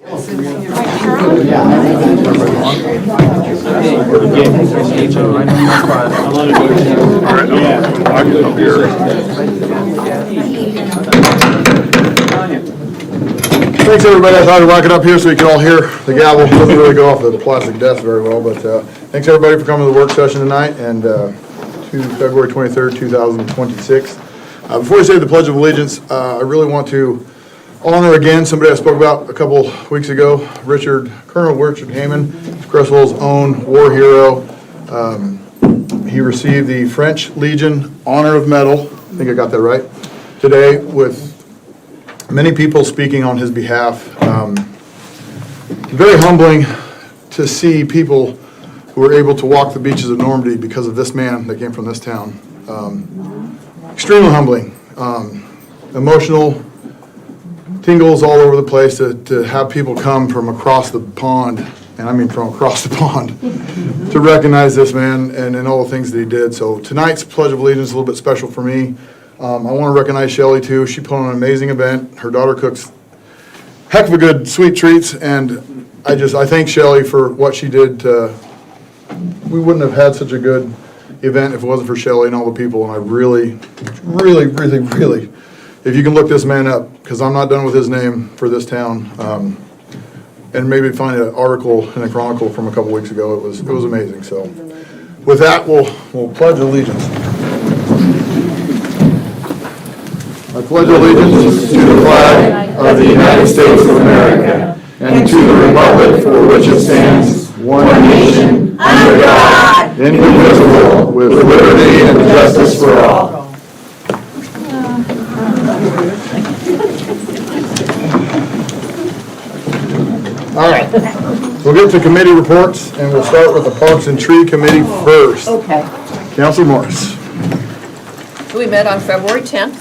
Thanks, everybody. I thought I'd lock it up here so you can all hear the gavel. It doesn't really go off the plastic desk very well, but thanks, everybody, for coming to the work session tonight and to February 23rd, 2026. Before I say the Pledge of Allegiance, I really want to honor again somebody I spoke about a couple weeks ago, Colonel Richard Heyman, Creswell's own war hero. He received the French Legion Honor of Medal, I think I got that right, today, with many people speaking on his behalf. Very humbling to see people who were able to walk the beaches of Normandy because of this man that came from this town. Extremely humbling, emotional, tingles all over the place to have people come from across the pond, and I mean from across the pond, to recognize this man and all the things that he did. So tonight's Pledge of Allegiance is a little bit special for me. I want to recognize Shelly too. She put on an amazing event. Her daughter cooks heck of a good sweet treats, and I thank Shelly for what she did. We wouldn't have had such a good event if it wasn't for Shelly and all the people, and I really, if you can look this man up, because I'm not done with his name for this town, and maybe find an article in the Chronicle from a couple weeks ago. It was amazing. So with that, we'll pledge allegiance. I pledge allegiance to the flag of the United States of America and to the republic for which it stands, one nation, under God, indivisible, with liberty and justice for all. All right, we'll get to committee reports, and we'll start with the Parks and Tree Committee first. Okay. Councilor Morris. So we met on February 10th,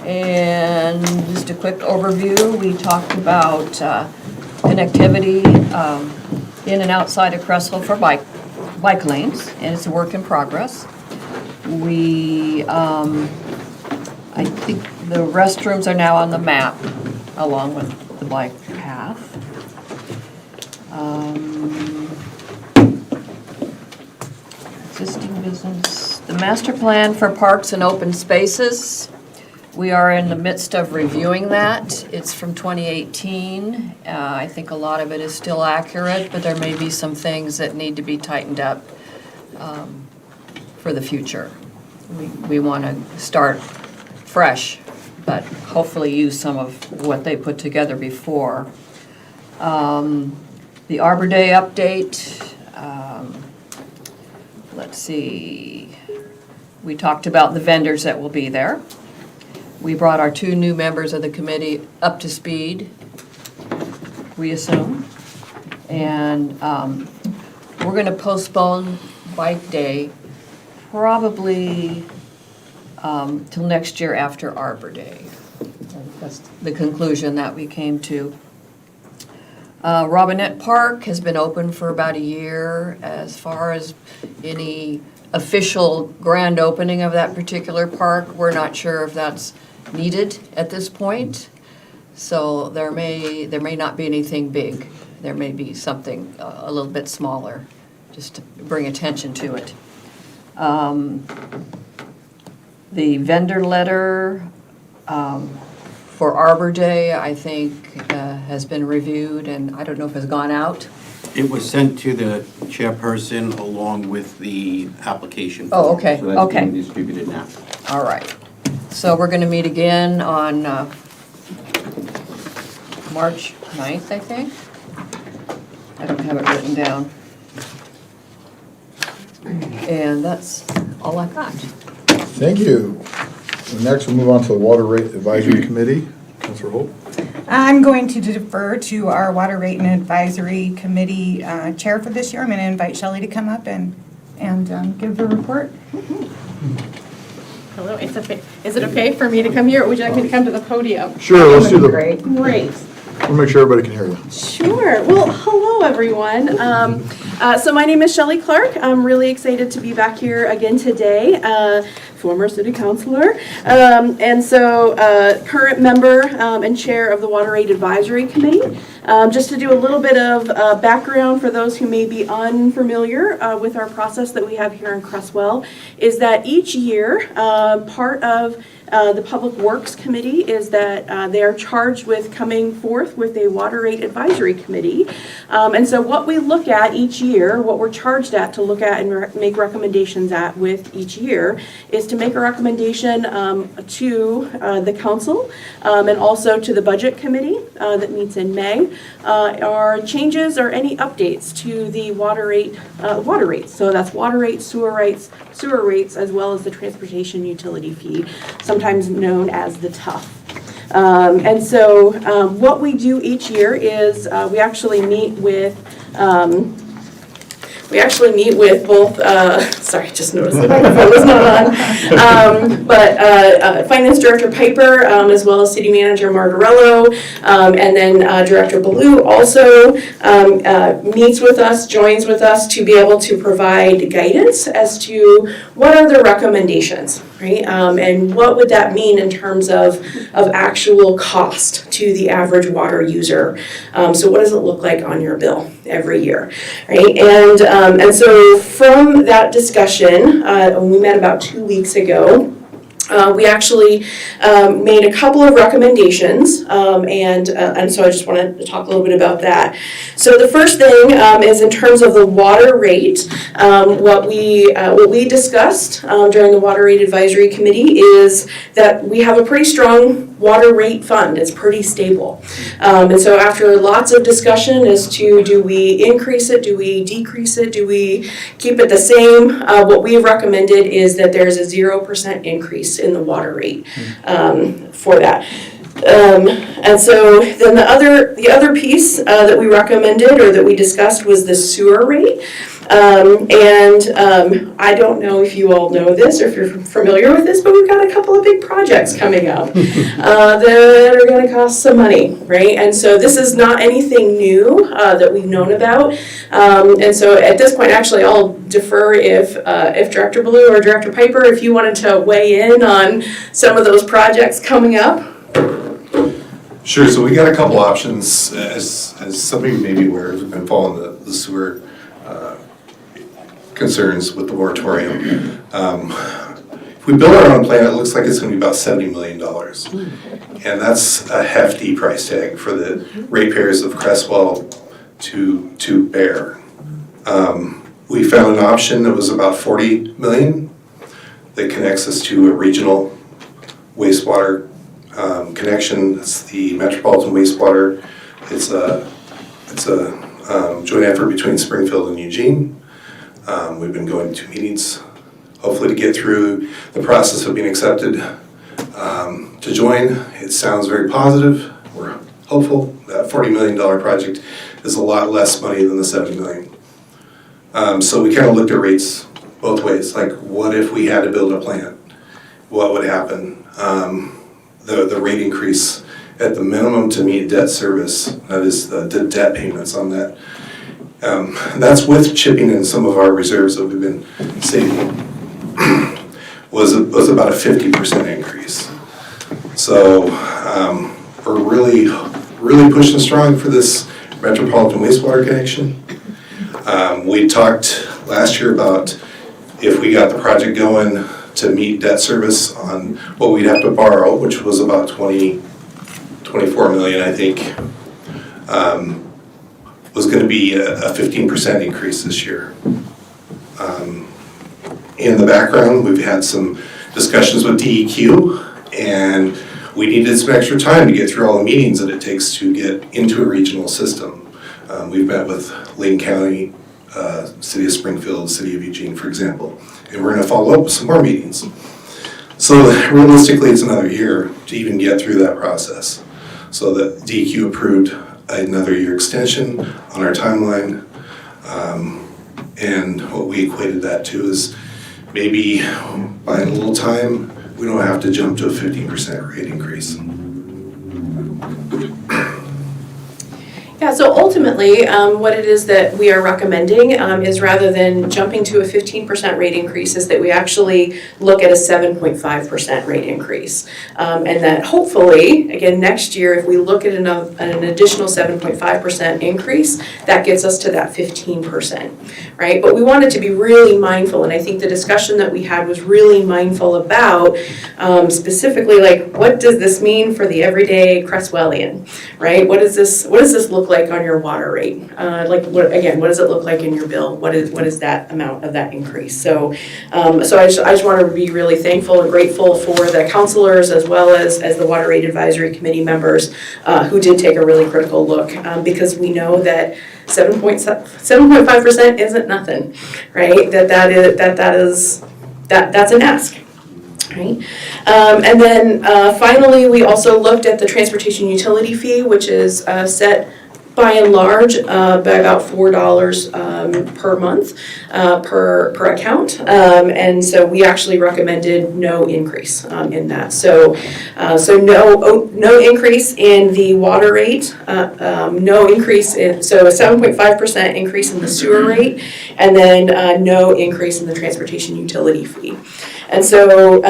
and just a quick overview, we talked about connectivity in and outside of Creswell for bike lanes, and it's a work in progress. We, I think the restrooms are now on the map, along with the bike path. Existing business, the master plan for parks and open spaces. We are in the midst of reviewing that. It's from 2018. I think a lot of it is still accurate, but there may be some things that need to be tightened up for the future. We want to start fresh, but hopefully use some of what they put together before. The Arbor Day update. Let's see. We talked about the vendors that will be there. We brought our 2 new members of the committee up to speed, we assume. And we're going to postpone Bike Day probably till next year after Arbor Day. That's the conclusion that we came to. Robinette Park has been open for about a year. As far as any official grand opening of that particular park, we're not sure if that's needed at this point. So there may not be anything big. There may be something a little bit smaller, just to bring attention to it. The vendor letter for Arbor Day, I think, has been reviewed, and I don't know if it's gone out. It was sent to the chairperson along with the application. Oh, okay, So that's okay. being distributed now. All right. So we're going to meet again on March 9th, I think. I don't have it written down. And that's all I've got. Thank you. Next, we'll move on to the Water Rate Advisory Committee. Councilor Holt. I'm going to defer to our Water Rate and Advisory Committee Chair for this year. I'm going to invite Shelley to come up and give the report. Hello, is it okay for me to come here, or would you like me to come to the podium? Sure, let's do the, Great. we'll make sure everybody can hear you. Sure. Well, hello, everyone. So my name is Shelley Clark. I'm really excited to be back here again today, former city councilor. And so current member and chair of the Water Rate Advisory Committee. Just to do a little bit of background for those who may be unfamiliar with our process that we have here in Creswell, is that each year, part of the Public Works Committee is that they are charged with coming forth with a Water Rate Advisory Committee. And so what we look at each year, what we're charged at to look at and make recommendations at with each year, is to make a recommendation to the council and also to the Budget Committee that meets in May, are changes or any updates to the water rates. So that's water rates, sewer rates, as well as the transportation utility fee, sometimes known as the TUF. And so what we do each year is we actually meet with both, sorry, just noticed the microphone was not on, but Finance Director Piper, as well as City Manager Margarello, and then Director Ballou also meets with us, joins with us to be able to provide guidance as to what are the recommendations, right? And what would that mean in terms of actual cost to the average water user? So what does it look like on your bill every year, right? And so from that discussion, we met about 2 weeks ago, we actually made a couple of recommendations, and so I just wanted to talk a little bit about that. So the first thing is in terms of the water rate. What we discussed during the Water Rate Advisory Committee is that we have a pretty strong water rate fund. It's pretty stable. And so after lots of discussion as to do we increase it, do we decrease it, do we keep it the same, what we have recommended is that there's a 0% increase in the water rate for that. And so then the other piece that we recommended or that we discussed was the sewer rate. I don't know if you all know this or if you're familiar with this, but we've got a couple of big projects coming up that are going to cost some money, right? And so this is not anything new that we've known about. And so at this point, actually, I'll defer if Director Ballou or Director Piper, if you wanted to weigh in on some of those projects coming up. Sure, so we got a couple options. As some of you may be aware, we've been following the sewer concerns with the moratorium. If we build our own plant, it looks like it's going to be about $70 million. And that's a hefty price tag for the ratepayers of Creswell to bear. We found an option that was about $40 million that connects us to a regional wastewater connection. It's the Metropolitan Wastewater. It's a joint effort between Springfield and Eugene. We've been going to meetings, hopefully to get through the process of being accepted to join. It sounds very positive. We're hopeful. That $40 million project is a lot less money than the $70 million. So we kind of looked at rates both ways. Like, what if we had to build a plant? What would happen? The rate increase at the minimum to meet debt service, that is the debt payments on that. That's with chipping in some of our reserves that we've been saving, was about a 50% increase. So we're really pushing strong for this Metropolitan Wastewater connection. We talked last year about if we got the project going to meet debt service on what we'd have to borrow, which was about 24 million, I think, was going to be a 15% increase this year. In the background, we've had some discussions with DEQ, and we needed some extra time to get through all the meetings that it takes to get into a regional system. We've met with Lane County, City of Springfield, City of Eugene, for example, and we're going to follow up with some more meetings. So realistically, it's another year to even get through that process. So the DEQ approved another year extension on our timeline, and what we equated that to is maybe by a little time, we don't have to jump to a 15% rate increase. Yeah, Yeah, so ultimately, what it is that we are recommending is rather than jumping to a 15% rate increase, is that we actually look at a 7.5% rate increase. And that hopefully, again, next year, if we look at an additional 7.5% increase, that gets us to that 15%, right? But we wanted to be really mindful, and I think the discussion that we had was really mindful about specifically, like, what does this mean for the everyday Creswellian, right? What does this look like on your water rate? What does it look like in your bill? What is that amount of that increase? So I just want to be really thankful and grateful for the counselors as well as the Water Rate Advisory Committee members who did take a really critical look, because we know that 7.5% isn't nothing, right? That's an ask. Right. And then finally, we also looked at the transportation utility fee, which is set by and large by about $4 per month per account. And so we actually recommended no increase in that. So no increase in the water rate, no increase in, so a 7.5% increase in the sewer rate, and then no increase in the transportation utility fee. And so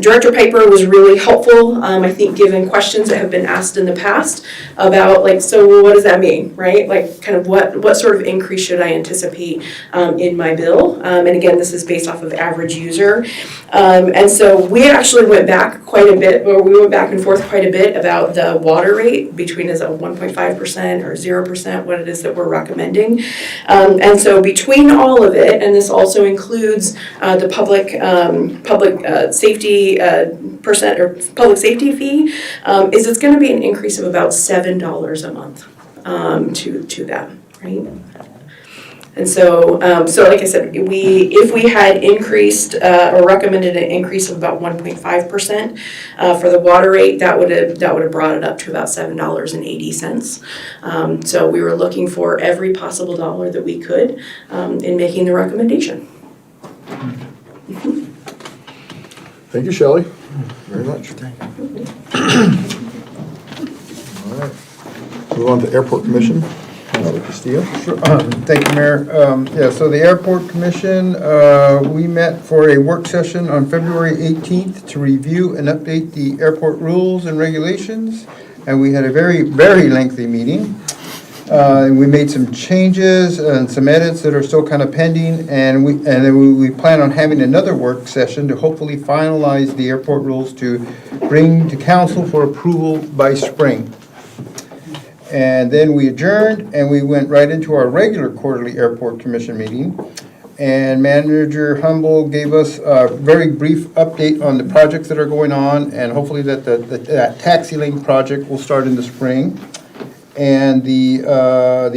Director Piper was really helpful, I think, given questions that have been asked in the past about, like, so what does that mean, right? Like, kind of what sort of increase should I anticipate in my bill? And again, this is based off of average user. And so we actually went back quite a bit, or we went back and forth quite a bit about the water rate between, is it 1.5% or 0%, what it is that we're recommending. And so between all of it, and this also includes the public safety percent or public safety fee, is it's going to be an increase of about $7 a month to that, right? And so like I said, if we had increased or recommended an increase of about 1.5% for the water rate, that would have brought it up to about $7.80. So we were looking for every possible dollar that we could in making the recommendation. Thank you, Shelley, very much. All right, move on to Airport Commission. Castillo. Sure. Thank you, Mayor. So the Airport Commission, we met for a work session on February 18th to review and update the airport rules and regulations, and we had a very, very lengthy meeting. We made some changes and some edits that are still kind of pending, and we plan on having another work session to hopefully finalize the airport rules to bring to council for approval by spring. And then we adjourned and we went right into our regular quarterly Airport Commission meeting. And Manager Humble gave us a very brief update on the projects that are going on, and hopefully that taxi lane project will start in the spring. And the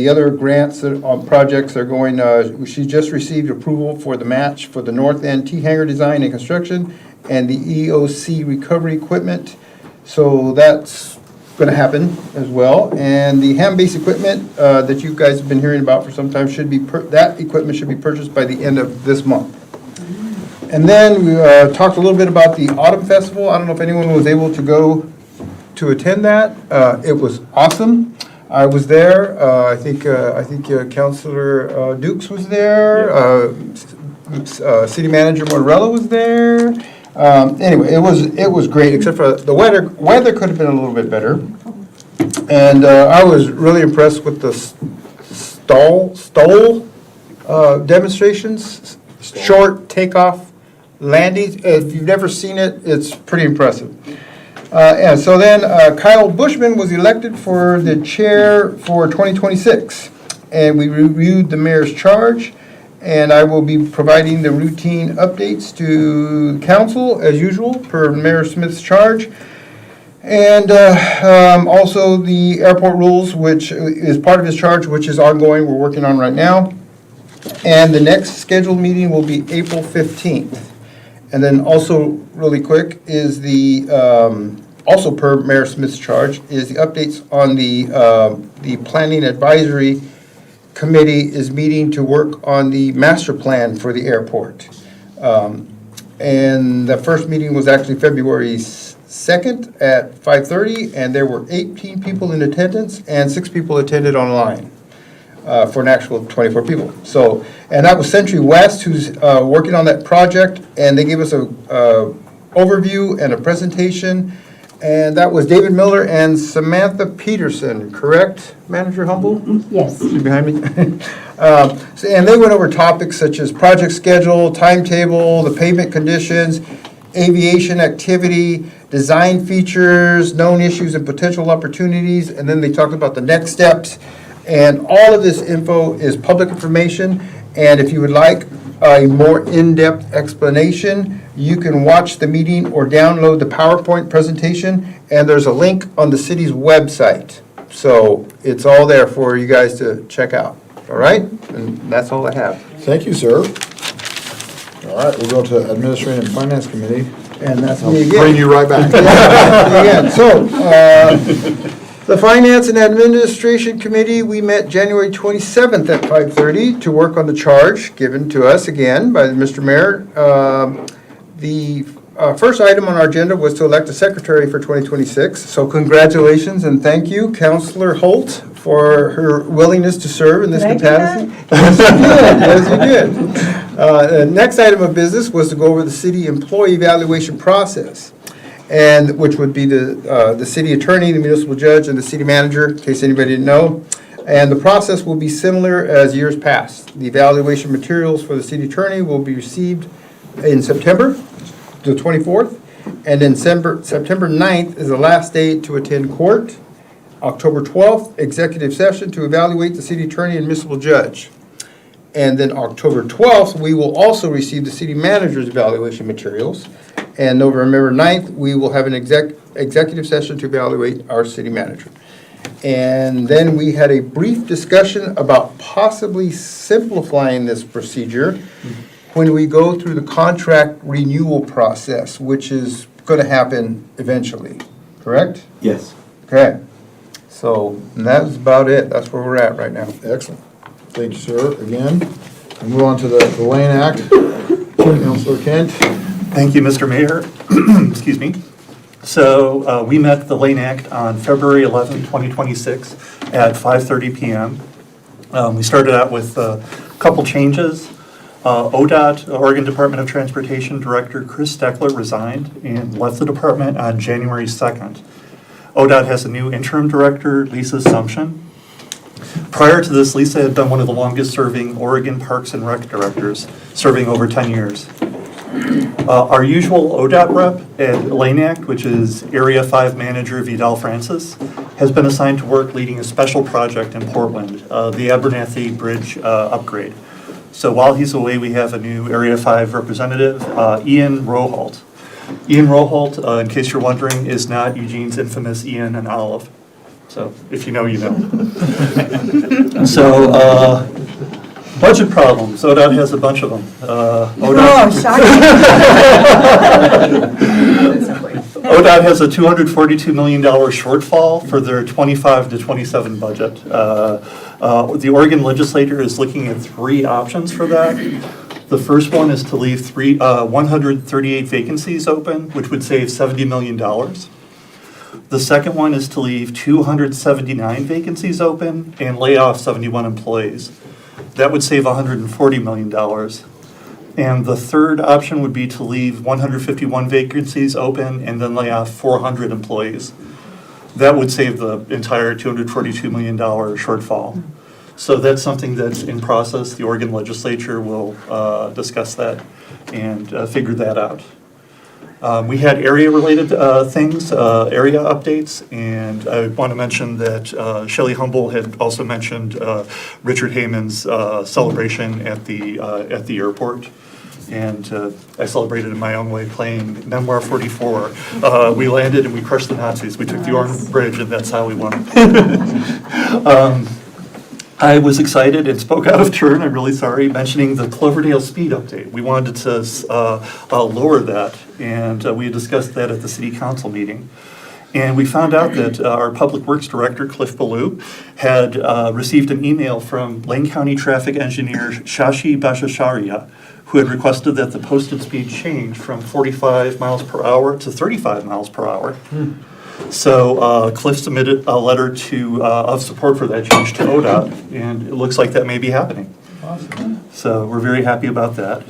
other grants on projects are going, she just received approval for the match for the North End T-Hangar design and construction and the EOC recovery equipment. So that's going to happen as well. And the ham-based equipment that you guys have been hearing about for some time that equipment should be purchased by the end of this month. And then we talked a little bit about the Autumn Festival. I don't know if anyone was able to go to attend that. It was awesome. I was there. I think Councilor Dukes was there. City Manager Morello was there. Anyway, it was great, except for the weather. Weather could have been a little bit better. And I was really impressed with the stole demonstrations, short takeoff landings. If you've never seen it, it's pretty impressive. And so then Kyle Bushman was elected for the chair for 2026. And we reviewed the mayor's charge. And I will be providing the routine updates to council as usual per Mayor Smith's charge. And also the airport rules, which is part of his charge, which is ongoing, we're working on right now. And the next scheduled meeting will be April 15th. And then also really quick is the, also per Mayor Smith's charge, is the updates on the planning advisory committee is meeting to work on the master plan for the airport. And the first meeting was actually February 2nd at 5:30, and there were 18 people in attendance, and 6 people attended online for an actual 24 people. So, and that was Century West who's working on that project, and they gave us a overview and a presentation, and that was David Miller and Samantha Peterson, correct, Manager Humble? Yes. She's behind me. And they went over topics such as project schedule, timetable, the pavement conditions, aviation activity, design features, known issues and potential opportunities, and then they talked about the next steps. And all of this info is public information, and if you would like a more in-depth explanation, you can watch the meeting or download the PowerPoint presentation, and there's a link on the city's website. So it's all there for you guys to check out, all right? And that's all I have. Thank you, sir. All right, we'll go to Administrative and Finance Committee. And that's I'll me again. bring you right back. Again, so, the Finance and Administration Committee, we met January 27th at 5:30 to work on the charge given to us again by Mr. Mayor. The first item on our agenda was to elect a secretary for 2026. So congratulations and thank you, Councilor Holt, for her willingness to serve in this Did I do capacity. Yes, you did. The next item of business was to go over the city employee evaluation process, and which would be the city attorney, the municipal judge, and the city manager, in case anybody didn't know. And the process will be similar as years past. The evaluation materials for the city attorney will be received in September, the 24th, and then September 9th is the last day to attend court. October 12th, executive session to evaluate the city attorney and municipal judge. And then October 12th, we will also receive the city manager's evaluation materials. And November 9th, we will have an executive session to evaluate our city manager. And then we had a brief discussion about possibly simplifying this procedure when we go through the contract renewal process, which is going to happen eventually, correct? Yes. Okay, so that's about it. That's where we're at right now. Excellent. Thank you, sir, again. We'll move on to the Lane Act. Councilor Kent. Thank you, Mr. Mayor. Excuse me. So we met the Lane Act on February 11, 2026 at 5:30 PM. We started out with a couple changes. ODOT, Oregon Department of Transportation Director Chris Steckler resigned and left the department on January 2nd. ODOT has a new interim director, Lisa Sumption. Prior to this, Lisa had been one of the longest-serving Oregon Parks and Rec directors, serving over 10 years. Our usual ODOT rep at Lane Act, which is Area 5 Manager Vidal Francis, has been assigned to work leading a special project in Portland, the Abernathy Bridge upgrade. So while he's away, we have a new Area 5 representative, Ian Roholt. Ian Roholt, in case you're wondering, is not Eugene's infamous Ian and Olive. So if you know, you know. So budget problems. ODOT has a bunch of them. Oh, shocking. ODOT has a $242 million shortfall for their 25 to 27 budget. The Oregon legislature is looking at 3 options for that. The first one is to leave 138 vacancies open, which would save $70 million. The second one is to leave 279 vacancies open and lay off 71 employees. That would save $140 million. And the third option would be to leave 151 vacancies open and then lay off 400 employees. That would save the entire $242 million shortfall. So that's something that's in process. The Oregon legislature will discuss that and figure that out. We had area-related things, area updates, and I want to mention that Shelley Humble had also mentioned Richard Heyman's celebration at the airport. And I celebrated in my own way playing Memoir 44. We landed and we crushed the Nazis. We took the Orange Bridge and that's how we won. I was excited and spoke out of turn, I'm really sorry, mentioning the Cloverdale speed update. We wanted to lower that, and we discussed that at the city council meeting. And we found out that our Public Works Director, Cliff Ballou, had received an email from Lane County Traffic Engineer Shashi Bhattacharya, who had requested that the posted speed change from 45 miles per hour to 35 miles per hour. So Cliff submitted a letter of support for that change to ODOT, and it looks like that may be happening. So we're very happy about that.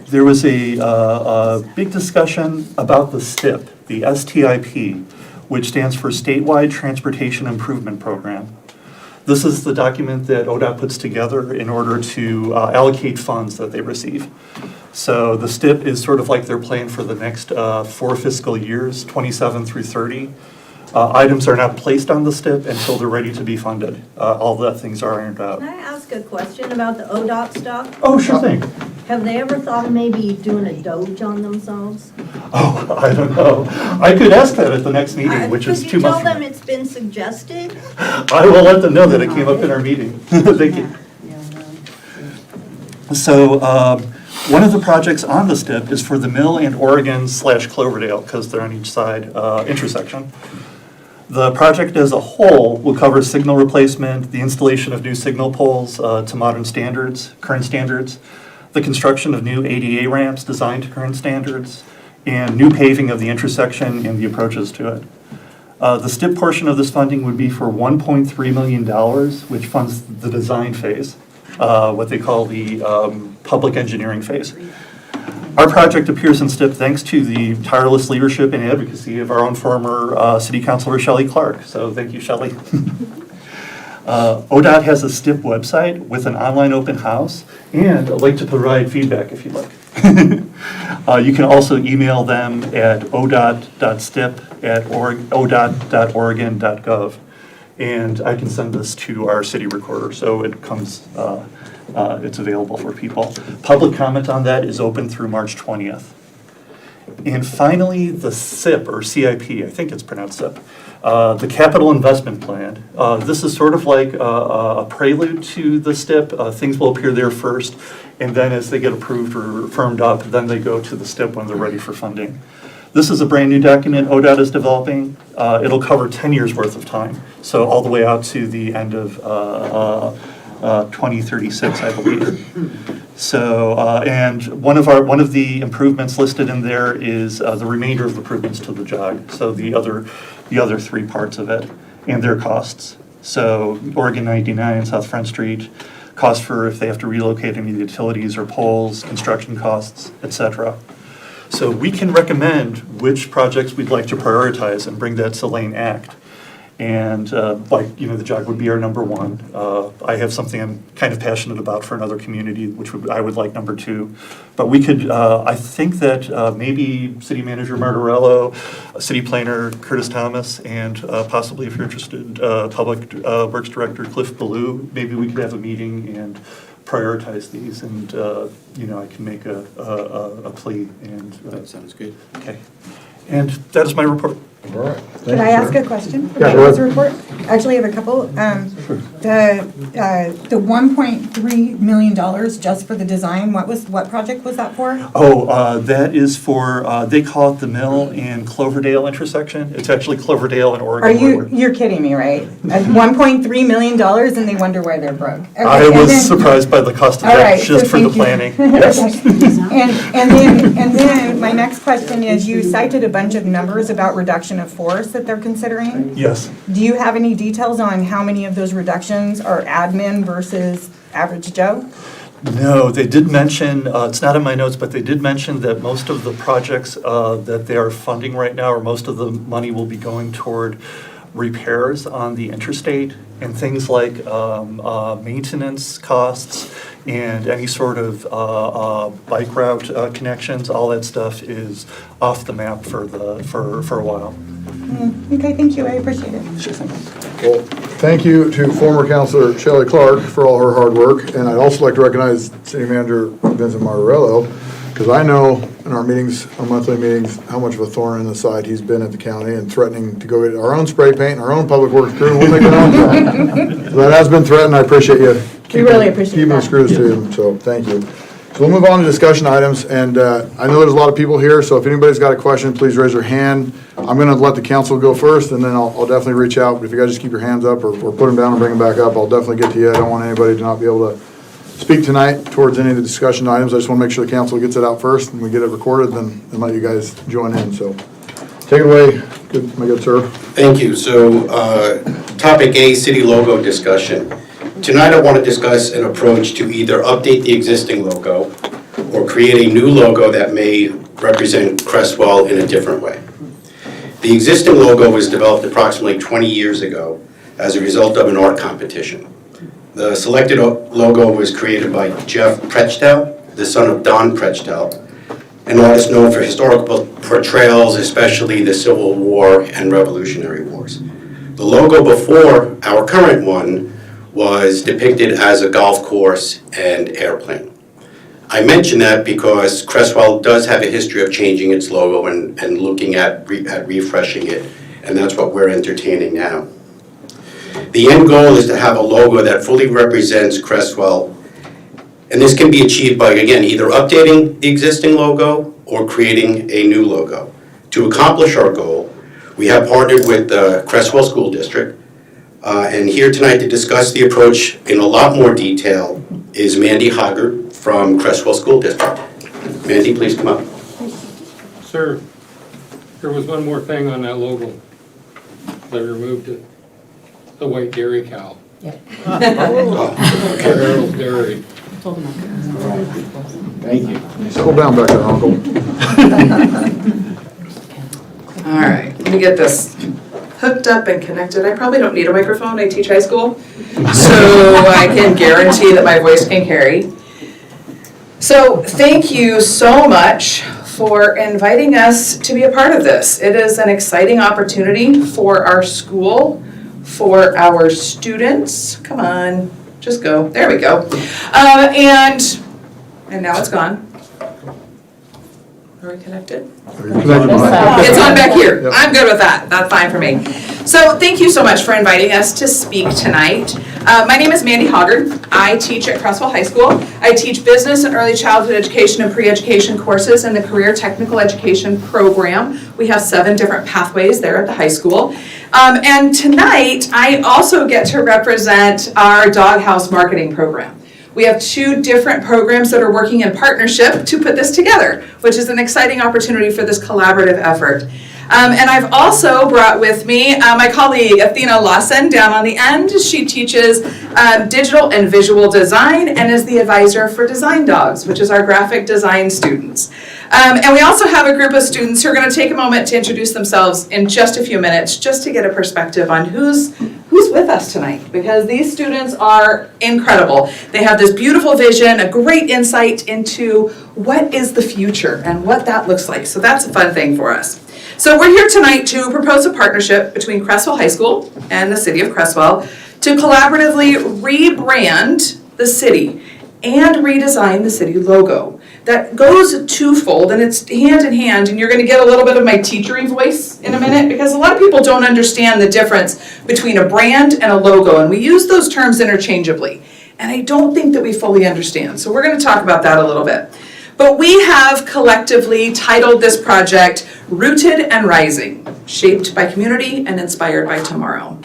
There was a big discussion about the STIP, the STIP, which stands for Statewide Transportation Improvement Program. This is the document that ODOT puts together in order to allocate funds that they receive. So the STIP is sort of like their plan for the next 4 fiscal years, 27 through 30. Items are not placed on the STIP until they're ready to be funded. All the things are ironed out. Can I ask a question about the ODOT stuff? Oh, sure thing. Have they ever thought of maybe doing a Doge on themselves? Oh, I don't know. I could ask that at the next meeting, which is 2 Could you months tell from them it's been suggested? I will let them know that it came up in our meeting. Thank you. So one of the projects on the STIP is for the Mill and Oregon/Cloverdale, because they're on each side intersection. The project as a whole will cover signal replacement, the installation of new signal poles to modern standards, current standards, the construction of new ADA ramps designed to current standards, and new paving of the intersection and the approaches to it. The STIP portion of this funding would be for $1.3 million, which funds the design phase, what they call the public engineering phase. Our project appears in STIP thanks to the tireless leadership and advocacy of our own former City Councilor Shelley Clark. So thank you, Shelley. ODOT has a STIP website with an online open house and a link to provide feedback if you'd like. You can also email them at odot.stip@odot.oregon.gov. And I can send this to our city recorder, so it comes, it's available for people. Public comment on that is open through March 20th. And finally, the CIP, or CIP, I think it's pronounced CIP, the Capital Investment Plan. This is sort of like a prelude to the STIP. Things will appear there first, and then as they get approved or firmed up, then they go to the STIP when they're ready for funding. This is a brand new document ODOT is developing. It'll cover 10 years worth of time, so all the way out to the end of 2036, I believe. So, and one of the improvements listed in there is the remainder of the improvements to the jog. So the other 3 parts of it and their costs. So Oregon 99, South Front Street, cost for if they have to relocate any utilities or poles, construction costs, etc. So we can recommend which projects we'd like to prioritize and bring that to Lane Act. And the jog would be our number 1. I have something I'm kind of passionate about for another community, which I would like number 2. But we could, I think that maybe City Manager Martorello, City Planner Curtis Thomas, and possibly if you're interested, Public Works Director Cliff Ballou, maybe we could have a meeting and prioritize these, and I can make a plea. And That sounds good. okay, and that is my report. All right. Can I ask a question Yeah, about go this ahead. report? Actually, I have a couple. The $1.3 million just for the design, what project was that for? Oh, that is for, they call it the Mill and Cloverdale intersection. It's actually Cloverdale and Oregon. Are you're kidding me, right? $1.3 million and they wonder why they're broke. Okay, I and was then- surprised by the cost of All that, right, just so for the thank you. planning. Yes. And then my next question is, you cited a bunch of numbers about reduction of force that they're considering. Yes. Do you have any details on how many of those reductions are admin versus average Joe? No, they did mention, it's not in my notes, but they did mention that most of the projects that they are funding right now, or most of the money will be going toward repairs on the interstate and things like maintenance costs and any sort of bike route connections. All that stuff is off the map for a while. Okay, thank you, I appreciate it. Well, thank you to former Councilor Shelley Clark for all her hard work, and I'd also like to recognize City Manager Vincent Martorello, because I know in our meetings, our monthly meetings, how much of a thorn in the side he's been at the county and threatening to go get our own spray paint and our own public works crew, and we'll make it our own job. So that has been threatened, I appreciate you. really appreciate Keeping the that. screws to him, so thank you. So we'll move on to discussion items, and I know there's a lot of people here, so if anybody's got a question, please raise your hand. I'm gonna let the council go first, and then I'll definitely reach out, but if you guys just keep your hands up or put them down and bring them back up, I'll definitely get to you. I don't want anybody to not be able to speak tonight towards any of the discussion items. I just want to make sure the council gets it out first and we get it recorded, then and let you guys join in. So take it away, my good sir. Thank you. So, topic A, city logo discussion. Tonight I want to discuss an approach to either update the existing logo or create a new logo that may represent Creswell in a different way. The existing logo was developed approximately 20 years ago as a result of an art competition. The selected logo was created by Jeff Prechtel, the son of Don Prechtel, an artist known for historical portrayals, especially the Civil War and Revolutionary Wars. The logo before our current one was depicted as a golf course and airplane. I mention that because Creswell does have a history of changing its logo and looking at refreshing it, and that's what we're entertaining now. The end goal is to have a logo that fully represents Creswell, and this can be achieved by, again, either updating the existing logo or creating a new logo. To accomplish our goal, we have partnered with the Creswell School District, and here tonight to discuss the approach in a lot more detail is Mandy Hoggart from Creswell School District. Mandy, please come up. Sir, there was one more thing on that logo. They removed it. The white dairy cow. Carol's Dairy. Thank you. Settle down back there, Uncle. All right, let me get this hooked up and connected. I probably don't need a microphone, I teach high school, so I can guarantee that my voice can carry. So thank you so much for inviting us to be a part of this. It is an exciting opportunity for our school, for our students. Come on, just go, there we go. And now it's gone. Are we connected? It's on back here. Yep. I'm good with that. That's fine for me. So thank you so much for inviting us to speak tonight. My name is Mandy Hoggart. I teach at Creswell High School. I teach business and early childhood education and pre-education courses in the career technical education program. We have 7 different pathways there at the high school. And tonight, I also get to represent our Doghouse marketing program. We have 2 different programs that are working in partnership to put this together, which is an exciting opportunity for this collaborative effort. And I've also brought with me my colleague Athena Lawson down on the end. She teaches digital and visual design and is the advisor for Design Dogs, which is our graphic design students. And we also have a group of students who are going to take a moment to introduce themselves in just a few minutes, just to get a perspective on who's with us tonight, because these students are incredible. They have this beautiful vision, a great insight into what is the future and what that looks like. So that's a fun thing for us. So we're here tonight to propose a partnership between Creswell High School and the city of Creswell to collaboratively rebrand the city and redesign the city logo. That goes twofold, and it's hand in hand, and you're going to get a little bit of my teachery voice in a minute, because a lot of people don't understand the difference between a brand and a logo, and we use those terms interchangeably, and I don't think that we fully understand. So we're going to talk about that a little bit. But we have collectively titled this project Rooted and Rising, Shaped by Community and Inspired by Tomorrow.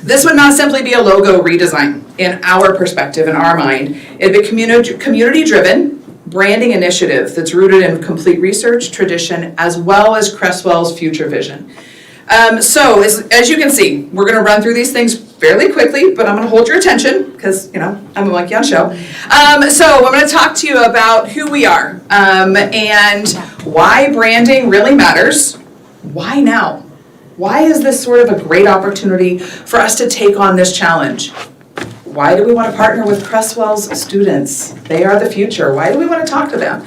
This would not simply be a logo redesign in our perspective, in our mind. It'd be community-driven branding initiative that's rooted in complete research, tradition, as well as Creswell's future vision. So as you can see, we're going to run through these things fairly quickly, but I'm going to hold your attention because, I'm a monkey on show. So I'm going to talk to you about who we are and why branding really matters. Why now? Why is this sort of a great opportunity for us to take on this challenge? Why do we want to partner with Creswell's students? They are the future. Why do we want to talk to them?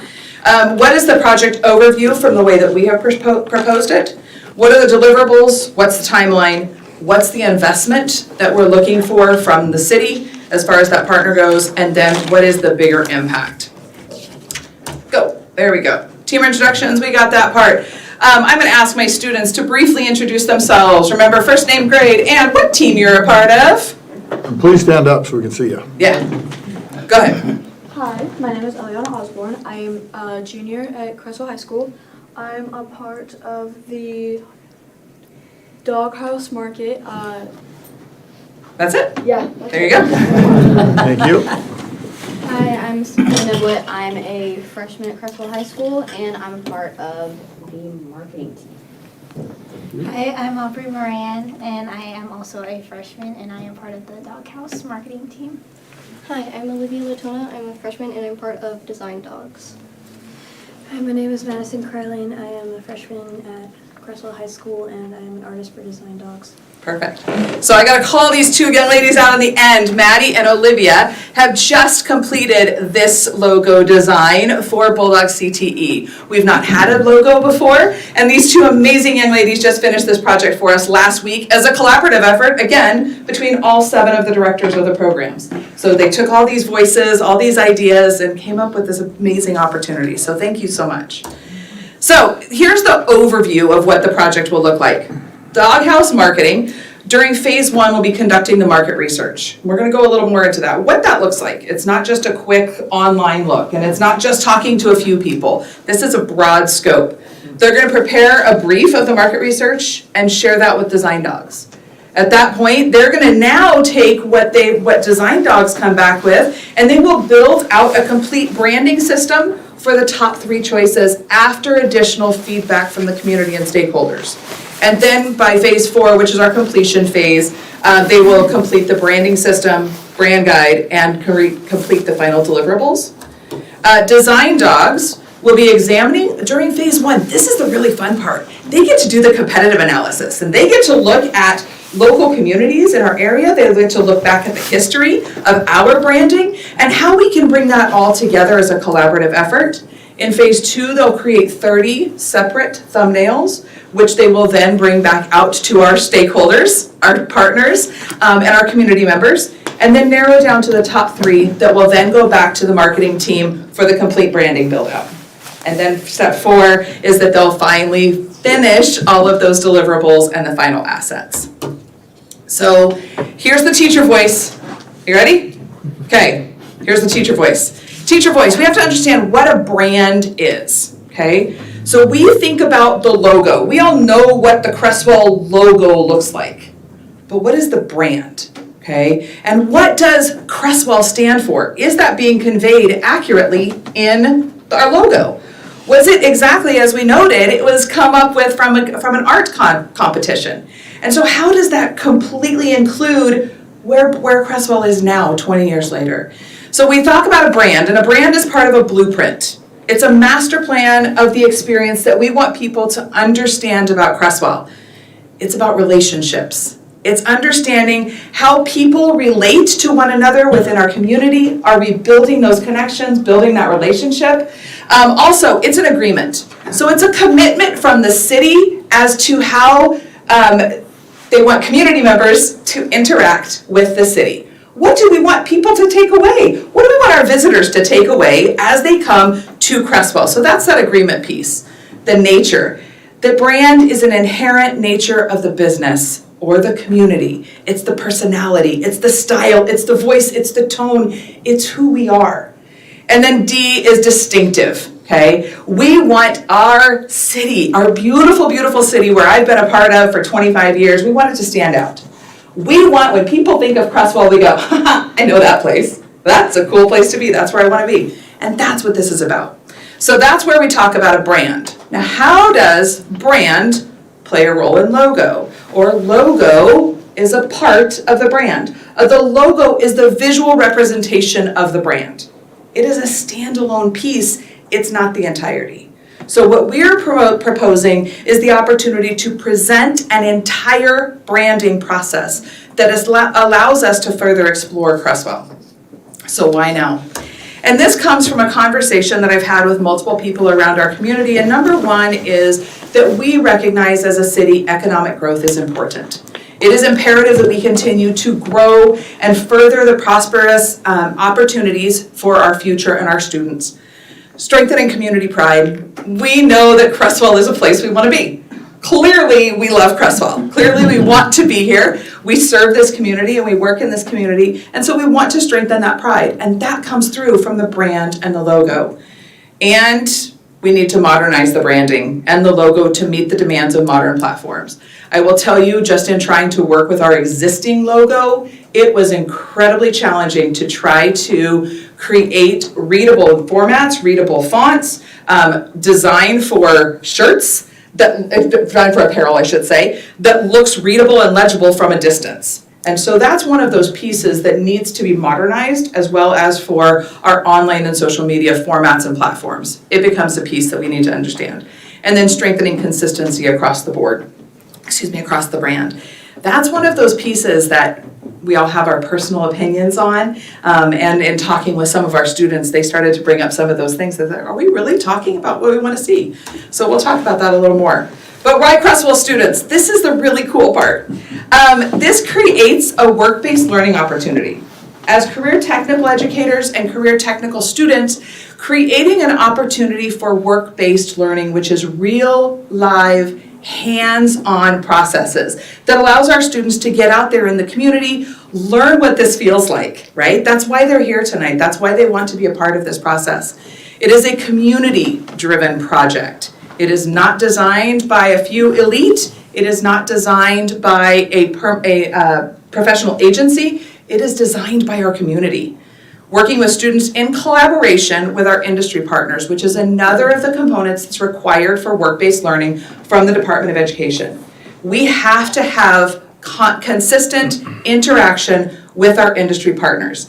What is the project overview from the way that we have proposed it? What are the deliverables? What's the timeline? What's the investment that we're looking for from the city as far as that partner goes? And then what is the bigger impact? Go, there we go. Team introductions, we got that part. I'm going to ask my students to briefly introduce themselves. Remember, first name, grade, and what team you're a part of. And please stand up so we can see you. Yeah, go ahead. Hi, my name is Eliana Osborne. I am a junior at Creswell High School. I'm a part of the Doghouse Market. That's it. Yeah. There you go. Thank you. Hi, I'm Sophia Niblet. I'm a freshman at Creswell High School, and I'm a part of the marketing team. Hi, I'm Aubrey Moran, and I am also a freshman, and I am part of the Doghouse marketing team. Hi, I'm Olivia Latona. I'm a freshman, and I'm part of Design Dogs. Hi, my name is Madison Carlin. I am a freshman at Creswell High School, and I am an artist for Design Dogs. Perfect. So I got to call these two young ladies out in the end. Maddie and Olivia have just completed this logo design for Bulldog CTE. We've not had a logo before, and these two amazing young ladies just finished this project for us last week as a collaborative effort, again, between all 7 of the directors of the programs. So they took all these voices, all these ideas, and came up with this amazing opportunity. So thank you so much. So here's the overview of what the project will look like. Doghouse Marketing, during phase 1, we'll be conducting the market research. We're going to go a little more into that, what that looks like. It's not just a quick online look, and it's not just talking to a few people. This is a broad scope. They're going to prepare a brief of the market research and share that with Design Dogs. At that point, they're going to now take what Design Dogs come back with, and they will build out a complete branding system for the top 3 choices after additional feedback from the community and stakeholders. And then by phase 4, which is our completion phase, they will complete the branding system, brand guide, and complete the final deliverables. Design Dogs will be examining during phase 1. This is the really fun part. They get to do the competitive analysis, and they get to look at local communities in our area. They get to look back at the history of our branding and how we can bring that all together as a collaborative effort. In phase 2, they'll create 30 separate thumbnails, which they will then bring back out to our stakeholders, our partners, and our community members, and then narrow down to the top 3 that will then go back to the marketing team for the complete branding build out. And then step 4 is that they'll finally finish all of those deliverables and the final assets. So here's the teacher voice. You ready? Okay, here's the teacher voice. Teacher voice, we have to understand what a brand is, okay? So we think about the logo. We all know what the Creswell logo looks like, but what is the brand, okay? And what does Creswell stand for? Is that being conveyed accurately in our logo? Was it exactly as we noted? It was come up with from an art competition. And so how does that completely include where Creswell is now, 20 years later? So we talk about a brand, and a brand is part of a blueprint. It's a master plan of the experience that we want people to understand about Creswell. It's about relationships. It's understanding how people relate to one another within our community. Are we building those connections, building that relationship? Also, it's an agreement. So it's a commitment from the city as to how they want community members to interact with the city. What do we want people to take away? What do we want our visitors to take away as they come to Creswell? So that's that agreement piece, the nature. The brand is an inherent nature of the business or the community. It's the personality, it's the style, it's the voice, it's the tone, it's who we are. And then D is distinctive, okay? We want our city, our beautiful, beautiful city where I've been a part of for 25 years, we want it to stand out. We want, when people think of Creswell, we go, haha, I know that place. That's a cool place to be. That's where I want to be. And that's what this is about. So that's where we talk about a brand. Now, how does brand play a role in logo? Or logo is a part of the brand. The logo is the visual representation of the brand. It is a standalone piece. It's not the entirety. So what we're proposing is the opportunity to present an entire branding process that allows us to further explore Creswell. So why now? And this comes from a conversation that I've had with multiple people around our community. And number 1 is that we recognize as a city economic growth is important. It is imperative that we continue to grow and further the prosperous opportunities for our future and our students. Strengthening community pride. We know that Creswell is a place we want to be. Clearly, we love Creswell. Clearly, we want to be here. We serve this community and we work in this community. And so we want to strengthen that pride. And that comes through from the brand and the logo. And we need to modernize the branding and the logo to meet the demands of modern platforms. I will tell you, just in trying to work with our existing logo, it was incredibly challenging to try to create readable formats, readable fonts, design for shirts, design for apparel, I should say, that looks readable and legible from a distance. And so that's one of those pieces that needs to be modernized, as well as for our online and social media formats and platforms. It becomes a piece that we need to understand. And then strengthening consistency across the board, across the brand. That's one of those pieces that we all have our personal opinions on. And in talking with some of our students, they started to bring up some of those things that are we really talking about what we want to see? So we'll talk about that a little more. But why Creswell students? This is the really cool part. This creates a work-based learning opportunity. As career technical educators and career technical students, creating an opportunity for work-based learning, which is real, live, hands-on processes that allows our students to get out there in the community, learn what this feels like, right? That's why they're here tonight. That's why they want to be a part of this process. It is a community-driven project. It is not designed by a few elite. It is not designed by a professional agency. It is designed by our community. Working with students in collaboration with our industry partners, which is another of the components that's required for work-based learning from the Department of Education. We have to have consistent interaction with our industry partners.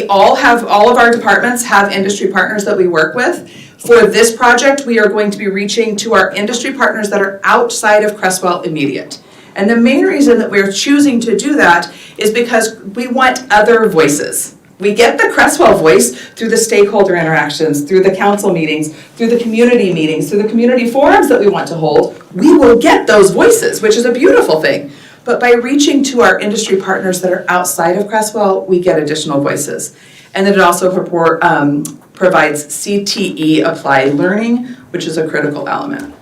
All of our departments have industry partners that we work with. For this project, we are going to be reaching to our industry partners that are outside of Creswell immediate. And the main reason that we're choosing to do that is because we want other voices. We get the Creswell voice through the stakeholder interactions, through the council meetings, through the community meetings, through the community forums that we want to hold. We will get those voices, which is a beautiful thing. But by reaching to our industry partners that are outside of Creswell, we get additional voices. And then it also provides CTE applied learning, which is a critical element.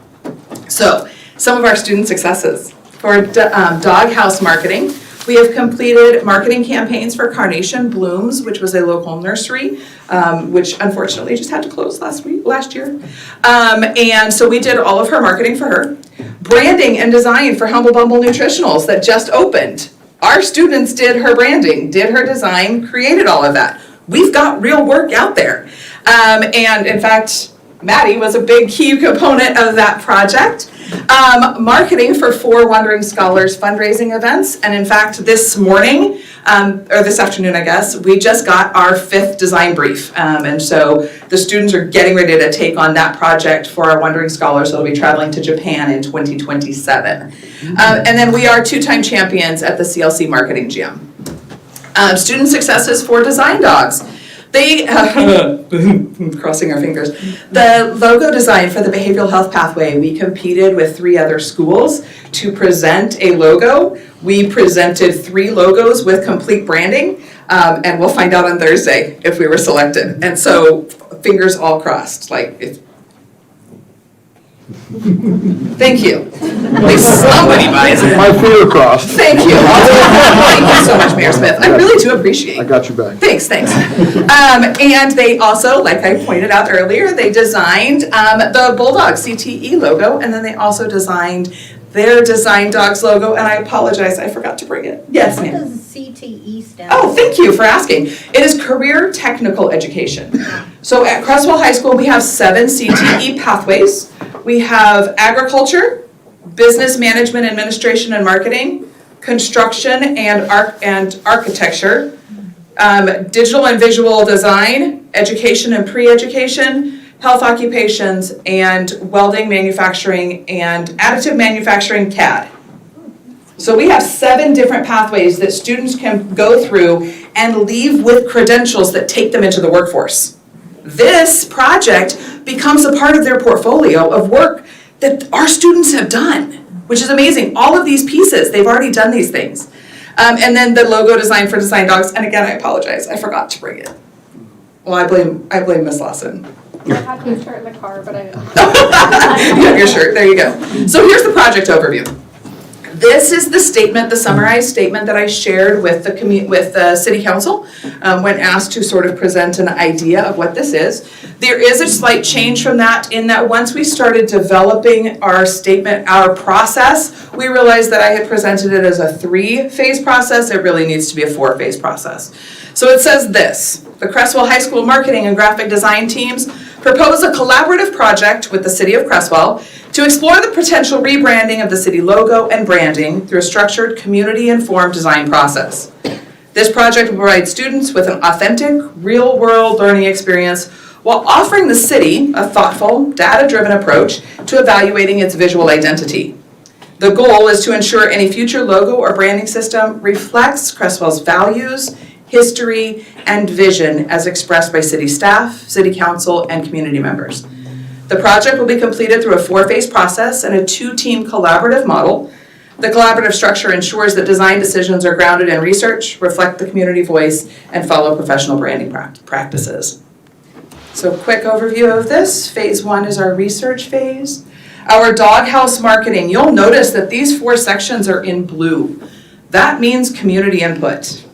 So, some of our student successes. For Doghouse Marketing, we have completed marketing campaigns for Carnation Blooms, which was a local nursery, which unfortunately just had to close last year. And so we did all of her marketing for her. Branding and design for Humble Bumble Nutritionals that just opened. Our students did her branding, did her design, created all of that. We've got real work out there. And in fact, Maddie was a big key component of that project. Marketing for 4 Wandering Scholars fundraising events. And in fact, this morning, or this afternoon, I guess, we just got our 5th design brief. And so the students are getting ready to take on that project for our Wandering Scholars that will be traveling to Japan in 2027. And then we are 2-time champions at the CLC Marketing Gym. Student successes for Design Dogs. They, crossing our fingers, the logo design for the behavioral health pathway, we competed with 3 other schools to present a logo. We presented 3 logos with complete branding, and we'll find out on Thursday if we were selected. And so, fingers all crossed, thank you. At least somebody buys it. My finger crossed. Thank you. Thank you so much, Mayor Smith. I really do appreciate it. I got your back. Thanks. And they also, like I pointed out earlier, they designed the Bulldog CTE logo, and then they also designed their Design Dogs logo, and I apologize, I forgot to bring it. Yes, ma'am. What does CTE stand for? Oh, thank you for asking. It is Career Technical Education. So at Creswell High School, we have 7 CTE pathways. We have agriculture, business management, administration, and marketing, construction and architecture, digital and visual design, education and pre-education, health occupations, and welding, manufacturing, and additive manufacturing, CAD. So we have 7 different pathways that students can go through and leave with credentials that take them into the workforce. This project becomes a part of their portfolio of work that our students have done, which is amazing. All of these pieces, they've already done these things. And then the logo design for Design Dogs, and again, I apologize, I forgot to bring it. Well, I blame Miss Lawson. I have your shirt in the car, but I You have your shirt, there you go. So here's the project overview. This is the statement, the summarized statement that I shared with the city council when asked to sort of present an idea of what this is. There is a slight change from that in that once we started developing our statement, our process, we realized that I had presented it as a 3-phase process. It really needs to be a 4-phase process. So it says this: the Creswell High School marketing and graphic design teams propose a collaborative project with the city of Creswell to explore the potential rebranding of the city logo and branding through a structured, community-informed design process. This project will provide students with an authentic, real-world learning experience while offering the city a thoughtful, data-driven approach to evaluating its visual identity. The goal is to ensure any future logo or branding system reflects Creswell's values, history, and vision as expressed by city staff, city council, and community members. The project will be completed through a 4-phase process and a 2-team collaborative model. The collaborative structure ensures that design decisions are grounded in research, reflect the community voice, and follow professional branding practices. So quick overview of this. Phase 1 is our research phase. Our doghouse marketing, you'll notice that these 4 sections are in blue. That means community input.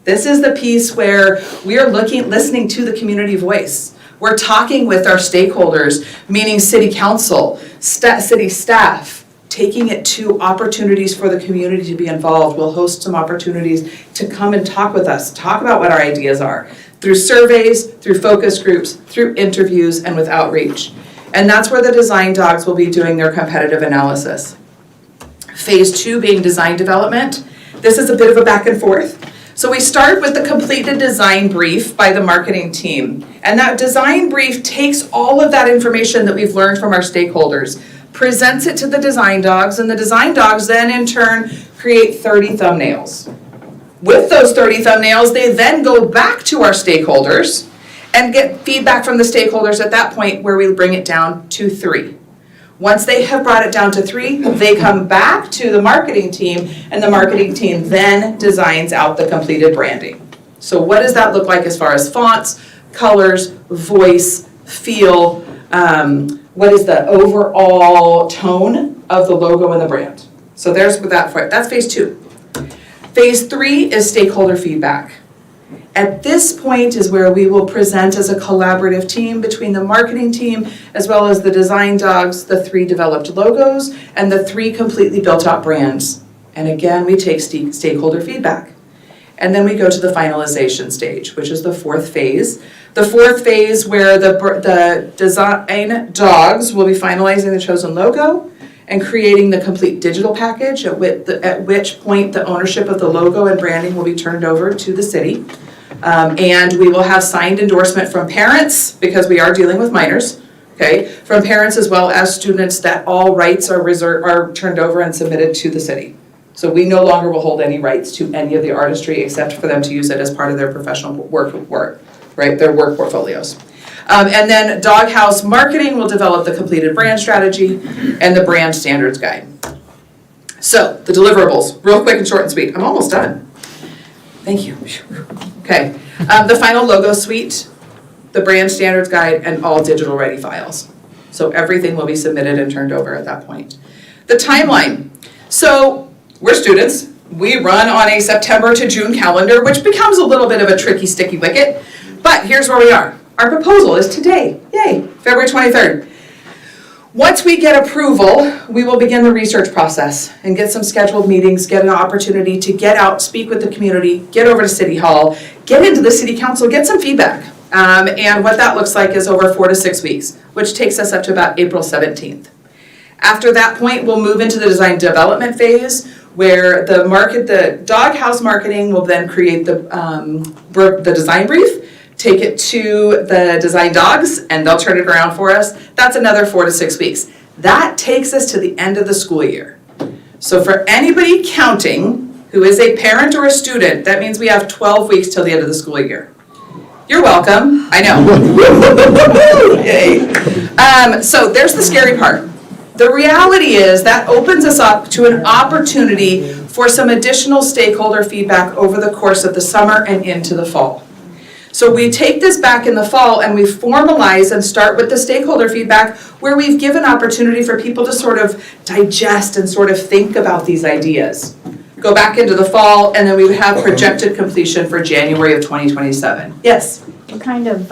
This is the piece where we are listening to the community voice. We're talking with our stakeholders, meaning city council, city staff, taking it to opportunities for the community to be involved. We'll host some opportunities to come and talk with us, talk about what our ideas are, through surveys, through focus groups, through interviews, and with outreach. And that's where the design dogs will be doing their competitive analysis. Phase 2 being design development. This is a bit of a back and forth. So we start with the completed design brief by the marketing team. And that design brief takes all of that information that we've learned from our stakeholders, presents it to the design dogs, and the design dogs then in turn create 30 thumbnails. With those 30 thumbnails, they then go back to our stakeholders and get feedback from the stakeholders at that point where we bring it down to 3. Once they have brought it down to 3, they come back to the marketing team, and the marketing team then designs out the completed branding. So what does that look like as far as fonts, colors, voice, feel, what is the overall tone of the logo and the brand? So there's that for it. That's phase 2. Phase 3 is stakeholder feedback. At this point is where we will present as a collaborative team between the marketing team as well as the design dogs, the 3 developed logos, and the 3 completely built out brands. And again, we take stakeholder feedback. And then we go to the finalization stage, which is the 4th phase. The 4th phase where the design dogs will be finalizing the chosen logo and creating the complete digital package, at which point the ownership of the logo and branding will be turned over to the city. And we will have signed endorsement from parents, because we are dealing with minors, okay, from parents as well as students, that all rights are turned over and submitted to the city. So we no longer will hold any rights to any of the artistry except for them to use it as part of their professional work, right, their work portfolios. And then Doghouse Marketing will develop the completed brand strategy and the brand standards guide. So the deliverables, real quick and short and sweet. I'm almost done. Thank you. Okay, the final logo suite, the brand standards guide, and all digital ready files. So everything will be submitted and turned over at that point. The timeline. So we're students. We run on a September to June calendar, which becomes a little bit of a tricky, sticky wicket. But here's where we are. Our proposal is today. Yay, February 23rd. Once we get approval, we will begin the research process and get some scheduled meetings, get an opportunity to get out, speak with the community, get over to City Hall, get into the City Council, get some feedback. And what that looks like is over 4 to 6 weeks, which takes us up to about April 17th. After that point, we'll move into the design development phase, where the Doghouse Marketing will then create the design brief, take it to the design dogs, and they'll turn it around for us. That's another 4 to 6 weeks. That takes us to the end of the school year. So for anybody counting who is a parent or a student, that means we have 12 weeks till the end of the school year. You're welcome, I know. Yay. So there's the scary part. The reality is that opens us up to an opportunity for some additional stakeholder feedback over the course of the summer and into the fall. So we take this back in the fall and we formalize and start with the stakeholder feedback where we've given opportunity for people to sort of digest and sort of think about these ideas. Go back into the fall and then we would have projected completion for January of 2027. Yes? What kind of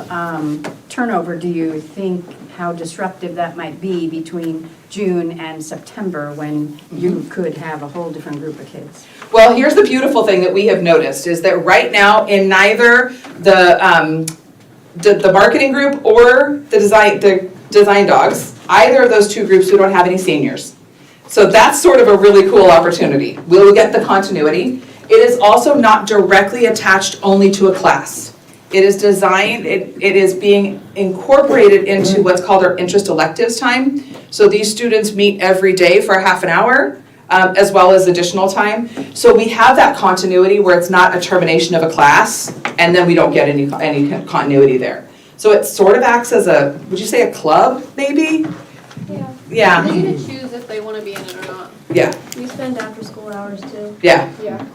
turnover do you think, how disruptive that might be between June and September when you could have a whole different group of kids? Well, here's the beautiful thing that we have noticed is that right now in neither the marketing group or the design dogs, either of those two groups, we don't have any seniors. So that's sort of a really cool opportunity. We'll get the continuity. It is also not directly attached only to a class. It is designed, it is being incorporated into what's called our interest electives time. So these students meet every day for a half an hour, as well as additional time. So we have that continuity where it's not a termination of a class, and then we don't get any continuity there. So it sort of acts as a, would you say a club, maybe? Yeah. Yeah. They get to choose if they want to be in it or not. Yeah. We spend after school hours too. Yeah. Yeah.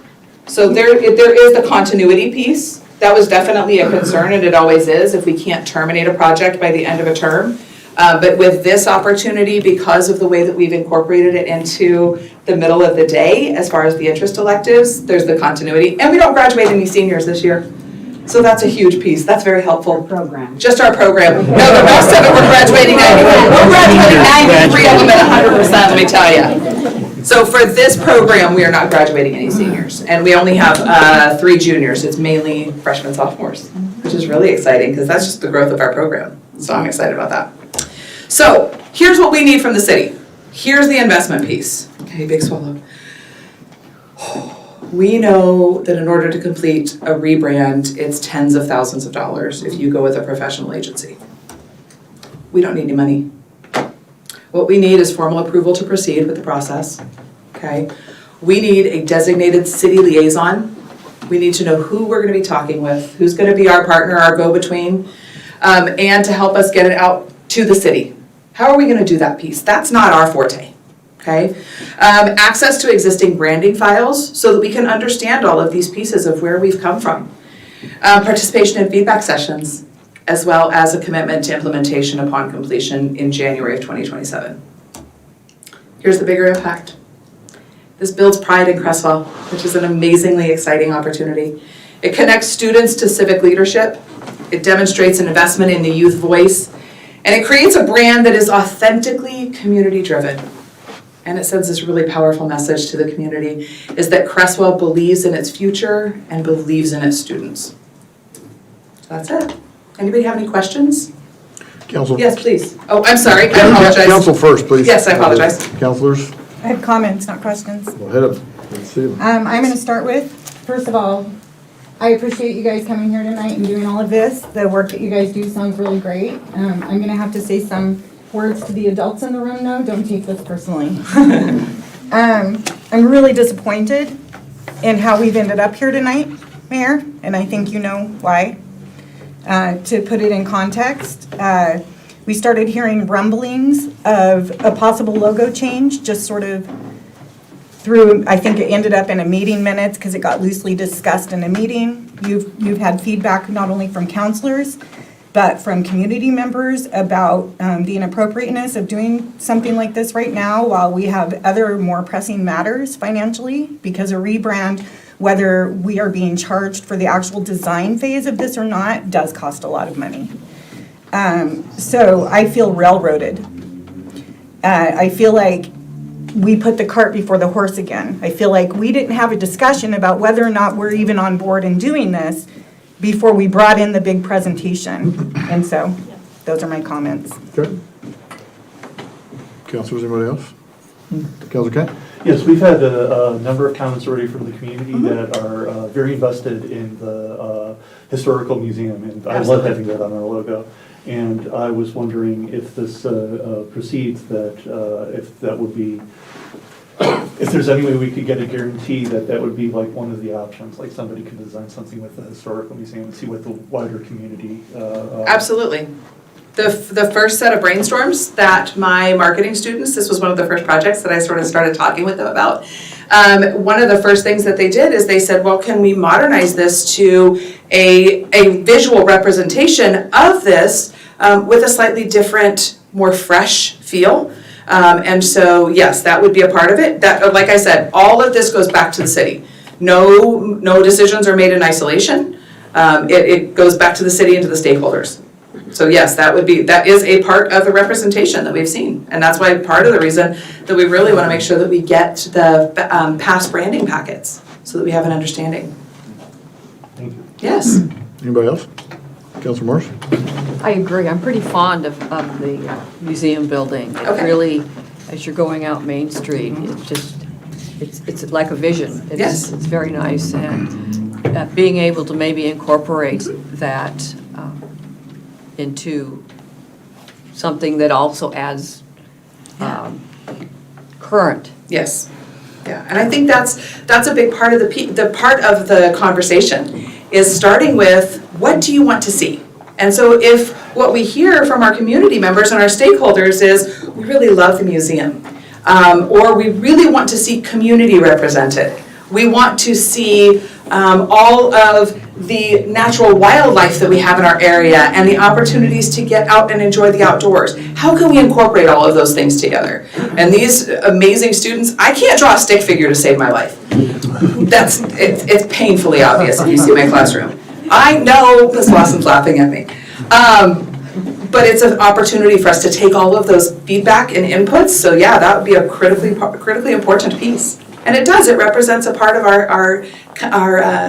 So there is the continuity piece. That was definitely a concern, and it always is, if we can't terminate a project by the end of a term. But with this opportunity, because of the way that we've incorporated it into the middle of the day, as far as the interest electives, there's the continuity. And we don't graduate any seniors this year. So that's a huge piece. That's very helpful. Program. Just our program. No, the rest of it, we're graduating 93 of them at 100%, let me tell you. So for this program, we are not graduating any seniors. And we only have 3 juniors. It's mainly freshmen, sophomores, which is really exciting because that's just the growth of our program. So I'm excited about that. So here's what we need from the city. Here's the investment piece. Okay, big swallow. We know that in order to complete a rebrand, it's tens of thousands of dollars if you go with a professional agency. We don't need any money. What we need is formal approval to proceed with the process, okay? We need a designated city liaison. We need to know who we're gonna be talking with, who's gonna be our partner, our go-between, and to help us get it out to the city. How are we gonna do that piece? That's not our forte. Okay, access to existing branding files so that we can understand all of these pieces of where we've come from. Participation in feedback sessions, as well as a commitment to implementation upon completion in January of 2027. Here's the bigger impact. This builds pride in Creswell, which is an amazingly exciting opportunity. It connects students to civic leadership. It demonstrates an investment in the youth voice, and it creates a brand that is authentically community-driven. And it sends this really powerful message to the community, is that Creswell believes in its future and believes in its students. So that's it. Anybody have any questions? Council. Yes, please. Oh, I'm sorry, I apologize. Council first, please. Yes, I apologize. Councilors, I have comments, not questions. go ahead. Let's see them. I'm going to start with, first of all, I appreciate you guys coming here tonight and doing all of this. The work that you guys do sounds really great. I'm going to have to say some words to the adults in the room now. Don't take this personally. I'm really disappointed in how we've ended up here tonight, Mayor, and I think you know why. To put it in context, we started hearing rumblings of a possible logo change, just sort of through, I think it ended up in a meeting minutes because it got loosely discussed in a meeting. You've had feedback not only from counselors, but from community members about the inappropriateness of doing something like this right now while we have other more pressing matters financially, because a rebrand, whether we are being charged for the actual design phase of this or not, does cost a lot of money. So I feel railroaded. I feel like we put the cart before the horse again. I feel like we didn't have a discussion about whether or not we're even on board in doing this before we brought in the big presentation. And so, those are my comments. Okay. Councilors, anybody else? Councilor Kent? Yes, we've had a number of comments already from the community that are very invested in the historical museum, and I love having that on our logo. And I was wondering if this proceeds, that if that would be, if there's any way we could get a guarantee that that would be like one of the options, like somebody could design something with the historical museum and see what the wider community. Absolutely. The first set of brainstorms that my marketing students, this was one of the first projects that I sort of started talking with them about. One of the first things that they did is they said, well, can we modernize this to a visual representation of this with a slightly different, more fresh feel? And so, yes, that would be a part of it. That, like I said, all of this goes back to the city. No decisions are made in isolation. It goes back to the city and to the stakeholders. So yes, that is a part of the representation that we've seen. And that's why part of the reason that we really want to make sure that we get the past branding packets so that we have an understanding. Yes. Anybody else? Councilor Morris? I agree. I'm pretty fond of the museum building. It Okay. really, as you're going out Main Street, it's like a vision. Yes. It's very nice, and being able to maybe incorporate that into something that also adds current. Yes. Yeah, and I think that's a big part of the part of the conversation is starting with, what do you want to see? And so if what we hear from our community members and our stakeholders is, we really love the museum, or we really want to see community represented. We want to see all of the natural wildlife that we have in our area and the opportunities to get out and enjoy the outdoors. How can we incorporate all of those things together? And these amazing students, I can't draw a stick figure to save my life. It's painfully obvious if you see my classroom. I know Ms. Lawson's laughing at me. But it's an opportunity for us to take all of those feedback and inputs. So yeah, that would be a critically important piece. And it does, it represents a part of our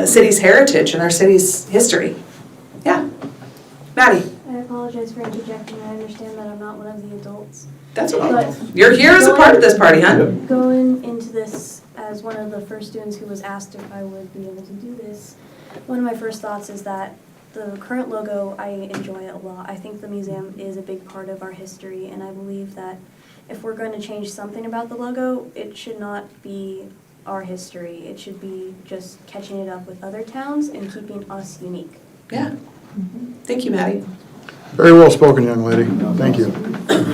city's heritage and our city's history. Yeah. Maddie? I apologize for interjecting. I understand that I'm not one of the adults. That's okay. But You're here as a part of this party, huh? Going into this as one of the first students who was asked if I would be able to do this, one of my first thoughts is that the current logo, I enjoy it a lot. I think the museum is a big part of our history, and I believe that if we're going to change something about the logo, it should not be our history. It should be just catching it up with other towns and keeping us unique. Yeah. Thank you, Maddie. Very well spoken, young lady. Thank you.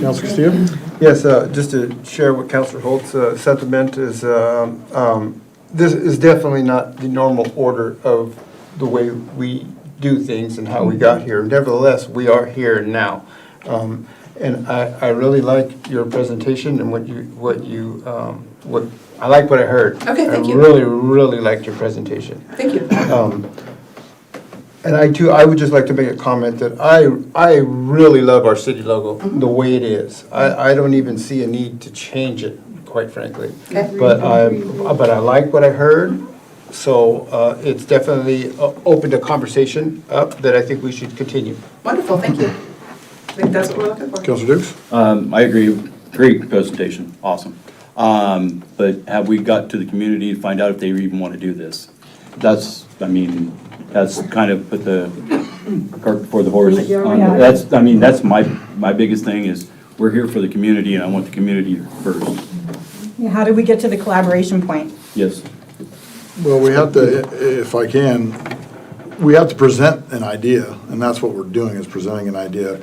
Councilor Castillo? Yes, just to share what Councilor Holt's sentiment is, this is definitely not the normal order of the way we do things and how we got here. Nevertheless, we are here now. And I really like your presentation and I like what I heard. Okay, thank you. I really liked your presentation. Thank you. And I would just like to make a comment that I really love our city logo, the way it is. I don't even see a need to change it, quite frankly. Okay. But I like what I heard, so it's definitely opened a conversation up that I think we should continue. Wonderful, thank you. I think that's what we're looking for. Councilor Dukes? I agree. Great presentation. Awesome. But have we got to the community to find out if they even want to do this? That's kind of put the cart before the horse. That's my biggest thing is we're here for the community and I want the community first. Yeah, how did we get to the collaboration point? Yes. Well, we have to, if I can, we have to present an idea, and that's what we're doing, is presenting an idea.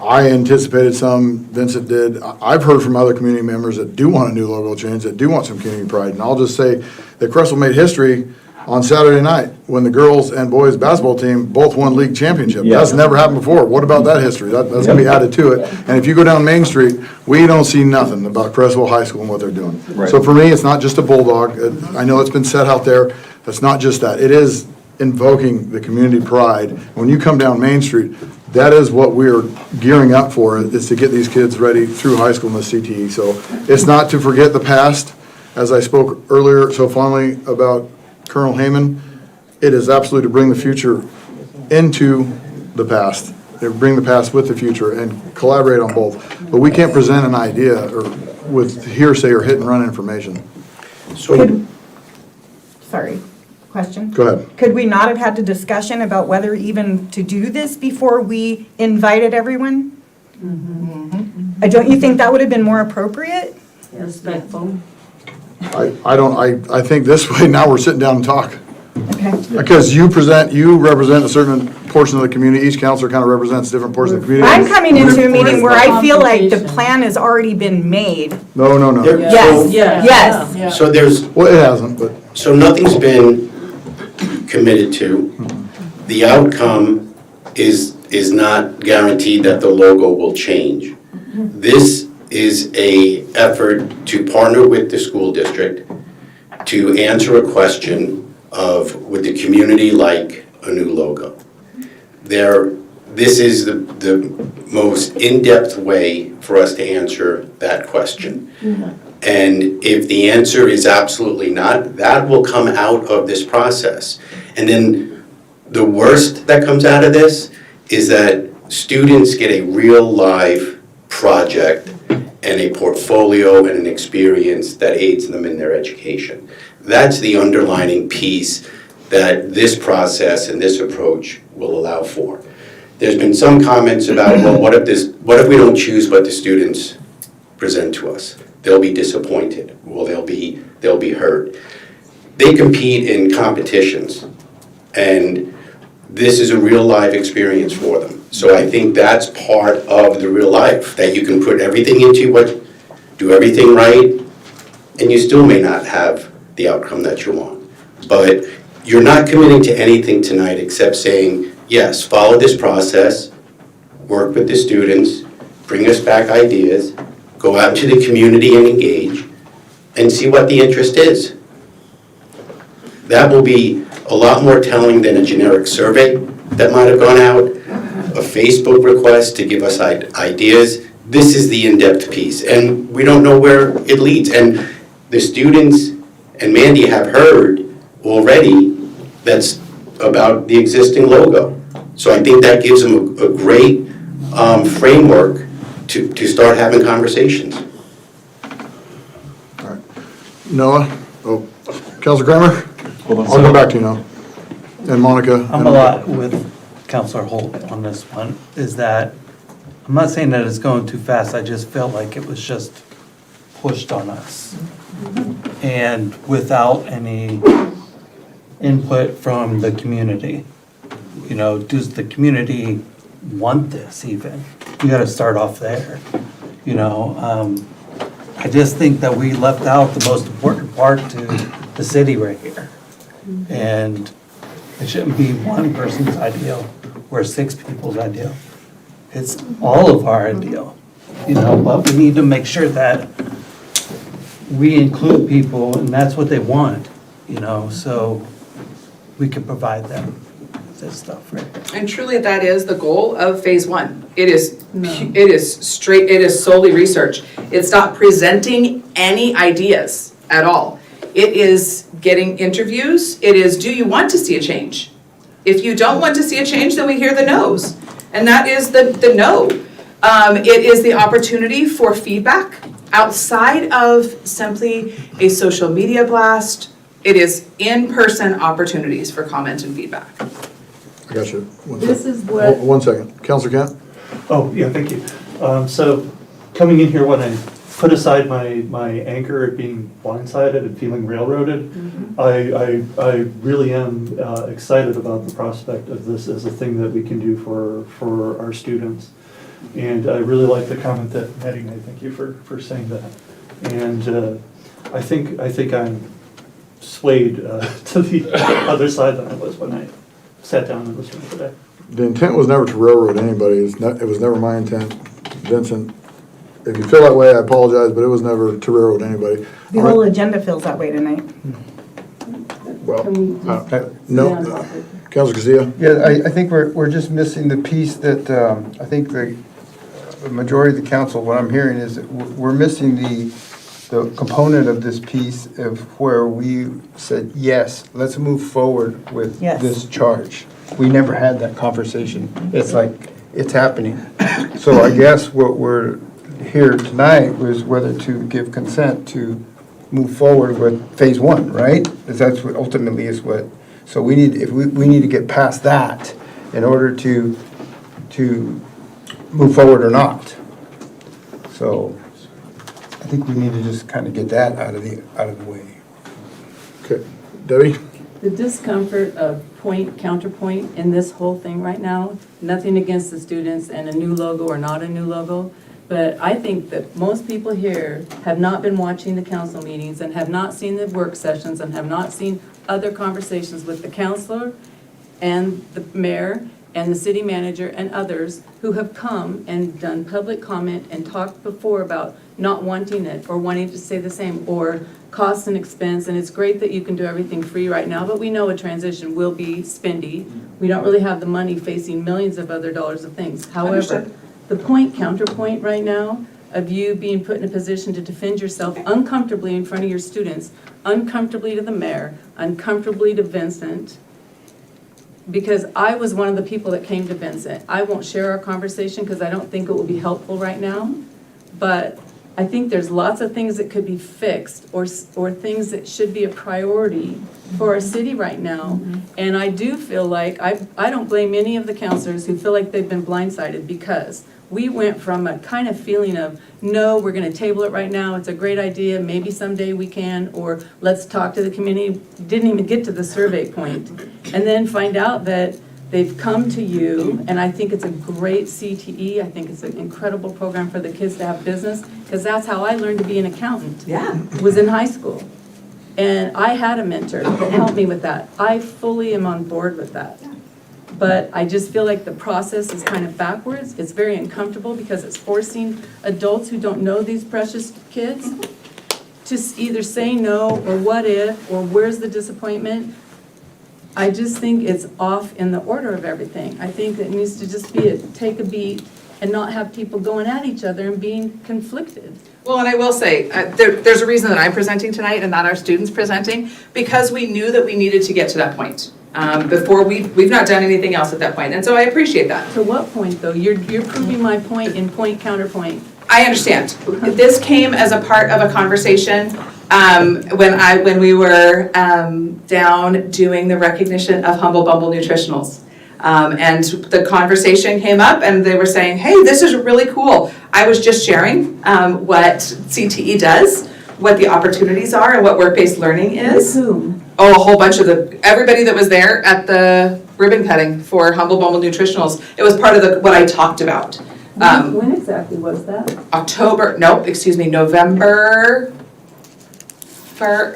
I anticipated some, Vincent did. I've heard from other community members that do want a new logo change, that do want some community pride. And I'll just say that Creswell made history on Saturday night when the girls and boys basketball team both won league championship. Yeah. That's never happened before. What about that history? That's going to be added to it. And if you go down Main Street, we don't see nothing about Creswell High School and what they're doing. Right. So for me, it's not just a bulldog. I know it's been said out there. That's not just that. It is invoking the community pride. When you come down Main Street, that is what we're gearing up for, is to get these kids ready through high school and the CTE. So it's not to forget the past, as I spoke earlier so fondly about Colonel Heyman. It is absolutely to bring the future into the past, bring the past with the future and collaborate on both. But we can't present an idea or with hearsay or hit and run information. Sorry, question? Go ahead. Could we not have had a discussion about whether even to do this before we invited everyone? Don't you think that would have been more appropriate? Respectful. I think this way now we're sitting down and talk. Okay. Because you represent a certain portion of the community, each counselor kind of represents a different portion of the community. I'm coming into a meeting where I feel like the plan has already been made. No, no, no. Yes, yes. So there's, Well, it hasn't, but. so nothing's been committed to. The outcome is not guaranteed that the logo will change. This is a effort to partner with the school district to answer a question of, would the community like a new logo? This is the most in-depth way for us to answer that question. And if the answer is absolutely not, that will come out of this process. And then the worst that comes out of this is that students get a real live project and a portfolio and an experience that aids them in their education. That's the underlining piece that this process and this approach will allow for. There's been some comments about, well, what if we don't choose what the students present to us? They'll be disappointed. Well, they'll be hurt. They compete in competitions, and this is a real live experience for them. So I think that's part of the real life, that you can put everything into what, do everything right, and you still may not have the outcome that you want. But you're not committing to anything tonight except saying, yes, follow this process, work with the students, bring us back ideas, go out into the community and engage, and see what the interest is. That will be a lot more telling than a generic survey that might have gone out, a Facebook request to give us ideas. This is the in-depth piece, and we don't know where it leads. And the students and Mandy have heard already that's about the existing logo. So I think that gives them a great framework to start having conversations. All right. Noah, Counselor Kramer? I'll come back to you now. And Monica. I'm a lot with Counselor Holt on this one, is that, I'm not saying that it's going too fast, I just felt like it was just pushed on us. And without any input from the community. You know, does the community want this even? You gotta start off there, you know? I just think that we left out the most important part to the city right here. And it shouldn't be one person's ideal or 6 people's ideal. It's all of our ideal, you know, but we need to make sure that we include people and that's what they want, you know, so we can provide them this stuff, right? And truly, that is the goal of phase 1. It is solely research. It's not presenting any ideas at all. It is getting interviews. It is, do you want to see a change? If you don't want to see a change, then we hear the no's. And that is the no. It is the opportunity for feedback outside of simply a social media blast. It is in-person opportunities for comment and feedback. I got you. This is what. 1 second. Counselor Kent? Oh, yeah, thank you. So coming in here, when I put aside my anger at being blindsided and feeling railroaded, I really am excited about the prospect of this as a thing that we can do for our students. And I really like the comment that Maddie made. Thank you for saying that. And I think I'm swayed to the other side than I was when I sat down in this room today. The intent was never to railroad anybody. It was never my intent. Vincent, if you feel that way, I apologize, but it was never to railroad anybody. The whole agenda feels that way tonight. Well, no. Counselor Casilla? Yeah, I think we're just missing the piece that, I think the majority of the council, what I'm hearing is that we're missing the component of this piece of where we said, yes, let's move forward with this charge. We never had that conversation. It's like, it's happening. So I guess what we're here tonight was whether to give consent to move forward with phase 1, right? Because that's what ultimately is what, so we need, we need to get past that in order to move forward or not. So I think we need to just kind of get that out of the way. Okay. Debbie? The discomfort of point, counterpoint in this whole thing right now, nothing against the students and a new logo or not a new logo, but I think that most people here have not been watching the council meetings and have not seen the work sessions and have not seen other conversations with the counselor and the mayor and the city manager and others who have come and done public comment and talked before about not wanting it or wanting to stay the same or cost and expense. And it's great that you can do everything free right now, but we know a transition will be spendy. We don't really have the money facing millions of other dollars of things. However, Understood. the point counterpoint right now of you being put in a position to defend yourself uncomfortably in front of your students, uncomfortably to the mayor, uncomfortably to Vincent, because I was one of the people that came to Vincent. I won't share our conversation because I don't think it will be helpful right now, but I think there's lots of things that could be fixed or things that should be a priority for our city right now. And I do feel like, I don't blame any of the counselors who feel like they've been blindsided, because we went from a kind of feeling of, no, we're gonna table it right now, it's a great idea, maybe someday we can, or let's talk to the community, didn't even get to the survey point. And then find out that they've come to you, and I think it's a great CTE, I think it's an incredible program for the kids to have business, because that's how I learned to be an accountant. Yeah. Was in high school. And I had a mentor that helped me with that. I fully am on board with that. But I just feel like the process is kind of backwards. It's very uncomfortable because it's forcing adults who don't know these precious kids to either say no, or what if, or where's the disappointment. I just think it's off in the order of everything. I think it needs to just be take a beat and not have people going at each other and being conflicted. Well, and I will say, there's a reason that I'm presenting tonight and not our students presenting, because we knew that we needed to get to that point. Before we've not done anything else at that point, and so I appreciate that. To what point, though? You're proving my point in point counterpoint. I understand. This came as a part of a conversation when we were down doing the recognition of Humble Bumble Nutritionals. And the conversation came up and they were saying, hey, this is really cool. I was just sharing what CTE does, what the opportunities are, and what work-based learning is. With whom? Oh, a whole bunch of everybody that was there at the ribbon cutting for Humble Bumble Nutritionals. It was part of what I talked about. When exactly was that?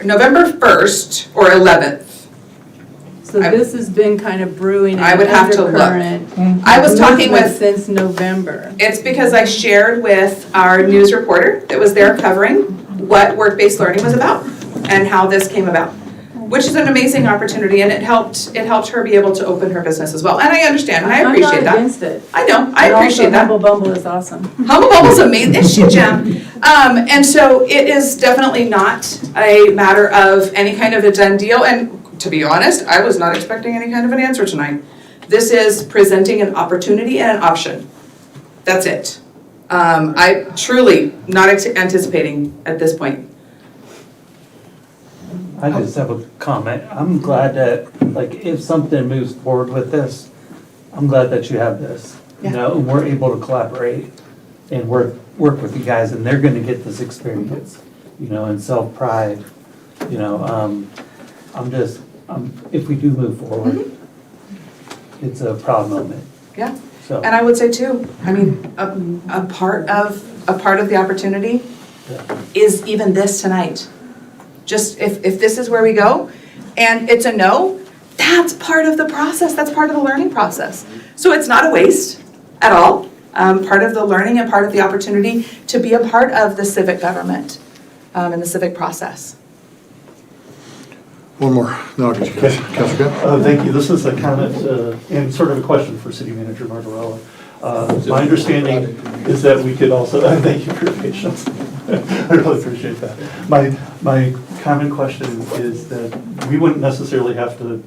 November 1st or 11th. So this has been kind of brewing. I would have to look. I was talking with since November. It's because I shared with our news reporter that was there covering what work-based learning was about and how this came about, which is an amazing opportunity, and it helped her be able to open her business as well. And I understand, and I appreciate that. I'm not against it. I know, I appreciate that. Humble Bumble is awesome. Humble Bumble's amazing, isn't she, Jim? And so it is definitely not a matter of any kind of a done deal, and to be honest, I was not expecting any kind of an answer tonight. This is presenting an opportunity and an option. That's it. I truly not anticipating at this point. I just have a comment. I'm glad that, like, if something moves forward with this, I'm glad that you have this. You know, and we're able to collaborate and work with you guys, and they're gonna get this experience, you know, and self-pride. You know, if we do move forward, it's a proud moment. Yeah. So. And I would say too, I mean, a part of the opportunity is even this tonight. Just if this is where we go and it's a no, that's part of the process. That's part of the learning process. So it's not a waste at all. Part of the learning and part of the opportunity to be a part of the civic government and the civic process. One more, no, I'll get you guys. Councilor Gunn? Thank you. This is a comment and sort of a question for City Manager Margarella. My understanding is that we could also, thank you for your patience. I really appreciate that. My common question is that we wouldn't necessarily have to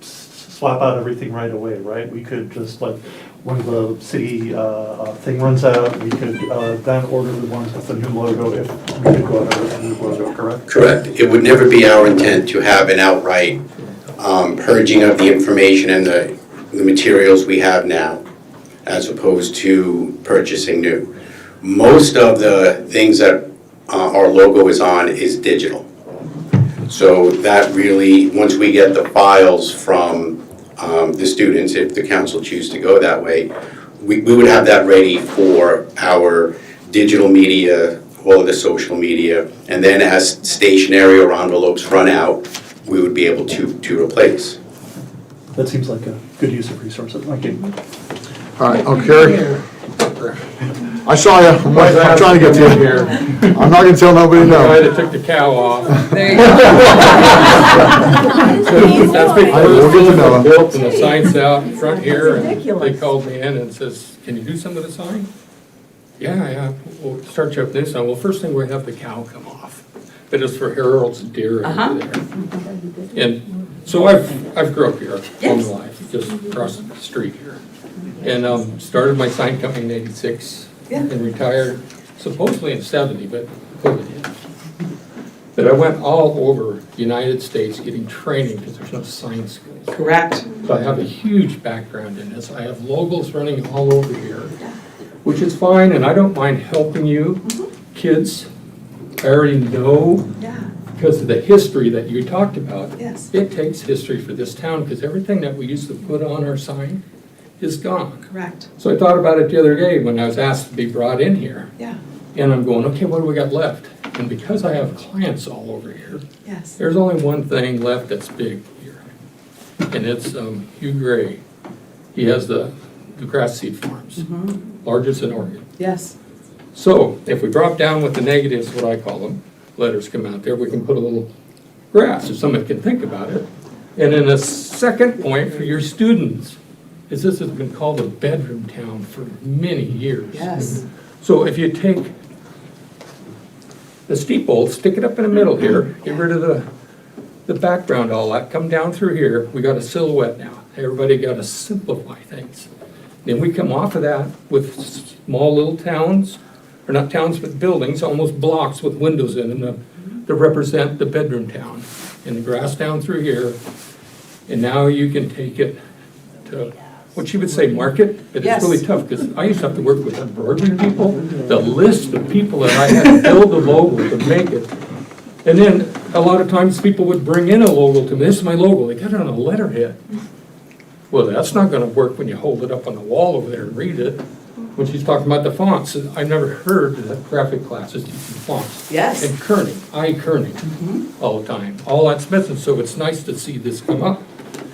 swap out everything right away, right? We could just, like, when the city thing runs out, we could then order the ones with the new logo if we could go ahead with the new logo, correct? Correct. It would never be our intent to have an outright purging of the information and the materials we have now, as opposed to purchasing new. Most of the things that our logo is on is digital. So that really, once we get the files from the students, if the council choose to go that way, we would have that ready for our digital media, all of the social media, and then as stationery or envelopes run out, we would be able to replace. That seems like a good use of resources. Thank you. All right, okay. I saw you, I'm trying to get to you. I'm not gonna tell nobody The guy no. that took the cow off. There you go. That's before We'll get to the know him. built and the sign's out front here, and they ridiculous. called me in and says, can you do some of the sign? Yeah, we'll start you up this time. Well, first thing, we have the cow come off. It is for Harold's deer over there. And so I've grew up here all my life, just across the street here. And started my sign company in '86 and retired supposedly in '70, but COVID hit. But I went all over the United States getting training because there's no sign schools. Correct. So I have a huge background in this. I have logos running all over here, which is fine, and I don't mind helping you, kids. I already know, because of the history that you talked about. Yes. It takes history for this town, because everything that we used to put on our sign is gone. Correct. So I thought about it the other day when I was asked to be brought in here. Yeah. And I'm going, okay, what do we got left? And because I have clients all over here, Yes. there's only one thing left that's big here. And it's Hugh Gray. He has the grass seed farms, largest in Oregon. Yes. So if we drop down with the negatives, what I call them, letters come out there, we can put a little grass if somebody can think about it. And then a second point for your students is this has been called a bedroom town for many years. Yes. So if you take the steeple, stick it up in the middle here, get rid of the background, all that, come down through here, we got a silhouette now. Everybody got to simplify things. Then we come off of that with small little towns, or not towns, but buildings, almost blocks with windows in them to represent the bedroom town. And the grass down through here, and now you can take it to what you would say market, but it's really tough, because I used to have to work with embroidery people, the list of people that I had to build the logo to make it. And then a lot of times people would bring in a logo to me, this is my logo, they got it on a letterhead. Well, that's not gonna work when you hold it up on the wall over there and read it. When she's talking about the fonts, I've never heard that graphic classes teaching fonts. Yes. And kerning, kerning all the time. All that's missing, so it's nice to see this come up.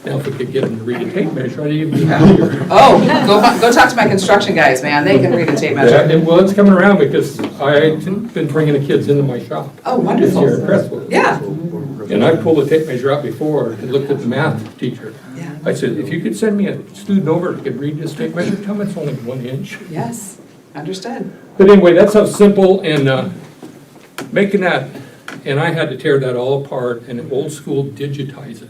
Now, if we could get them to read a tape measure, I'd even be happier. Oh, go talk to my construction guys, man. They can read a tape measure. Well, it's coming around because I've been bringing the kids into my shop. Oh, wonderful. Here in Creswell. Yeah. And I pulled a tape measure out before and looked at the math teacher. Yeah. I said, if you could send me a student over who could read this tape measure, tell me it's only 1 inch. Yes. Understood. But anyway, that's how simple and making that, and I had to tear that all apart and old school digitize it.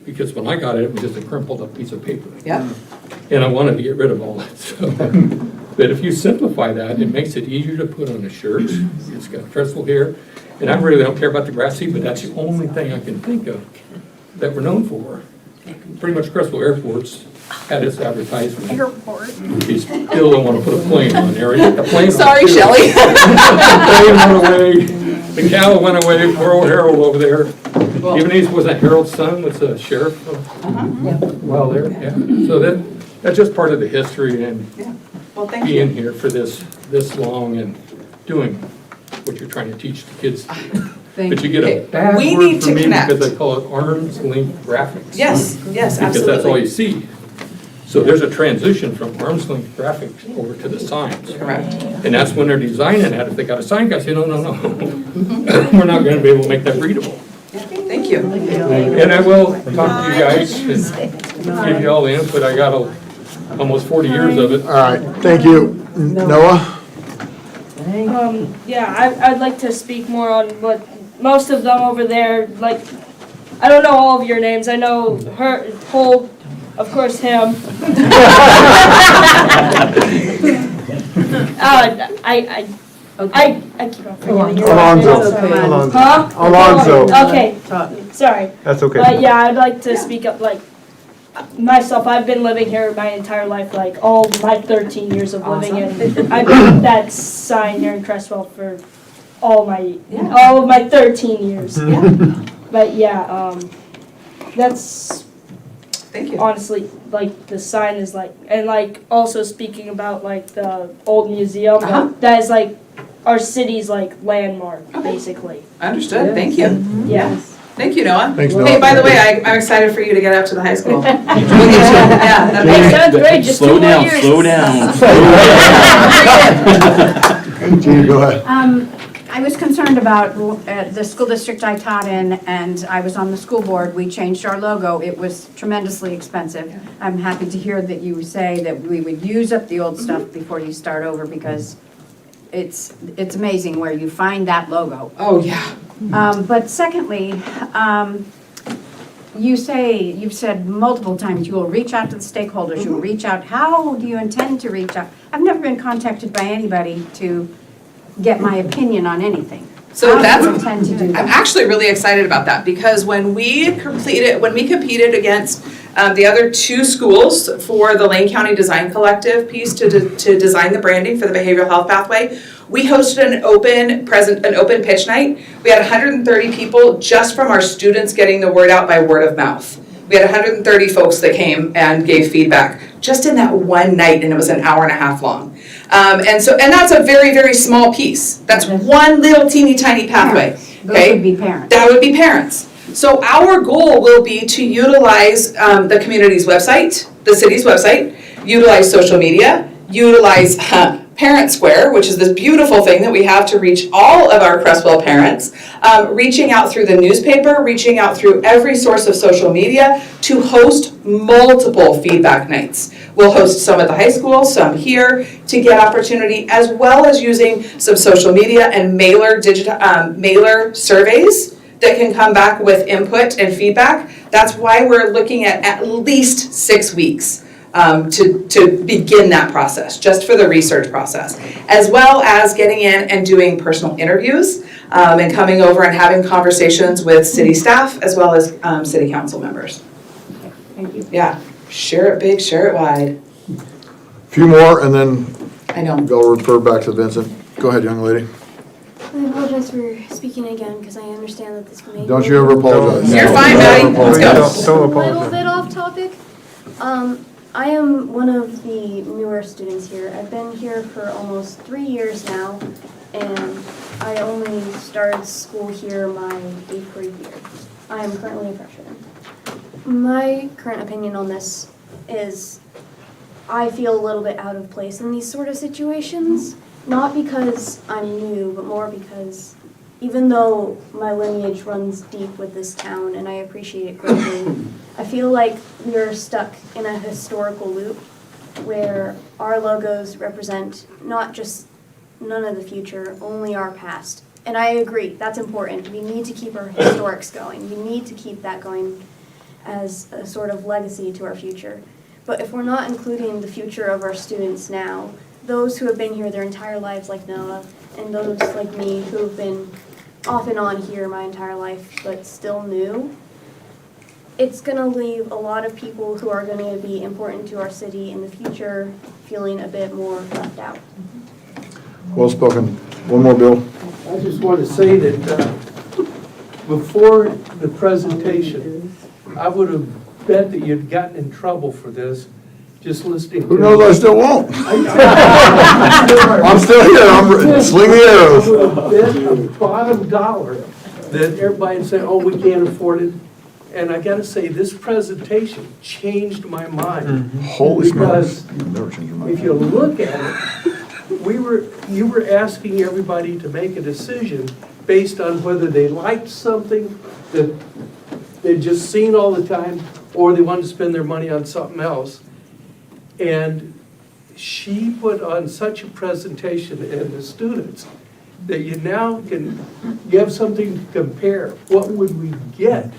Because when I got it, it was just a crumpled up piece of paper. Yep. And I wanted to get rid of all that stuff. But if you simplify that, it makes it easier to put on the shirts. It's got Creswell here. And I really don't care about the grass seed, but that's the only thing I can think of that we're known for. Pretty much Creswell Airport's had its advertisement. Airport. You still don't want to put a plane on there. The plane Sorry, Shelley. The plane went away. The cow went away. Poor old Harold over there. Even he was that Harold's son was a sheriff while there. Yeah. So that's just part of the history and Well, thank being you. here for this long and doing what you're trying to teach the kids. But you get a bad We word need from to me connect. because I call it arm's length graphics. Yes, yes, Because that's all you absolutely. see. So there's a transition from arm's length graphics over to the signs. Correct. And that's when they're designing that. If they got a sign guy say, no. We're not gonna be able to make that readable. Thank you. And I will talk to you guys and give you all the input. I got almost 40 years of it. All right, thank you. Noah? Yeah, I'd like to speak more on what most of them over there, like, I don't know all of your names. I know her, Holt, of course, him. I keep on forgetting your Alonzo. names. Huh? Alonzo. Okay, sorry. That's okay. But yeah, I'd like to speak up, like, myself, I've been living here my entire life, like, all my 13 years of living, and I've been that sign here in Creswell for all of my 13 years. but yeah, that's Thank you. honestly, like, the sign is like, and like, also speaking about like the old museum, that is like our city's like landmark, basically. Understood, thank you. Yeah. Thank you, Noah. Thanks, Hey, Noah. by the way, I'm excited for you to get up to the high school. We'll get you- yeah, that'd be Hey, great. sounds great, just 2 more years. Slow down. Gina, go ahead. I was concerned about the school district I taught in, and I was on the school board. We changed our logo. It was tremendously expensive. I'm happy to hear that you say that we would use up the old stuff before you start over, because it's amazing where you find that logo. Oh, yeah. But secondly, you've said multiple times you will reach out to the stakeholders, you will reach out. How do you intend to reach out? I've never been contacted by anybody to get my opinion on anything. So How do you intend to do that? I'm actually really excited about that, because when we competed against the other 2 schools for the Lane County Design Collective piece to design the branding for the behavioral health pathway, we hosted an open pitch night. We had 130 people just from our students getting the word out by word of mouth. We had 130 folks that came and gave feedback just in that one night, and it was an hour and a half long. And that's a very, very small piece. That's one little teeny tiny pathway. Those would be parents. That would be parents. So our goal will be to utilize the community's website, the city's website, utilize social media, utilize Parent Square, which is this beautiful thing that we have to reach all of our Creswell parents, reaching out through the newspaper, reaching out through every source of social media to host multiple feedback nights. We'll host some at the high school, some here, to get opportunity, as well as using some social media and mailer surveys that can come back with input and feedback. That's why we're looking at least 6 weeks. To begin that process, just for the research process, as well as getting in and doing personal interviews and coming over and having conversations with city staff as well as city council members. Thank you. Yeah, share it big, share it wide. Few more, and then I know. I'll refer back to Vincent. Go ahead, young lady. I apologize for speaking again, because I understand that this may. Don't you ever apologize. You're fine, Maddie. Let's go. Don't A little bit off topic. I am one of the newer students here. I've been here for almost 3 years now, and I only started school here my 8th grade year. I am currently a freshman. My current opinion on this is I feel a little bit out of place in these sort of situations, not because I'm new, but more because even though my lineage runs deep with this town and I appreciate it greatly, I feel like we're stuck in a historical loop where our logos represent not just none of the future, only our past. And I agree, that's important. We need to keep our historics going. We need to keep that going as a sort of legacy to our future. But if we're not including the future of our students now, those who have been here their entire lives like Noah, and those like me who have been off and on here my entire life but still new, it's going to leave a lot of people who are going to be important to our city in the future feeling a bit more left out. Well spoken. One more, Bill. I just want to say that before the presentation, I would have bet that you'd gotten in trouble for this, just listening to. Who knows, I still won't. I'm still here, I'm slinging the arrows. I would have bet a bottom dollar that everybody would say, oh, we can't afford it. And I gotta say, this presentation changed my mind. Holy smokes. Because Never change your mind. if you look at it, you were asking everybody to make a decision based on whether they liked something that they'd just seen all the time, or they wanted to spend their money on something else. And she put on such a presentation and the students that you now you have something to compare. What would we get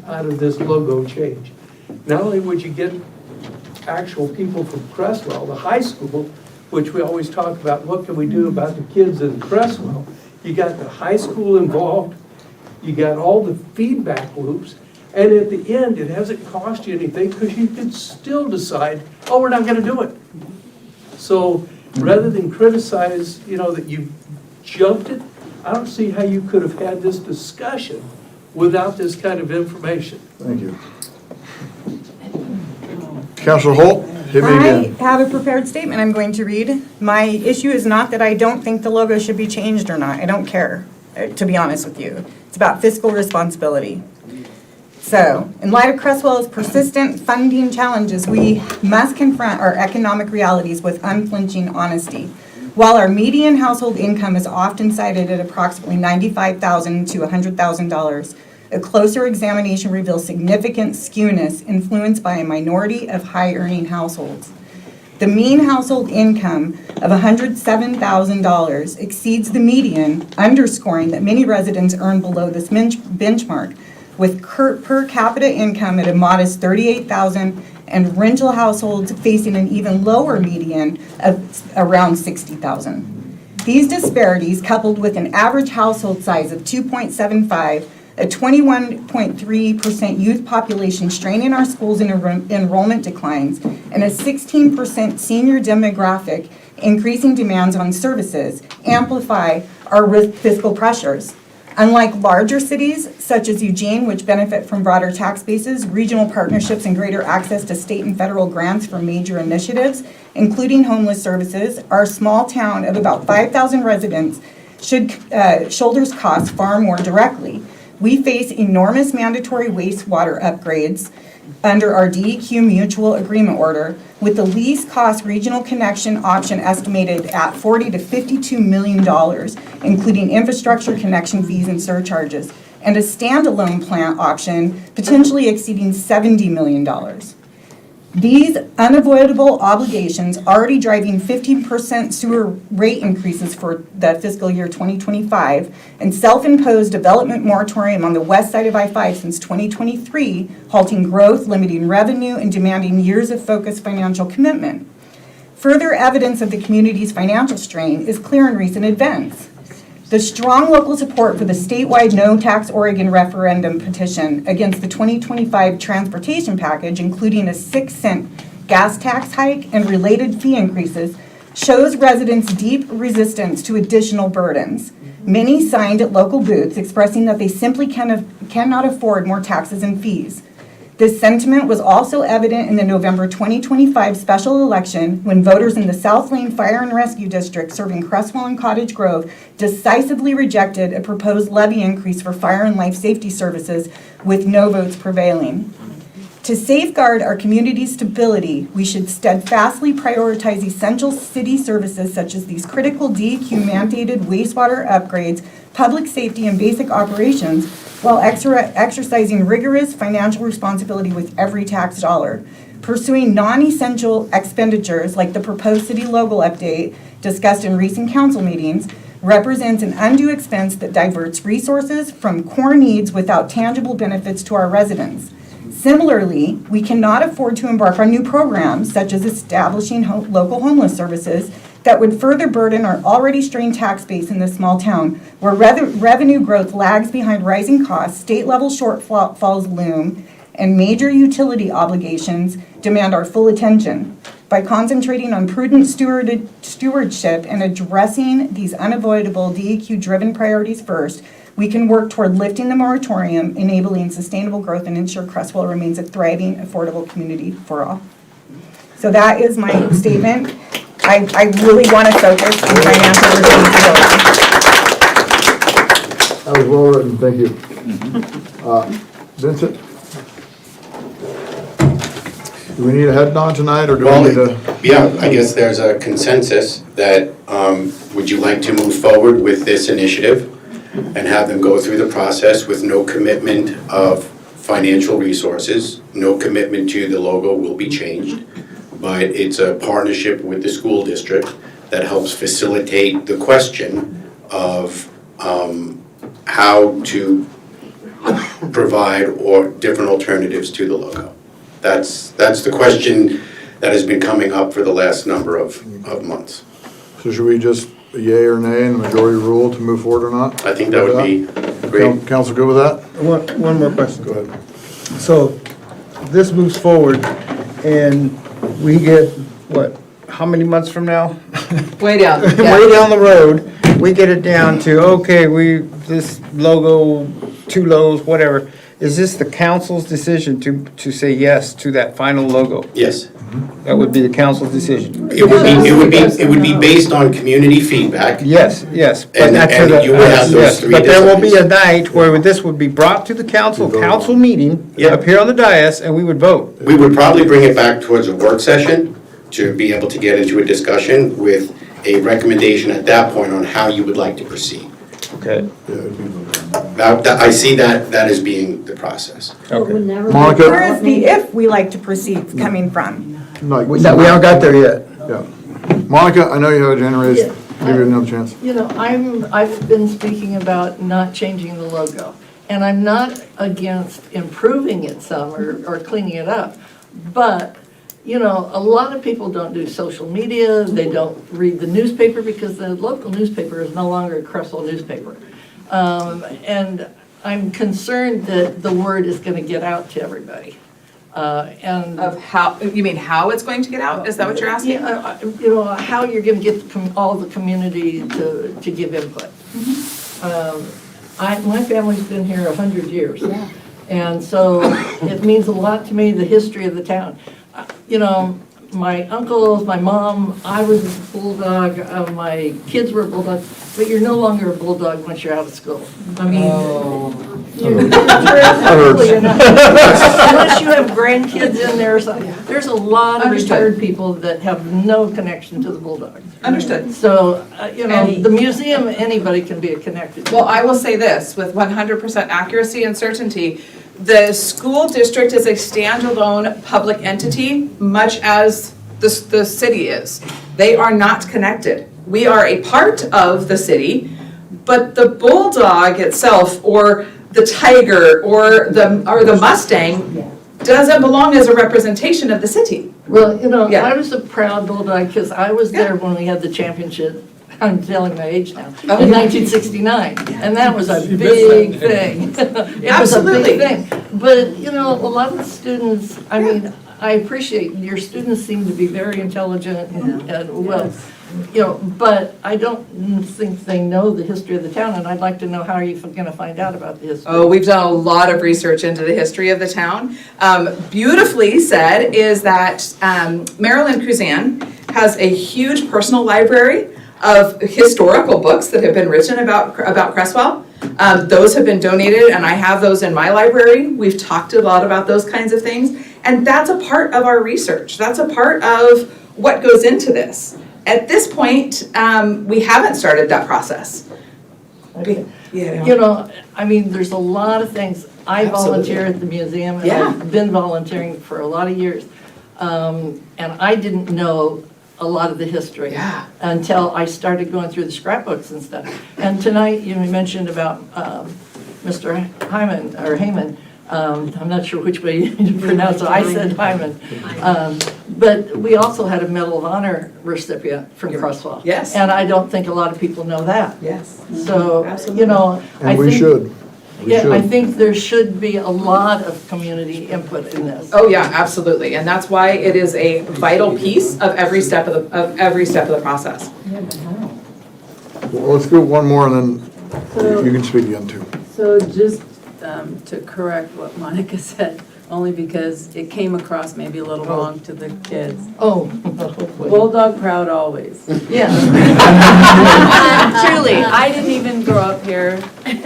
out of this logo change? Not only would you get actual people from Creswell, the high school, which we always talk about, what can we do about the kids in Creswell? You got the high school involved, you got all the feedback loops, and at the end, it hasn't cost you anything because you can still decide, oh, we're not gonna do it. So rather than criticize, that you jumped it, I don't see how you could have had this discussion without this kind of information. Thank you. Counselor Holt, hit me I again. have a prepared statement I'm going to read. My issue is not that I don't think the logo should be changed or not. I don't care, to be honest with you. It's about fiscal responsibility. So, in light of Creswell's persistent funding challenges, we must confront our economic realities with unflinching honesty. While our median household income is often cited at approximately $95,000 to $100,000, a closer examination reveals significant skewness influenced by a minority of high-earning households. The mean household income of $107,000 exceeds the median, underscoring that many residents earn below this benchmark, with per capita income at a modest $38,000 and rental households facing an even lower median of around $60,000. These disparities, coupled with an average household size of 2.75, a 21.3% youth population straining our schools in enrollment declines, and a 16% senior demographic increasing demands on services, amplify our fiscal pressures. Unlike larger cities, such as Eugene, which benefit from broader tax bases, regional partnerships, and greater access to state and federal grants for major initiatives, including homeless services, our small town of about 5,000 residents shoulders costs far more directly. We face enormous mandatory wastewater upgrades under our DEQ mutual agreement order, with the least cost regional connection option estimated at $40 to $52 million, including infrastructure connection fees and surcharges, and a standalone plant option potentially exceeding $70 million. These unavoidable obligations, already driving 15% sewer rate increases for the fiscal year 2025, and self-imposed development moratorium on the west side of I-5 since 2023, halting growth, limiting revenue, and demanding years of focused financial commitment. Further evidence of the community's financial strain is clear in recent events. The strong local support for the statewide No Tax Oregon referendum petition against the 2025 transportation package, including a 6-cent gas tax hike and related fee increases, shows residents' deep resistance to additional burdens. Many signed at local booths expressing that they simply cannot afford more taxes and fees. This sentiment was also evident in the November 2025 special election, when voters in the South Lane Fire and Rescue District serving Creswell and Cottage Grove decisively rejected a proposed levy increase for fire and life safety services, with no votes prevailing. To safeguard our community's stability, we should steadfastly prioritize essential city services such as these critical DEQ-mandated wastewater upgrades, public safety, and basic operations, while exercising rigorous financial responsibility with every tax dollar. Pursuing non-essential expenditures like the proposed city logo update discussed in recent council meetings represents an undue expense that diverts resources from core needs without tangible benefits to our residents. Similarly, we cannot afford to embark on new programs such as establishing local homeless services that would further burden our already strained tax base in this small town, where revenue growth lags behind rising costs, state-level shortfalls loom, and major utility obligations demand our full attention. By concentrating on prudent stewardship and addressing these unavoidable DEQ-driven priorities first, we can work toward lifting the moratorium, enabling sustainable growth, and ensure Creswell remains a thriving, affordable community for all. So that is my statement. I really want to focus on financial responsibility. That was well written, thank you. Vincent? Do we need a head nod tonight, or do we need to? Yeah, I guess there's a consensus that, would you like to move forward with this initiative and have them go through the process with no commitment of financial resources, no commitment to the logo will be changed, but it's a partnership with the school district that helps facilitate the question of how to provide or different alternatives to the logo. That's the question that has been coming up for the last number of months. So should we just yay or nay in the majority rule to move forward or not? I think that would be great. Council good with that? One more question. Go ahead. So this moves forward and we get, what, how many months from now? Way down. Way down the road, we get it down to, okay, this logo 2 Lowe's, whatever. Is this the council's decision to say yes to that final logo? Yes. That would be the council's decision? It would be based on community feedback. Yes, yes. But And- that's and the- you would have those yes, 3 But there will be a designs. night where this would be brought to the council meeting, Yeah. up here on the dais, and we would vote. We would probably bring it back towards a work session to be able to get into a discussion with a recommendation at that point on how you would like to proceed. Okay. I see that as being the process. Monica? Where is the if we like to proceed coming from? We haven't got there yet. Yeah. Monica, I know you have a hand raised. Give you another chance. You know, I've been speaking about not changing the logo, and I'm not against improving it some or cleaning it up, but, you know, a lot of people don't do social media, they don't read the newspaper because the local newspaper is no longer a Creswell newspaper. And I'm concerned that the word is gonna get out to everybody. And Of how, you mean how it's going to get out? Is that what you're asking? yeah, you know, how you're gonna get all the community to give input. My family's been here 100 years. And so it means a lot to me, the history of the town. You know, my uncles, my mom, I was a bulldog, my kids were bulldogs, but you're no longer a bulldog once you're out of school. I mean, unless you have grandkids in there or something. There's a lot of Understood. retired people that have no connection to the bulldog. Understood. So, you know, the museum, anybody can be connected to. Well, I will say this with 100% accuracy and certainty. The school district is a standalone public entity, much as the city is. They are not connected. We are a part of the city, but the bulldog itself, or the tiger, or the Mustang, doesn't belong as a representation of the city. Well, you know, Yeah. I was a proud bulldog because I was there when we had the championship. I'm telling my age now, Oh, in yeah. 1969, and that was a You missed big that. thing. It was a Absolutely. big thing. But, you know, a lot of the students, I mean, I appreciate, your students seem to be very intelligent and well, you know, but I don't think they know the history of the town, and I'd like to know how are you gonna find out about the history? Oh, we've done a lot of research into the history of the town. Beautifully said is that Marilyn Cruzan has a huge personal library of historical books that have been written about Creswell. Those have been donated, and I have those in my library. We've talked a lot about those kinds of things, and that's a part of our research. That's a part of what goes into this. At this point, we haven't started that process. Okay. You know, I mean, there's a lot of things. I volunteer at the museum, and Yeah. I've been volunteering for a lot of years. And I didn't know a lot of the history until I started going through the scrapbooks and stuff. And tonight, you mentioned about Mr. Hyman, or Heyman. I'm not sure which way you pronounce it. I said Hyman. But we also had a Medal of Honor recipient from Creswell. Yes. And I don't think a lot of people know that. Yes. So, Absolutely. you know, I And we think. should. We Yeah, I should. think there should be a lot of community input in this. Oh, yeah, absolutely. And that's why it is a vital piece of every step of the process. Well, let's do one more and then you can speak again too. So just to correct what Monica said, only because it came across maybe a little wrong to the kids. Oh. Bulldog proud always. Yeah. Truly, I didn't even grow up here.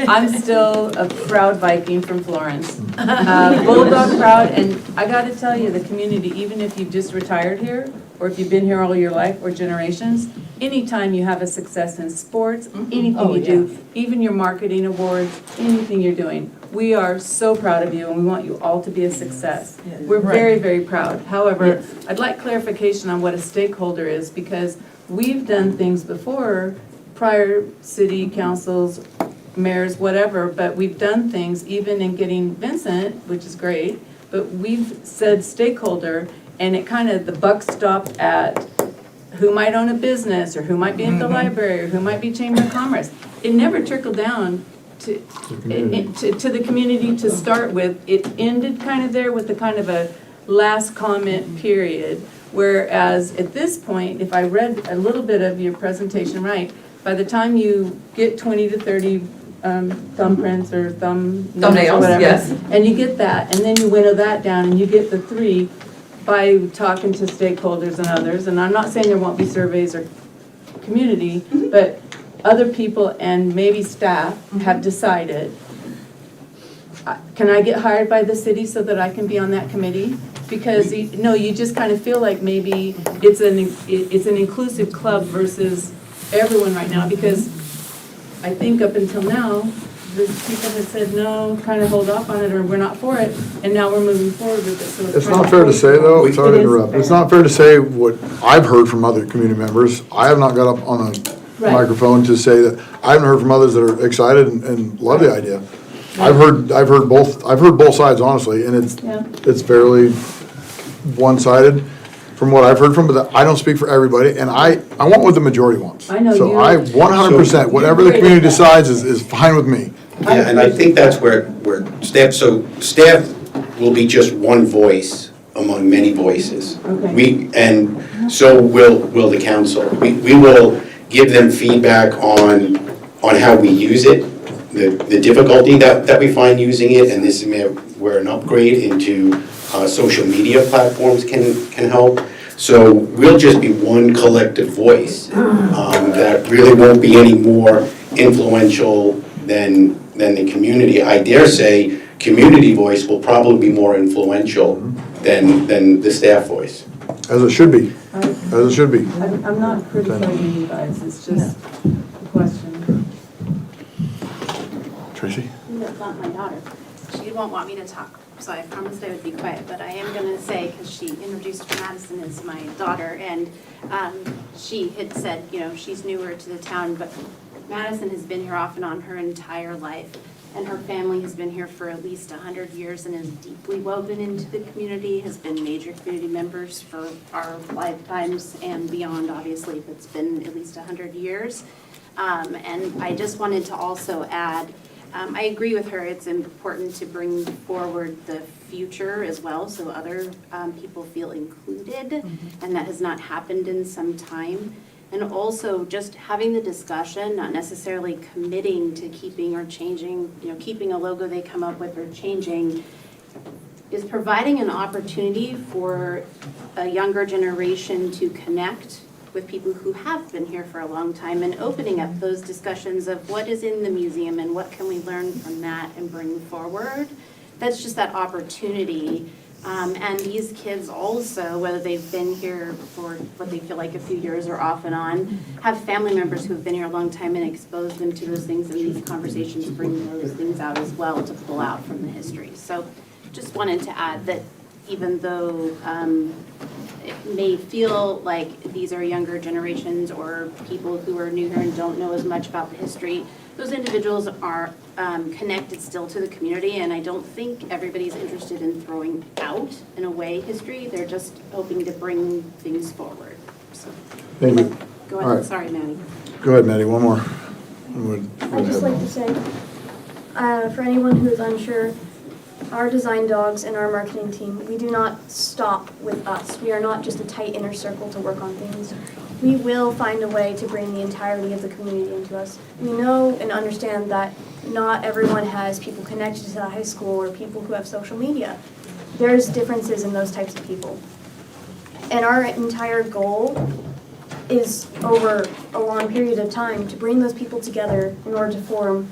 I'm still a proud Viking from Florence. Bulldog proud, and I gotta tell you, the community, even if you've just retired here, or if you've been here all your life or generations, anytime you have a success in sports, anything you do, even your marketing awards, anything you're doing, we are so proud of you and we want you all to be a success. We're very, very proud. However, I'd like clarification on what a stakeholder is, because we've done things before, prior city councils, mayors, whatever, but we've done things even in getting Vincent, which is great, but we've said stakeholder, and it kind of, the buck stopped at who might own a business, or who might be at the library, or who might be Chamber of Commerce. It never trickled down to the community to start with. It ended kind of there with the kind of a last comment period. Whereas at this point, if I read a little bit of your presentation right, by the time you get 20 to 30 thumbprints or Thumbnails, or whatever. yes. And you get that, and then you winnow that down, and you get the 3 by talking to stakeholders and others. And I'm not saying there won't be surveys or community, but other people and maybe staff have decided, can I get hired by the city so that I can be on that committee? Because, you just kind of feel like maybe it's an inclusive club versus everyone right now, because I think up until now, the people had said, no, kind of hold off on it, or we're not for it, and now we're moving forward with it, so It's not fair to say, though, sorry to interrupt, it's not fair to say what I've heard from other community members. I have not got up on a microphone to say that, I haven't heard from others that are excited and love the idea. I've heard both sides, honestly, and it's fairly one-sided from what I've heard from, but I don't speak for everybody, and I want what the majority wants. I know So you- I 100%, whatever the community decides is fine with me. Yeah, and I think that's where staff will be just one voice among many voices. Okay. And so will the council. We will give them feedback on how we use it, the difficulty that we find using it, and this is where an upgrade into social media platforms can help. So we'll just be one collective voice that really won't be any more influential than the community. I dare say, community voice will probably be more influential than the staff voice. As it should be, as it should be. I'm not criticizing you guys, it's just a question. Tracy? That's not my daughter. She won't want me to talk, so I promised I would be quiet, but I am going to say, because she introduced Madison as my daughter, and she had said, she's newer to the town, but Madison has been here off and on her entire life, and her family has been here for at least 100 years and is deeply woven into the community, has been major community members for our lifetimes and beyond, obviously, if it's been at least 100 years. And I just wanted to also add, I agree with her, it's important to bring forward the future as well, so other people feel included, and that has not happened in some time. And also just having the discussion, not necessarily committing to keeping or changing, keeping a logo they come up with or changing, is providing an opportunity for a younger generation to connect with people who have been here for a long time and opening up those discussions of what is in the museum and what can we learn from that and bring forward. That's just that opportunity. And these kids also, whether they've been here for what they feel like a few years or off and on, have family members who have been here a long time and expose them to those things, and these conversations bring those things out as well to pull out from the history. So just wanted to add that even though it may feel like these are younger generations or people who are new here and don't know as much about the history, those individuals are connected still to the community, and I don't think everybody's interested in throwing out, in a way, history. They're just hoping to bring things forward. So, Thank you. go All ahead. right. Sorry, Maddie. Go ahead, Maddie, one more. I'd just like to say, for anyone who is unsure, our design dogs and our marketing team, we do not stop with us. We are not just a tight inner circle to work on things. We will find a way to bring the entirety of the community into us. We know and understand that not everyone has people connected to the high school or people who have social media. There's differences in those types of people. And our entire goal is over a long period of time to bring those people together in order to form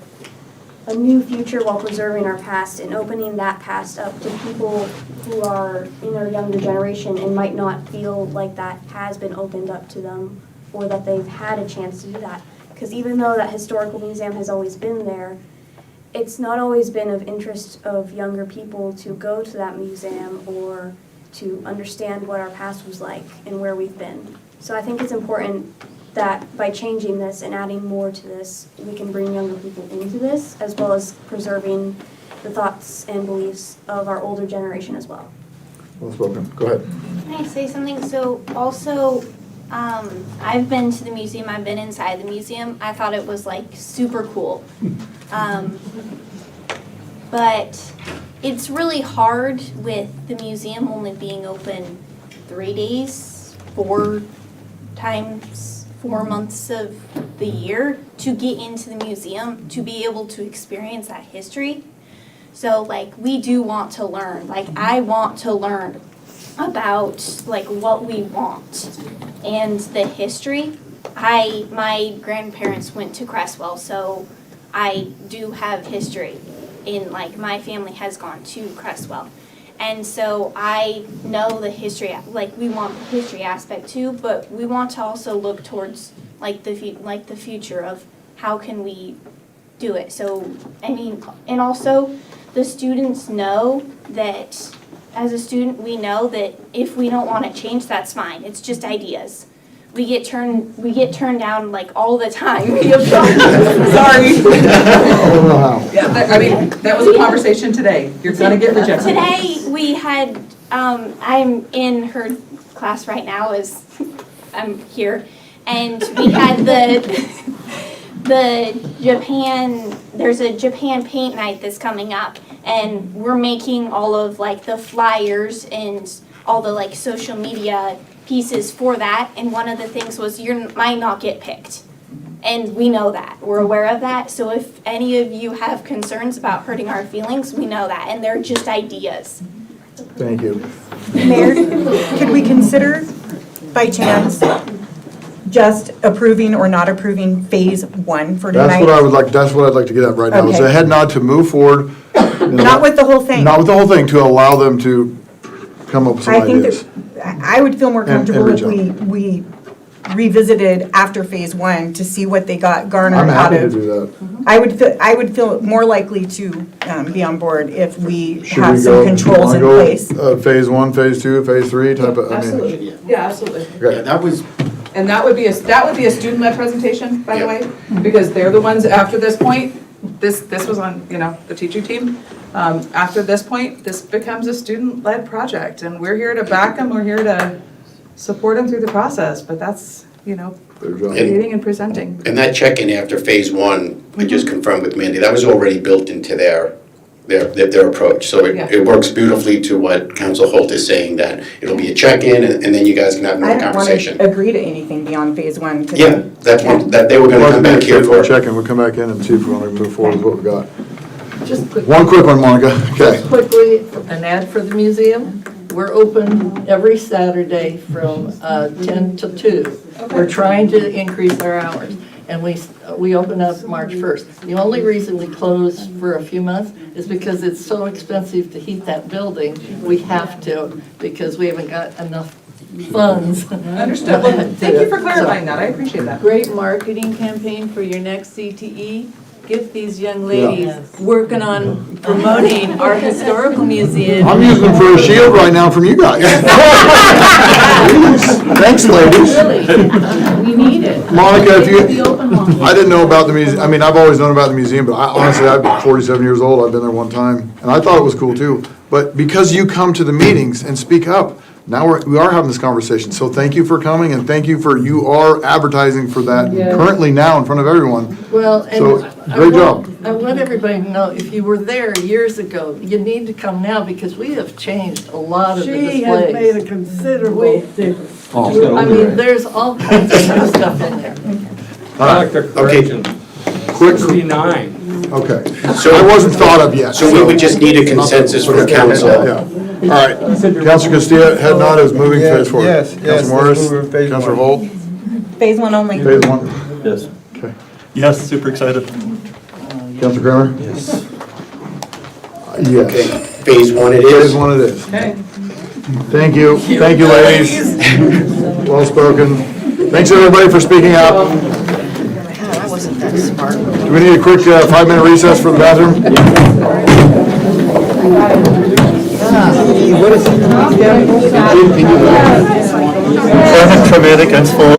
a new future while preserving our past and opening that past up to people who are in our younger generation and might not feel like that has been opened up to them or that they've had a chance to do that. Because even though that historical museum has always been there, it's not always been of interest of younger people to go to that museum or to understand what our past was like and where we've been. So I think it's important that by changing this and adding more to this, we can bring younger people into this, as well as preserving the thoughts and beliefs of our older generation as well. Well spoken. Go ahead. Can I say something? So also, I've been to the museum, I've been inside the museum. I thought it was like super cool. But it's really hard with the museum only being open 3 days, 4 times 4 months of the year to get into the museum, to be able to experience that history. So like we do want to learn, like I want to learn about like what we want and the history. My grandparents went to Creswell, so I do have history in like my family has gone to Creswell. And so I know the history, like we want the history aspect too, but we want to also look towards like the future of how can we do it. So, I mean, and also the students know that as a student, we know that if we don't want to change, that's fine. It's just ideas. We get turned down like all the time. We have sorry. Yeah, I mean, that was a conversation today. You're gonna get rejected. Today we had, I'm in her class right now as I'm here, and we had there's a Japan paint night that's coming up, and we're making all of like the flyers and all the like social media pieces for that, and one of the things was you might not get picked. And we know that. We're aware of that. So if any of you have concerns about hurting our feelings, we know that. And they're just ideas. Thank you. Mayor, could we consider, by chance, just approving or not approving phase 1 for tonight? That's what I'd like to get at right now, is Okay. a head nod to move forward. Not with the whole thing. Not with the whole thing, to allow them to come up with some I think ideas. that, I would feel more And comfortable if reach we revisited after phase 1 to see what they got garnered I'm out happy to of. do that. I would feel more likely to be on board if we Should have we some go, controls in wanna go, place. phase 1, phase 2, phase 3 type of, I mean. Absolutely, yeah, absolutely. Okay. Yeah, that was, And that would be a student-led presentation, by the way, because they're the ones after this point, this was on, the teaching team. After this point, this becomes a student-led project, and we're here to back them, we're here to support them through the process, but that's, creating and presenting. and that check-in after phase 1, I just confirmed with Mandy, that was already built into their approach. So it works beautifully to what Council Holt is saying, that it'll be a check-in, and then you guys can have I another don't want conversation. to agree to anything beyond phase 1. Yeah, that's one, that they were gonna come back here for. Check-in, we'll come back in and see if we want to move forward with what we got. Just quickly. One quick one, Monica, okay. Just quickly, an ad for the museum. We're open every Saturday from 10 to 2. We're trying to increase our hours, and we open up March 1st. The only reason we close for a few months is because it's so expensive to heat that building. We have to, because we haven't got enough funds. Understood. Well, thank you for clarifying that. I appreciate that. Great marketing campaign for your next CTE. Get these young ladies working on promoting our historical museum. I'm using them for a shield right now from you guys. Thanks, ladies. We need it. Monica, if you, The open one. I didn't know about the museum, I mean, I've always known about the museum, but honestly, I'm 47 years old, I've been there one time, and I thought it was cool too. But because you come to the meetings and speak up, now we are having this conversation. So thank you for coming, and thank you you are advertising for that Yeah. currently now in front of everyone. Well, So, and great job. I want everybody to know, if you were there years ago, you need to come now, because we have changed a lot of the displays. She has made a considerable difference. Oh. I mean, there's all kinds of new stuff in there. I like the correction. Quick, 69. okay. So I wasn't thought of yet. So we would just need a consensus from council. Yeah. All right. Councilor Castillo, head nod is moving phase forward. Yes, yes, Councilor Morris, let's move phase Councilor 1. Holt, Phase 1 only. phase 1. Yes. Okay. Yes, super excited. Councilor Kramer? Yes. Yes. Okay, phase 1 it Phase is. 1 it is. Okay. Thank you, ladies. Well spoken. Thanks, everybody, for speaking out. I wasn't that smart. Do we need a quick 5-minute recess for the bathroom? Come in against full.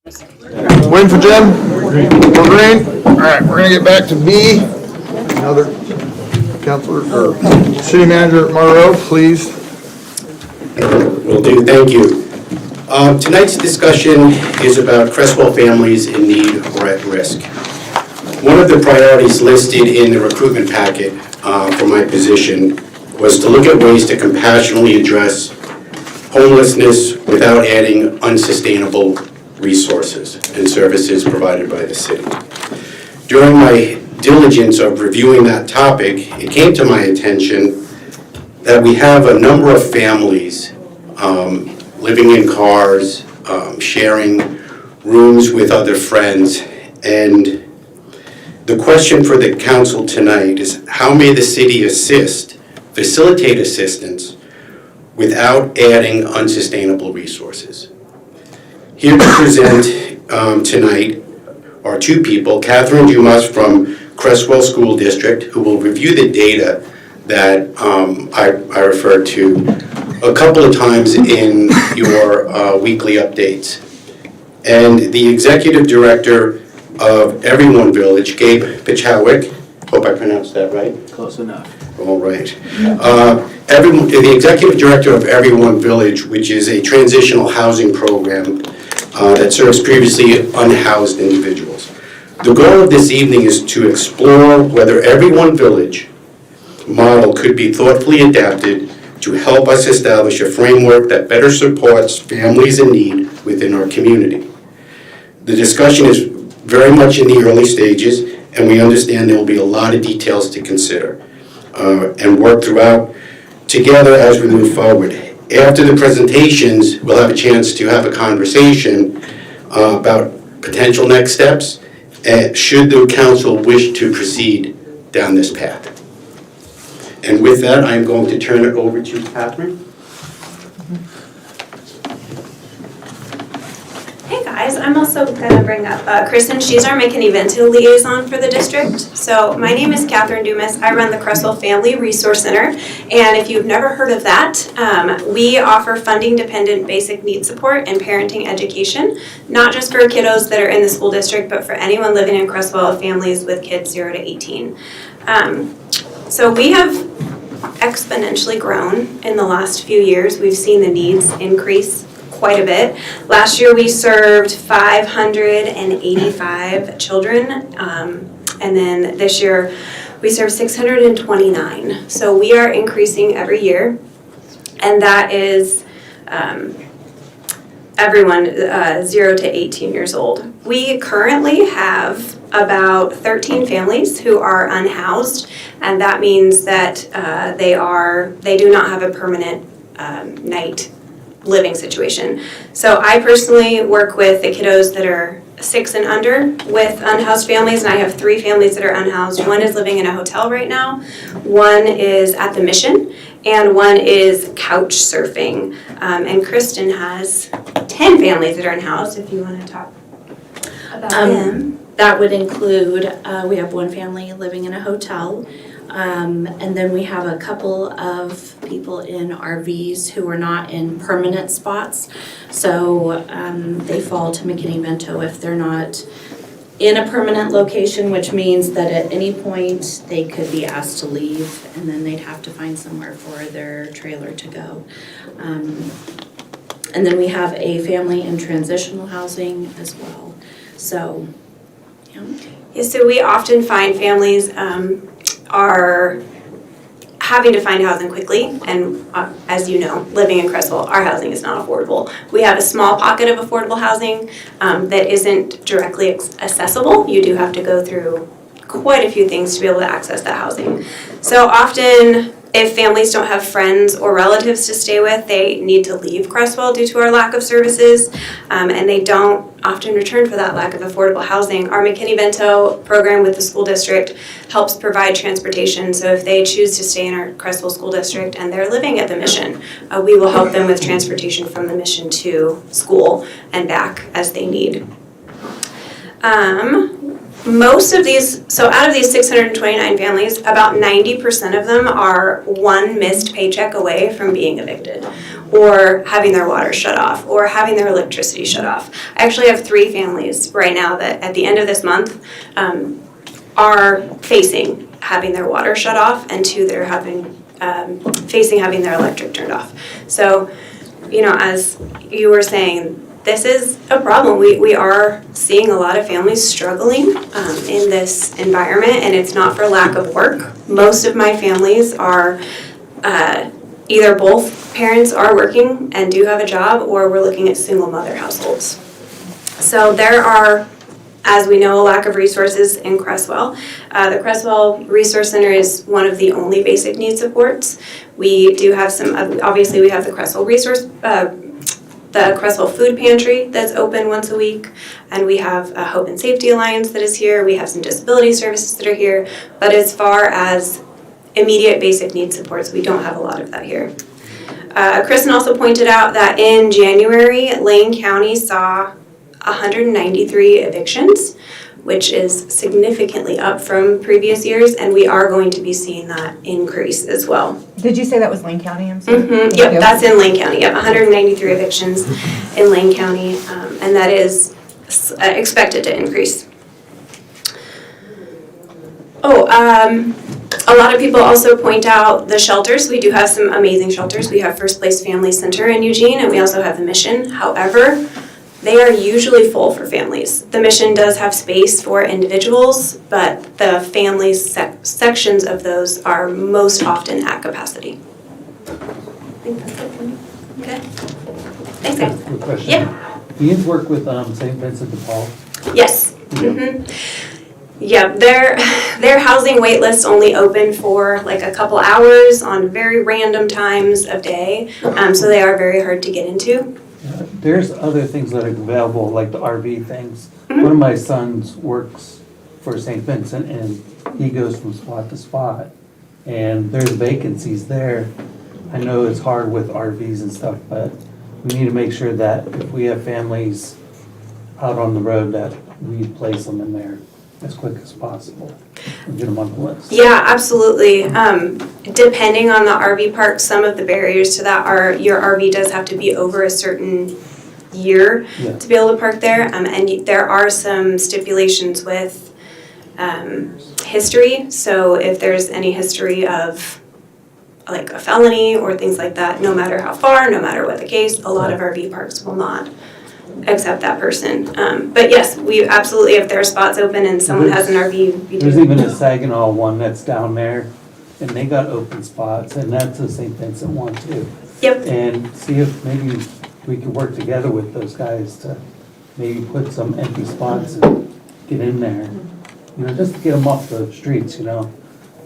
Waiting for Jim? We're green? All right, we're gonna get back to B. Another counselor, or city manager, Monroe, please. Will do, thank you. Tonight's discussion is about Creswell families in need or at risk. One of the priorities listed in the recruitment packet for my position was to look at ways to compassionately address homelessness without adding unsustainable resources and services provided by the city. During my diligence of reviewing that topic, it came to my attention that we have a number of families living in cars, sharing rooms with other friends, and the question for the council tonight is how may the city facilitate assistance without adding unsustainable resources? Here to present tonight are two people, Catherine Dumas from Creswell School District, who will review the data that I referred to a couple of times in your weekly updates, and the Executive Director of Everyone Village, Gabe Pichowicz, hope I pronounced that right? Close enough. All right. The Executive Director of Everyone Village, which is a transitional housing program that serves previously unhoused individuals. The goal of this evening is to explore whether Everyone Village model could be thoughtfully adapted to help us establish a framework that better supports families in need within our community. The discussion is very much in the early stages, and we understand there will be a lot of details to consider and work throughout together as we move forward. After the presentations, we'll have a chance to have a conversation about potential next steps, should the council wish to proceed down this path. And with that, I'm going to turn it over to Catherine. Hey guys, I'm also going to bring up Kristen. She's our McKinney-Vento liaison for the district. So my name is Catherine Dumas. I run the Creswell Family Resource Center. And if you've never heard of that, we offer funding-dependent basic needs support and parenting education, not just for kiddos that are in the school district, but for anyone living in Creswell, families with kids 0 to 18. So we have exponentially grown in the last few years. We've seen the needs increase quite a bit. Last year we served 585 children, and then this year we served 629. So we are increasing every year, and that is everyone 0 to 18 years old. We currently have about 13 families who are unhoused, and that means that they do not have a permanent night living situation. So I personally work with the kiddos that are 6 and under with unhoused families, and I have 3 families that are unhoused. One is living in a hotel right now, one is at the Mission, and one is couch surfing. And Kristen has 10 families that are unhoused, if you want to talk about them. That would include, we have one family living in a hotel, and then we have a couple of people in RVs who are not in permanent spots. So they fall to McKinney-Vento if they're not in a permanent location, which means that at any point they could be asked to leave, and then they'd have to find somewhere for their trailer to go. And then we have a family in transitional housing as well. So, yeah. Yeah, so we often find families are having to find housing quickly, and as you know, living in Creswell, our housing is not affordable. We have a small pocket of affordable housing that isn't directly accessible. You do have to go through quite a few things to be able to access that housing. So often, if families don't have friends or relatives to stay with, they need to leave Creswell due to our lack of services, and they don't often return for that lack of affordable housing. Our McKinney-Vento program with the school district helps provide transportation, so if they choose to stay in our Creswell school district and they're living at the Mission, we will help them with transportation from the Mission to school and back as they need. Most of these, so out of these 629 families, about 90% of them are one missed paycheck away from being evicted, or having their water shut off, or having their electricity shut off. I actually have 3 families right now that at the end of this month are facing having their water shut off, and 2 that are facing having their electric turned off. So, you know, as you were saying, this is a problem. We are seeing a lot of families struggling in this environment, and it's not for lack of work. Most of my families are either both parents are working and do have a job, or we're looking at single mother households. So there are, as we know, a lack of resources in Creswell. The Creswell Resource Center is one of the only basic needs supports. We do have some, obviously we have the Creswell the Creswell Food Pantry that's open once a week, and we have a Hope and Safety Alliance that is here. We have some disability services that are here, but as far as immediate basic needs supports, we don't have a lot of that here. Kristen also pointed out that in January, Lane County saw 193 evictions, which is significantly up from previous years, and we are going to be seeing that increase as well. Did you say that was Lane County? I'm sorry. Yep, that's in Lane County. Yep, 193 evictions in Lane County, and that is expected to increase. A lot of people also point out the shelters. We do have some amazing shelters. We have First Place Family Center in Eugene, and we also have the Mission. However, they are usually full for families. The Mission does have space for individuals, but the family sections of those are most often at capacity. I think that's it for me. Okay. Thanks, guys. Quick question. Yeah. Do you work with St. Vincent de Paul? Yes. Yeah. Yeah, their housing wait lists only open for like a couple hours on very random times of day, so they are very hard to get into. There's other things that are available, like the RV things. One of my sons works for St. Vincent, and he goes from spot to spot, and there's vacancies there. I know it's hard with RVs and stuff, but we need to make sure that if we have families out on the road, that we place them in there as quick as possible and get them on the list. Yeah, absolutely. Depending on the RV park, some of the barriers to that are your RV does have to be over a certain year to be able to park there, and there are some stipulations with history. So if there's any history of like a felony or things like that, no matter how far, no matter what the case, a lot of RV parks will not accept that person. But yes, we absolutely, if there are spots open and someone has an RV, we do. There's even a Saginaw one that's down there, and they got open spots, and that's a St. Vincent one too. Yep. And see if maybe we can work together with those guys to maybe put some empty spots and get in there. You know, just to get them off the streets, you know,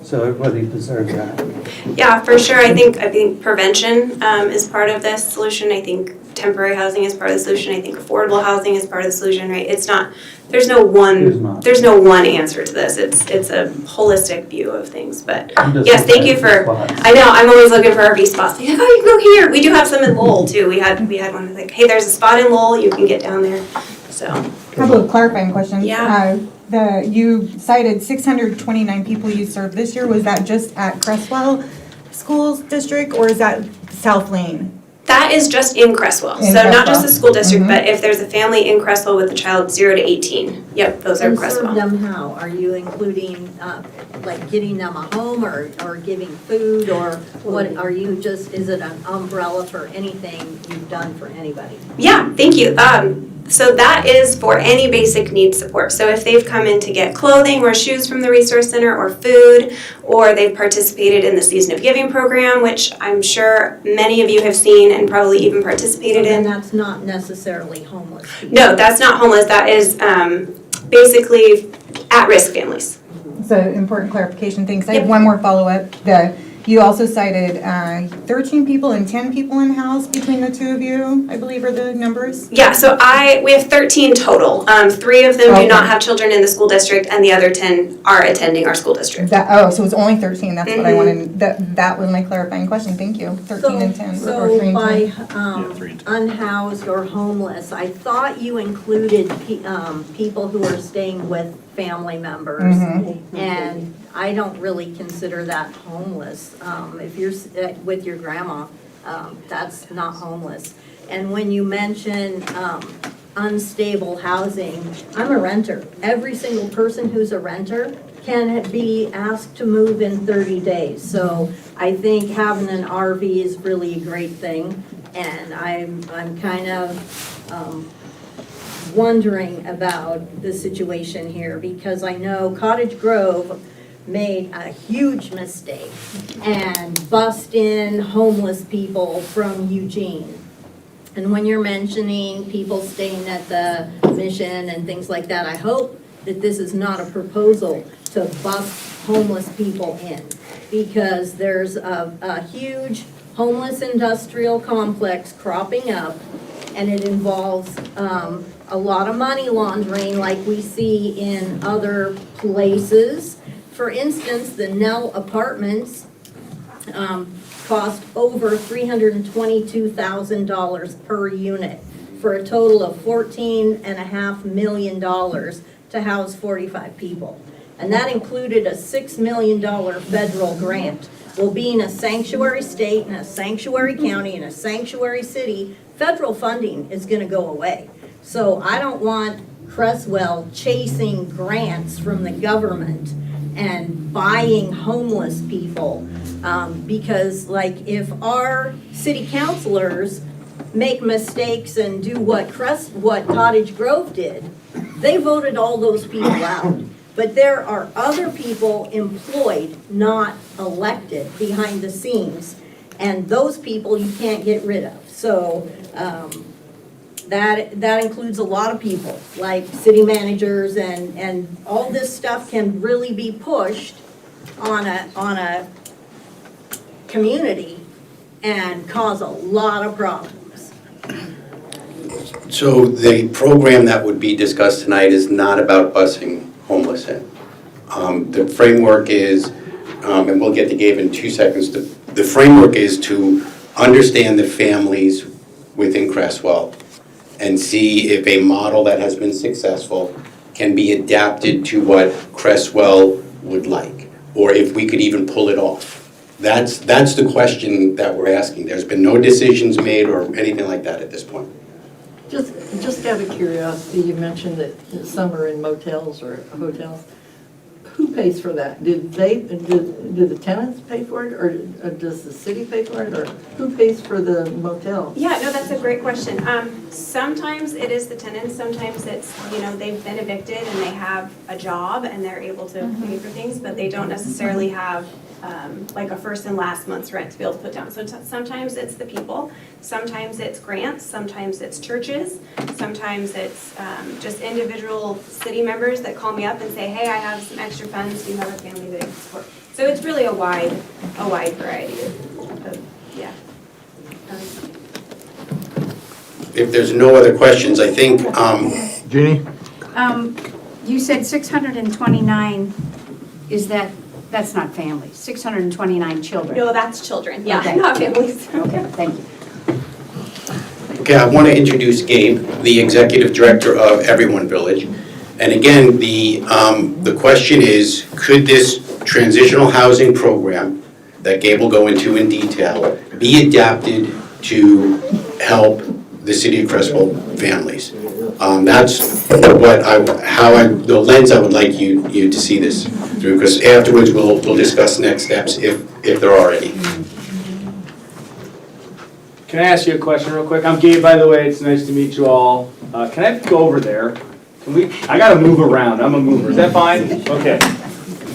so everybody deserves that. Yeah, for sure. I think prevention is part of this solution. I think temporary housing is part of the solution. I think affordable housing is part of the solution, right? It's not, there's no one answer to this. It's a holistic view of things. But yes, thank you for, I know, I'm always looking for RV spots. Like, oh, you can go here. We do have some in Lowell too. We had one like, hey, there's a spot in Lowell, you can get down there. So. A couple of clarifying questions. Yeah. You cited 629 people you served this year. Was that just at Creswell Schools District, or is that South Lane? That is just in Creswell. So not just the school district, but if there's a family in Creswell with a child 0 to 18. Yep, those are Creswell. Serve them how? Are you including, like getting them a home or giving food, or what are you just, is it an umbrella for anything you've done for anybody? Yeah, thank you. So that is for any basic needs support. So if they've come in to get clothing or shoes from the Resource Center or food, or they've participated in the Season of Giving program, which I'm sure many of you have seen and probably even participated in. And that's not necessarily homeless people. No, that's not homeless. That is basically at-risk families. So important clarification. Thanks. I have one more follow-up. You also cited 13 people and 10 people in house between the two of you, I believe are the numbers? Yeah, so we have 13 total. 3 of them do not Okay. have children in the school district, and the other 10 are attending our school district. So it's only 13, that's what I wanted, that was my clarifying question, thank you. 13 and 10, or 3 So and 10. by unhoused or homeless, I thought you included people who are staying with family members. And I don't really consider that homeless. If you're with your grandma, that's not homeless. And when you mention unstable housing, I'm a renter. Every single person who's a renter can be asked to move in 30 days. So I think having an RV is really a great thing. And I'm kind of wondering about the situation here because I know Cottage Grove made a huge mistake and bussed in homeless people from Eugene. And when you're mentioning people staying at the Mission and things like that, I hope that this is not a proposal to bus homeless people in because there's a huge homeless industrial complex cropping up and it involves a lot of money laundering like we see in other places. For instance, the Nell Apartments cost over $322,000 per unit for a total of $14.5 million to house 45 people. And that included a $6 million federal grant. Well, being a sanctuary state and a sanctuary county and a sanctuary city, federal funding is going to go away. So I don't want Creswell chasing grants from the government and buying homeless people because like if our city councilors make mistakes and do what Cottage Grove did, they voted all those people out. But there are other people employed, not elected, behind the scenes, and those people you can't get rid of. So that includes a lot of people, like city managers, and all this stuff can really be pushed on a community and cause a lot of problems. So the program that would be discussed tonight is not about busing homeless in. The framework is, and we'll get to Gabe in 2 seconds, the framework is to understand the families within Creswell and see if a model that has been successful can be adapted to what Creswell would like, or if we could even pull it off. That's the question that we're asking. There's been no decisions made or anything like that at this point. Just out of curiosity, you mentioned that some are in motels or hotels. Who pays for that? Do the tenants pay for it, or does the city pay for it, or who pays for the motel? Yeah, no, that's a great question. Sometimes it is the tenants, sometimes it's, they've been evicted and they have a job and they're able to pay for things, but they don't necessarily have like a first and last month's rent to be able to put down. So sometimes it's the people, sometimes it's grants, sometimes it's churches, sometimes it's just individual city members that call me up and say, hey, I have some extra funds, do you have a family that I can support? So it's really a wide variety of yeah. If there's no other questions, I think, Jeannie? You said 629, that's not families, 629 children? No, that's children, yeah, Okay. not families. Okay, thank you. okay, I want to introduce Gabe, the Executive Director of Everyone Village. And again, the question is, could this transitional housing program that Gabe will go into in detail be adapted to help the city of Creswell families? That's the lens I would like you to see this through, because afterwards we'll discuss next steps if there are any. Can I ask you a question real quick? I'm Gabe, by the way. It's nice to meet you all. Can I go over there? I gotta move around. I'm a mover. Is that fine? Okay.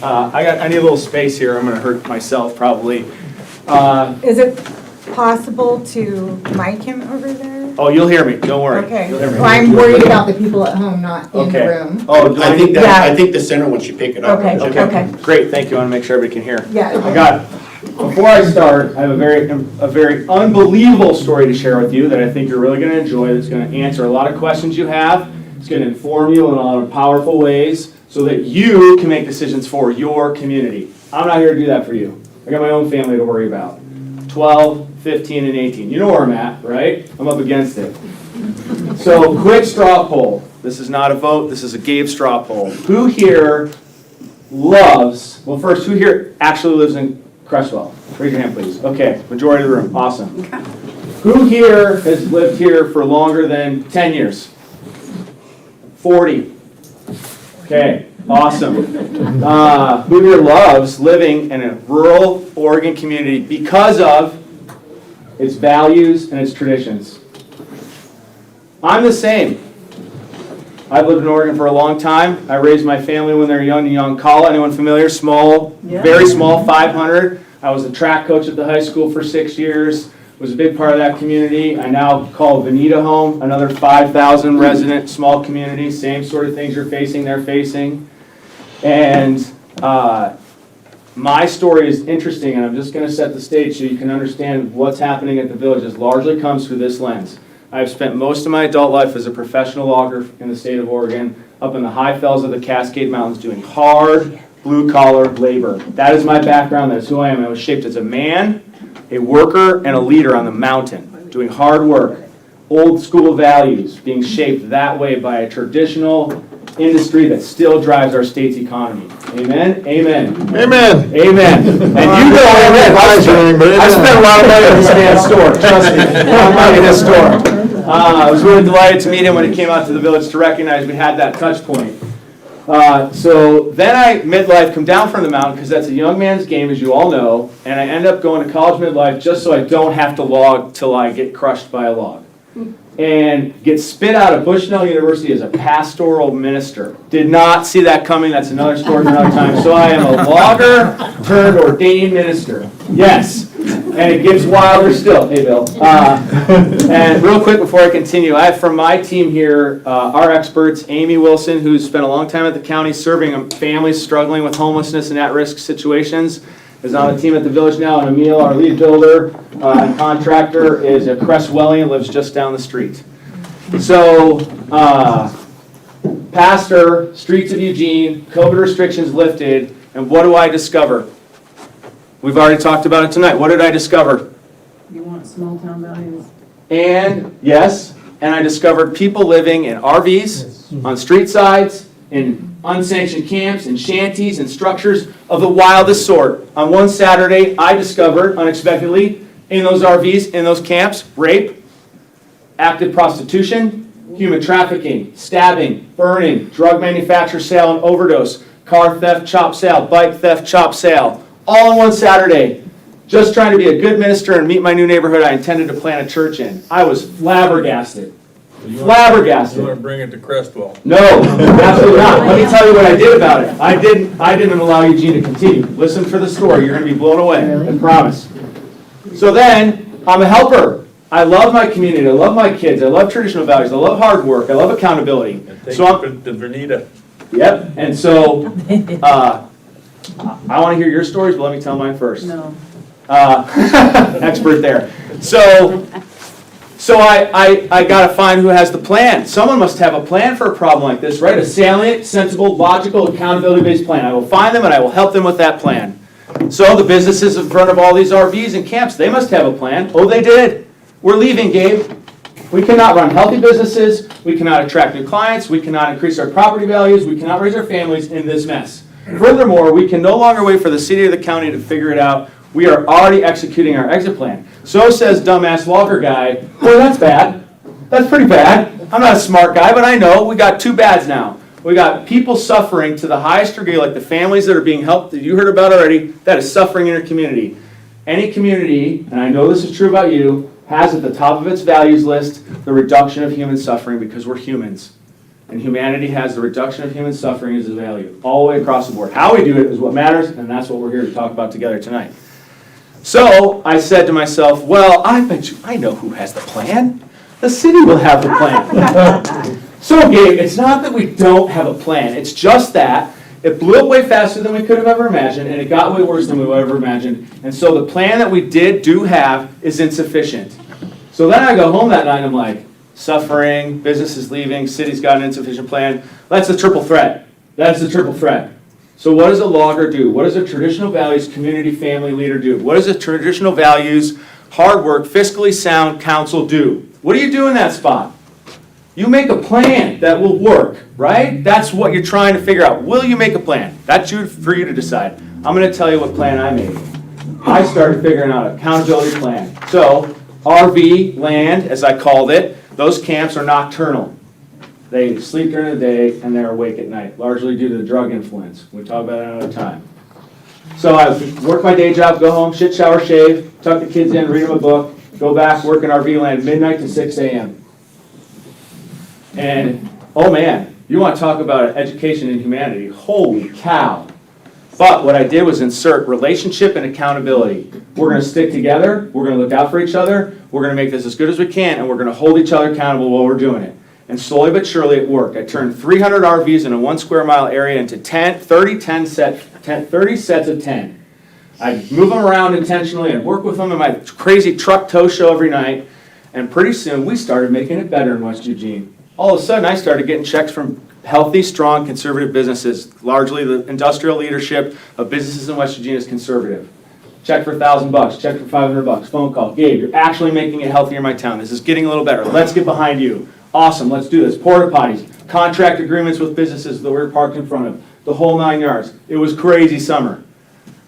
I need a little space here. I'm gonna hurt myself probably. Is it possible to mic him over there? Oh, you'll hear me. Don't worry. Okay. You'll hear me. Well, I'm worried about the people at home, not in the room. Oh, I think the center one should pick it up. Okay. Okay. Great. Thank you. I want to make sure everybody can hear. Yeah. I got it. before I start, I have a very unbelievable story to share with you that I think you're really going to enjoy, that's going to answer a lot of questions you have. It's going to inform you in a lot of powerful ways so that you can make decisions for your community. I'm not here to do that for you. I got my own family to worry about. 12, 15, and 18. You know where I'm at, right? I'm up against it. So, quick straw poll. This is not a vote, this is a Gabe straw poll. Who here loves, well first, who here actually lives in Creswell? Raise your hand, please. Okay, majority of the room. Awesome. Who here has lived here for longer than 10 years? 40. Okay, awesome. Who here loves living in a rural Oregon community because of its values and its traditions? I'm the same. I've lived in Oregon for a long time. I raised my family when they were young in Yoncalla. Anyone familiar? Small, very small, 500. I was a track coach at the high school for 6 years. Was a big part of that community. I now call Veneta home, another 5,000 resident small community. Same sort of things you're facing, they're facing. And my story is interesting, and I'm just going to set the stage so you can understand what's happening at the villages. Largely comes through this lens. I've spent most of my adult life as a professional logger in the state of Oregon, up in the high fells of the Cascade Mountains, doing hard, blue-collar labor. That is my background. That's who I am. I was shaped as a man, a worker, and a leader on the mountain, doing hard work. Old school values being shaped that way by a traditional industry that still drives our state's economy. Amen? Amen. Amen. Amen. And you know amen. I spent a lot of money at this man's store. Trust me. A lot of money at his store. I was really delighted to meet him when he came out to the village to recognize we had that touch point. So then I, midlife, come down from the mountain because that's a young man's game, as you all know, and I end up going to college midlife just so I don't have to log till I get crushed by a log. And get spit out of Bushnell University as a pastoral minister. Did not see that coming. That's another story for another time. So I am a logger turned ordained minister. Yes. And it gets wilder still. Hey, Bill. And real quick before I continue, I have from my team here our experts, Amy Wilson, who's spent a long time at the county serving families struggling with homelessness and at-risk situations, is on the team at the village now, and Emil, our lead builder and contractor, is a Creswellian, lives just down the street. So, pastor, streets of Eugene, COVID restrictions lifted, and what do I discover? We've already talked about it tonight. What did I discover? You want small town values. And, yes, and I discovered people living in RVs, on street sides, in unsanctioned camps and shanties and structures of the wildest sort. On one Saturday, I discovered, unexpectedly, in those RVs, in those camps, rape, active prostitution, human trafficking, stabbing, burning, drug manufacture, sale, and overdose, car theft, chop sale, bike theft, chop sale, all on one Saturday. Just trying to be a good minister and meet my new neighborhood I intended to plant a church in. I was flabbergasted. Flabbergasted. You want to bring it to Creswell? No, absolutely not. Let me tell you what I did about it. I didn't allow Eugene to continue. Listen for the story. You're going to be blown away. I promise. So then, I'm a helper. I love my community. I love my kids. I love traditional values. I love hard work. I love accountability. So I'm the Veneta. Yep. And so, I want to hear your stories, but let me tell mine first. No. Expert there. So I got to find who has the plan. Someone must have a plan for a problem like this, right? A salient, sensible, logical, accountability-based plan. I will find them and I will help them with that plan. So the businesses in front of all these RVs and camps, they must have a plan. Oh, they did. We're leaving, Gabe. We cannot run healthy businesses. We cannot attract new clients. We cannot increase our property values. We cannot raise our families in this mess. Furthermore, we can no longer wait for the city or the county to figure it out. We are already executing our exit plan. So says dumbass logger guy, boy, that's bad. That's pretty bad. I'm not a smart guy, but I know we got two bads now. We got people suffering to the highest degree, like the families that are being helped that you heard about already, that is suffering in your community. Any community, and I know this is true about you, has at the top of its values list the reduction of human suffering because we're humans. And humanity has the reduction of human suffering as a value, all the way across the board. How we do it is what matters, and that's what we're here to talk about together tonight. So I said to myself, well, I bet you I know who has the plan. The city will have the plan. So, Gabe, it's not that we don't have a plan. It's just that It blew up way faster than we could have ever imagined, and it got way worse than we would ever imagined. And so the plan that we do have is insufficient. So then I go home that night and I'm like, suffering, business is leaving, city's got an insufficient plan. That's a triple threat. That's a triple threat. So what does a logger do? What does a traditional values community family leader do? What does a traditional values, hard work, fiscally sound council do? What do you do in that spot? You make a plan that will work, right? That's what you're trying to figure out. Will you make a plan? That's for you to decide. I'm going to tell you what plan I made. I started figuring out an accountability plan. So RV land, as I called it, those camps are nocturnal. They sleep during the day and they're awake at night, largely due to the drug influence. We'll talk about that another time. So I work my day job, go home, shit, shower, shave, tuck the kids in, read them a book, go back, work in RV land, midnight to 6 a.m. And, oh man, you want to talk about education and humanity. Holy cow. But what I did was insert relationship and accountability. We're going to stick together, we're going to look out for each other, we're going to make this as good as we can, and we're going to hold each other accountable while we're doing it. And slowly but surely it worked. I turned 300 RVs in a 1 square mile area into 30 sets of 10. I'd move them around intentionally and work with them in my crazy truck tow show every night. And pretty soon we started making it better in West Eugene. All of a sudden I started getting checks from healthy, strong, conservative businesses. Largely the industrial leadership of businesses in West Eugene is conservative. Check for $1,000, check for $500, phone call. Gabe, you're actually making it healthier in my town. This is getting a little better. Let's get behind you. Awesome, let's do this. Porta potties, contract agreements with businesses that we're parked in front of, the whole 9 yards. It was crazy summer.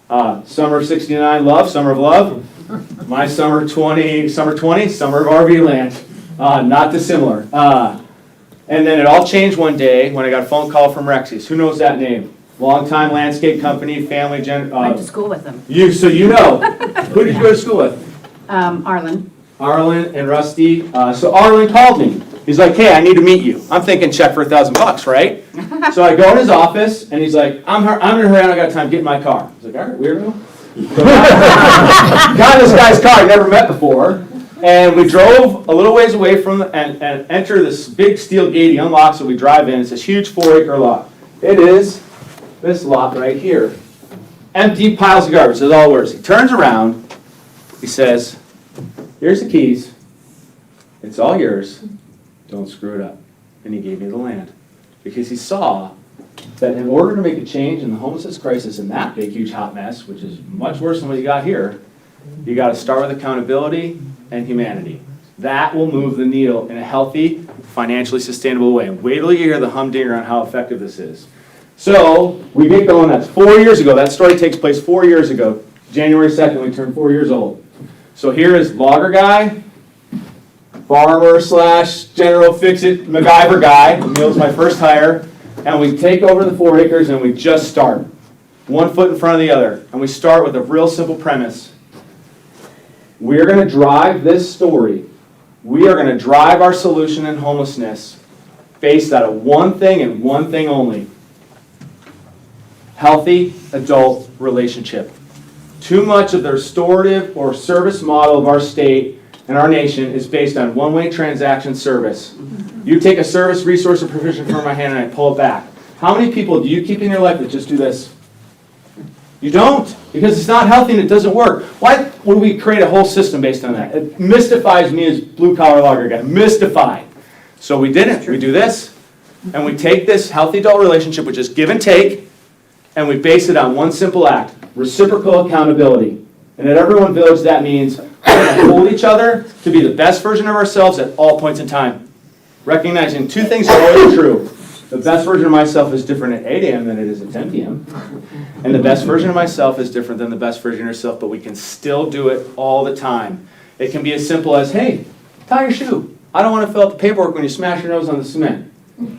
Summer of '69, love, summer of love. My summer 20, summer of RV land. Not dissimilar. And then it all changed one day when I got a phone call from Rexy's. Who knows that name? Longtime landscape company, family. Went to school with them. So you know. Who did you go to school with? Arlen. Arlen and Rusty. So Arlen called me. He's like, hey, I need to meet you. I'm thinking check for $1,000, right? So I go in his office and he's like, I'm in a hurry, I don't got time, get in my car. I was like, all right, weirdo. So got in this guy's car I'd never met before. And we drove a little ways away from and enter this big steel gate. He unlocks it, we drive in. It's this huge 4-acre lot. It is this lot right here. Empty piles of garbage, that's all it was. He turns around, he says, here's the keys. It's all yours. Don't screw it up. And he gave me the land. Because he saw that in order to make a change in the homelessness crisis in that big, huge hot mess, which is much worse than what you got here, you got to start with accountability and humanity. That will move the needle in a healthy, financially sustainable way. And wait till you hear the humdinger on how effective this is. So we get going, that's 4 years ago. That story takes place 4 years ago. January 2nd, we turned 4 years old. So here is logger guy, farmer slash general fix-it MacGyver guy. Emil's my first hire. And we take over the 4 acres and we just start. 1 foot in front of the other. And we start with a real simple premise. We're going to drive this story. We are going to drive our solution in homelessness based out of one thing and one thing only. Healthy adult relationship. Too much of the restorative or service model of our state and our nation is based on one-way transaction service. You take a service, resource, or provision from my hand and I pull it back. How many people do you keep in your life that just do this? You don't, because it's not healthy and it doesn't work. Why would we create a whole system based on that? It mystifies me as blue-collar logger guy. Mystified. So we didn't. We do this, and we take this healthy adult relationship, which is give and take, and we base it on one simple act, reciprocal accountability. And at Everyone Village, that means we're going to hold each other to be the best version of ourselves at all points in time. Recognizing 2 things are always true. The best version of myself is different at 8 a.m. than it is at 10 p.m. And the best version of myself is different than the best version of yourself, but we can still do it all the time. It can be as simple as, hey, tie your shoe. I don't want to fill out the paperwork when you smash your nose on the cement.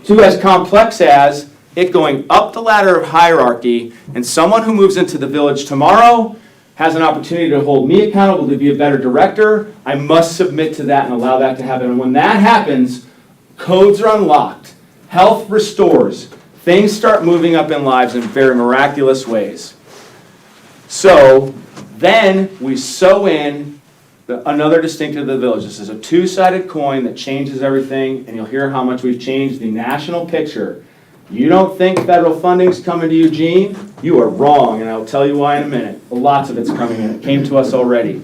To as complex as it going up the ladder of hierarchy, and someone who moves into the village tomorrow has an opportunity to hold me accountable to be a better director. I must submit to that and allow that to happen. And when that happens, codes are unlocked. Health restores. Things start moving up in lives in very miraculous ways. So then we sew in another distinctive of the village. This is a 2-sided coin that changes everything, and you'll hear how much we've changed the national picture. You don't think federal funding's coming to Eugene? You are wrong, and I'll tell you why in a minute. Lots of it's coming in. It came to us already.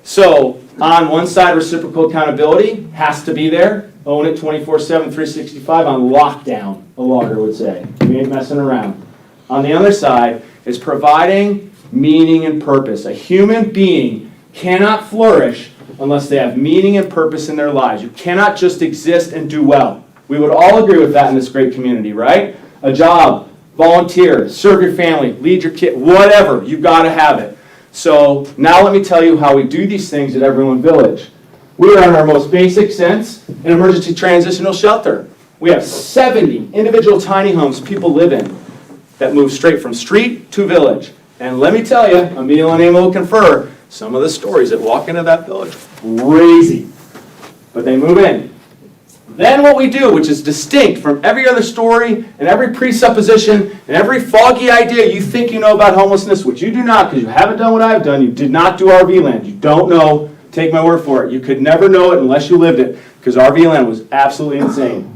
So, on one side, reciprocal accountability has to be there. Own it 24/7, 365 on lockdown, a logger would say. We ain't messing around. On the other side is providing meaning and purpose. A human being cannot flourish unless they have meaning and purpose in their lives. You cannot just exist and do well. We would all agree with that in this great community, right? A job, volunteer, serve your family, lead your kid, whatever, you've got to have it. So now let me tell you how we do these things at Everyone Village. We are in our most basic sense an emergency transitional shelter. We have 70 individual tiny homes people live in that move straight from street to village. And let me tell you, Emil and Amy will confer, some of the stories that walk into that village, crazy. But they move in. Then what we do, which is distinct from every other story and every presupposition and every foggy idea you think you know about homelessness, which you do not because you haven't done what I've done. You did not do RV land. You don't know. Take my word for it. You could never know it unless you lived it because RV land was absolutely insane.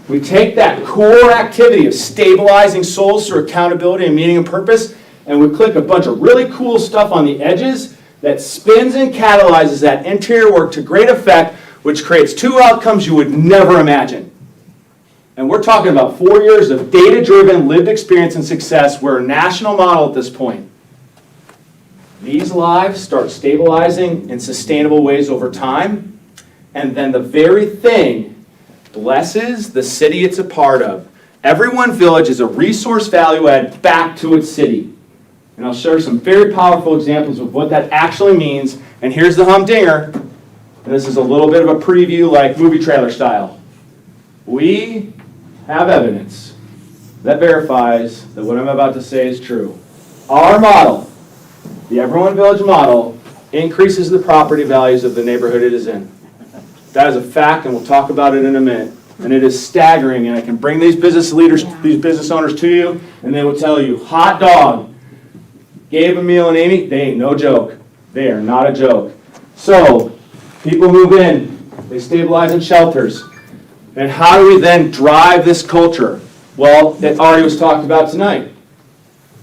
We take that core activity of stabilizing souls through accountability and meaning and purpose, and we click a bunch of really cool stuff on the edges that spins and catalyzes that interior work to great effect, which creates two outcomes you would never imagine. And we're talking about 4 years of data-driven lived experience and success. We're a national model at this point. These lives start stabilizing in sustainable ways over time, and then the very thing blesses the city it's a part of. Everyone Village is a resource value add back to its city. And I'll share some very powerful examples of what that actually means. And here's the humdinger. And this is a little bit of a preview like movie trailer style. We have evidence that verifies that what I'm about to say is true. Our model, the Everyone Village model, increases the property values of the neighborhood it is in. That is a fact, and we'll talk about it in a minute. And it is staggering, and I can bring these business leaders, these business owners to you, and they will tell you, hot dog, Gabe, Emil, and Amy, they ain't no joke. They are not a joke. So, people move in, they stabilize in shelters. And how do we then drive this culture? Well, it already was talked about tonight.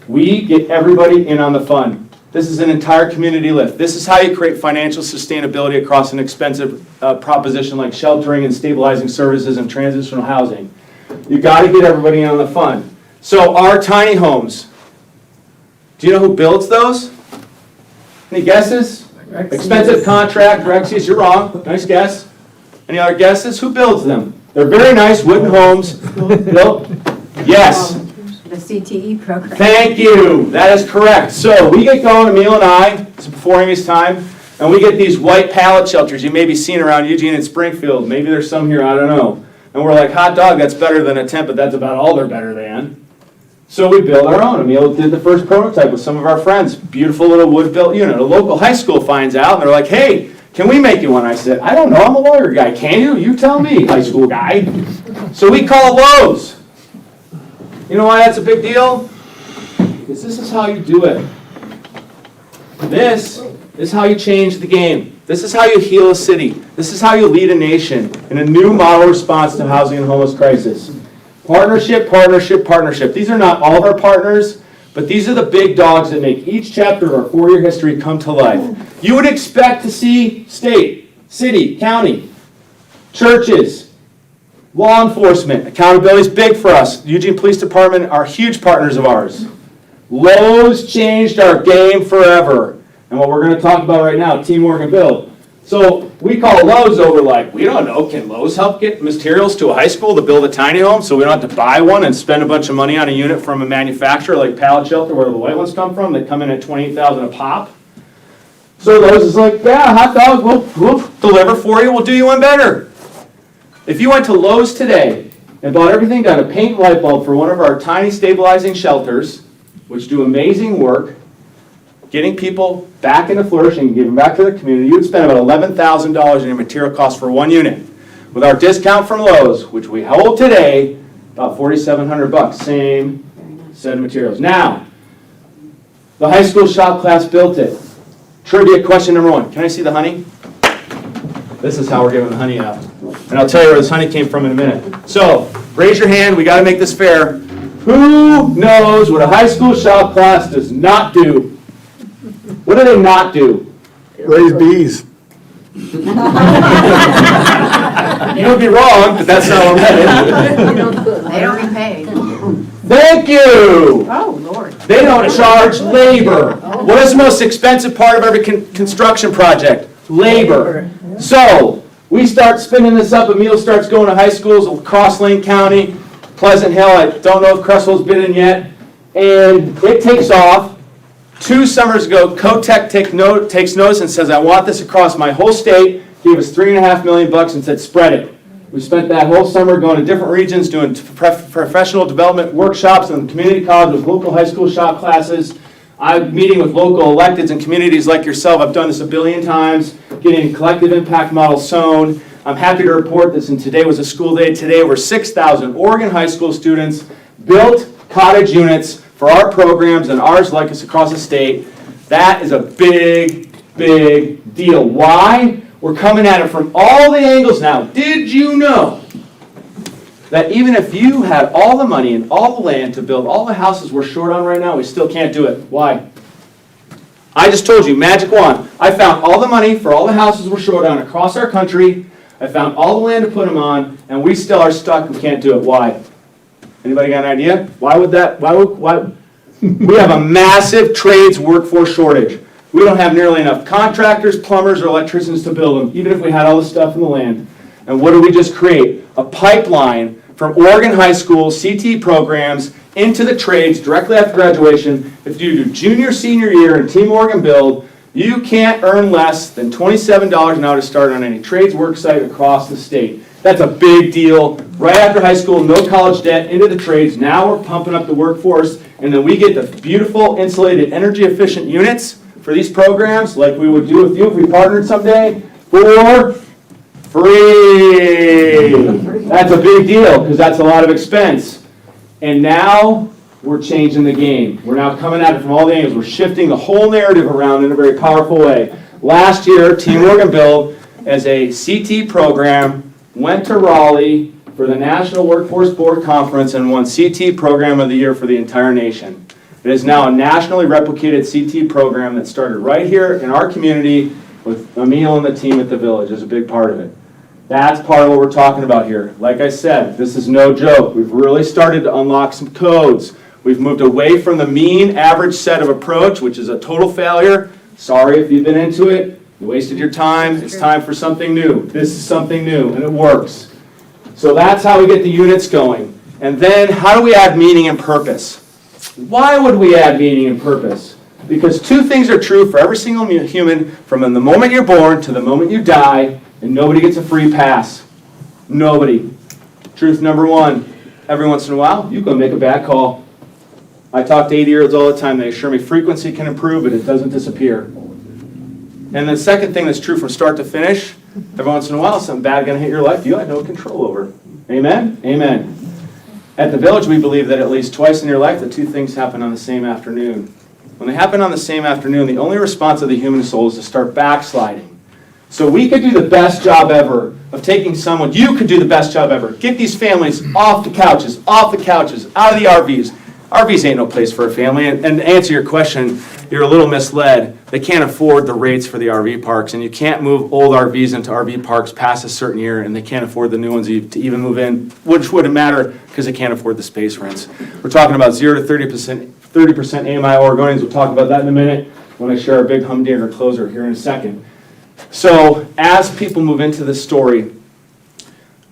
We get everybody in on the fun. This is an entire community lift. This is how you create financial sustainability across an expensive proposition like sheltering and stabilizing services and transitional housing. You've got to get everybody in on the fun. So our tiny homes, do you know who builds those? Any guesses? Expensive contract, Rexies, you're wrong. Nice guess. Any other guesses? Who builds them? They're very nice wooden homes built. Yes. The CTE program. Thank you. That is correct. So we get going, Emil and I, this is before Amy's time, and we get these white pallet shelters you may be seeing around Eugene and Springfield. Maybe there's some here, I don't know. And we're like, hot dog, that's better than a tent, but that's about all they're better than. So we build our own. Emil did the first prototype with some of our friends. Beautiful little wood-built unit. A local high school finds out, and they're like, hey, can we make you one? I said, I don't know, I'm a lawyer guy. Can you? You tell me, high school guy. So we call Lowe's. You know why that's a big deal? Because this is how you do it. This is how you change the game. This is how you heal a city. This is how you lead a nation in a new model response to housing and homeless crisis. Partnership, partnership, partnership. These are not all of our partners, but these are the big dogs that make each chapter of our 4-year history come to life. You would expect to see state, city, county, churches, law enforcement. Accountability is big for us. The Eugene Police Department are huge partners of ours. Lowe's changed our game forever. And what we're going to talk about right now, teamwork and build. So we call Lowe's over like, we don't know, can Lowe's help get materials to a high school to build a tiny home so we don't have to buy one and spend a bunch of money on a unit from a manufacturer like Pallet Shelter, where the white ones come from, that come in at $28,000 a pop? So Lowe's is like, yeah, hot dog, we'll deliver for you, we'll do you one better. If you went to Lowe's today and bought everything down to paint and light bulb for one of our tiny stabilizing shelters, which do amazing work, getting people back into flourishing and giving back to the community, you would spend about $11,000 in your material costs for one unit. With our discount from Lowe's, which we hold today, about $4,700, same set of materials. Now, the high school shop class built it. Trivia question number 1. Can I see the honey? This is how we're giving the honey out. And I'll tell you where this honey came from in a minute. So, Raise your hand, we gotta make this fair. Who knows what a high school shop class does not do? What do they not do? Raise bees. You would be wrong, but that's not what I'm headed. They don't get paid. Thank you! Oh, Lord. They don't charge labor. What is the most expensive part of every construction project? Labor. So, we start spinning this up, Emil starts going to high schools across Lane County, Pleasant Hill, I don't know if Creswell's been in yet, and it takes off. 2 summers ago, Cotech takes notice and says, I want this across my whole state, gave us $3.5 million and said, spread it. We spent that whole summer going to different regions, doing professional development workshops in the community college with local high school shop classes. I'm meeting with local electeds and communities like yourself. I've done this a billion times, getting collective impact models sewn. I'm happy to report this, and today was a school day. Today, over 6,000 Oregon high school students built cottage units for our programs and ours like us across the state. That is a big, big deal. Why? We're coming at it from all the angles now. Did you know that even if you had all the money and all the land to build all the houses we're short on right now, we still can't do it? Why? I just told you, magic wand. I found all the money for all the houses we're short on across our country. I found all the land to put them on, and we still are stuck and can't do it. Why? Anybody got an idea? Why? We have a massive trades workforce shortage. We don't have nearly enough contractors, plumbers, or electricians to build them, even if we had all the stuff in the land. And what do we just create? A pipeline from Oregon high school CT programs into the trades directly after graduation. If you do junior, senior year in Team Oregon Build, you can't earn less than $27 an hour to start on any trades work site across the state. That's a big deal. Right after high school, no college debt, into the trades. Now we're pumping up the workforce, and then we get the beautiful, insulated, energy-efficient units for these programs, like we would do with you if we partnered someday, for free. That's a big deal, because that's a lot of expense. And now we're changing the game. We're now coming at it from all the angles. We're shifting the whole narrative around in a very powerful way. Last year, Team Oregon Build, as a CT program, went to Raleigh for the National Workforce Board Conference and won CT Program of the Year for the entire nation. It is now a nationally replicated CT program that started right here in our community with Emil and the team at the Village as a big part of it. That's part of what we're talking about here. Like I said, this is no joke. We've really started to unlock some codes. We've moved away from the mean average set of approach, which is a total failure. Sorry if you've been into it. You wasted your time. It's time for something new. This is something new, and it works. So that's how we get the units going. And then how do we add meaning and purpose? Why would we add meaning and purpose? Because 2 things are true for every single human from the moment you're born to the moment you die, and nobody gets a free pass. Nobody. Truth number 1, every once in a while, you go make a bad call. I talk to 80-year-olds all the time. They assure me frequency can improve, but it doesn't disappear. And the second thing that's true from start to finish, every once in a while, something bad is going to hit your life you had no control over. Amen? Amen. At the Village, we believe that at least twice in your life, the 2 things happen on the same afternoon. When they happen on the same afternoon, the only response of the human soul is to start backsliding. So we could do the best job ever of taking someone, you could do the best job ever. Get these families off the couches, out of the RVs. RVs ain't no place for a family. And to answer your question, you're a little misled. They can't afford the rates for the RV parks, and you can't move old RVs into RV parks past a certain year, and they can't afford the new ones to even move in, which wouldn't matter because they can't afford the space rents. We're talking about 0 to 30% AMI Oregonians. We'll talk about that in a minute when I share our big humdinger closer here in a second. So as people move into this story,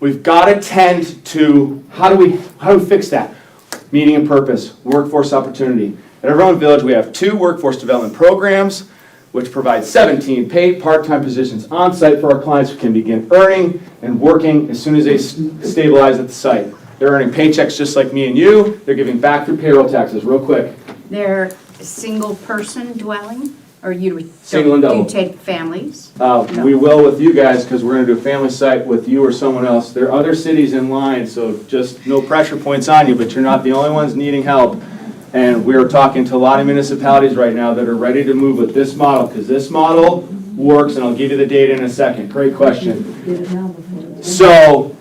we've got to tend to, how do we fix that? Meaning and purpose, workforce opportunity. At Everyone Village, we have 2 workforce development programs, which provide 17 paid part-time positions on site for our clients who can begin earning and working as soon as they stabilize at the site. They're earning paychecks just like me and you. They're giving back through payroll taxes, real quick. They're a single person dwelling, or you Single and double. you take families? We will with you guys because we're going to do a family site with you or someone else. There are other cities in line, so just no pressure points on you, but you're not the only ones needing help. And we're talking to a lot of municipalities right now that are ready to move with this model because this model works, and I'll give you the data in a second. Great question. So,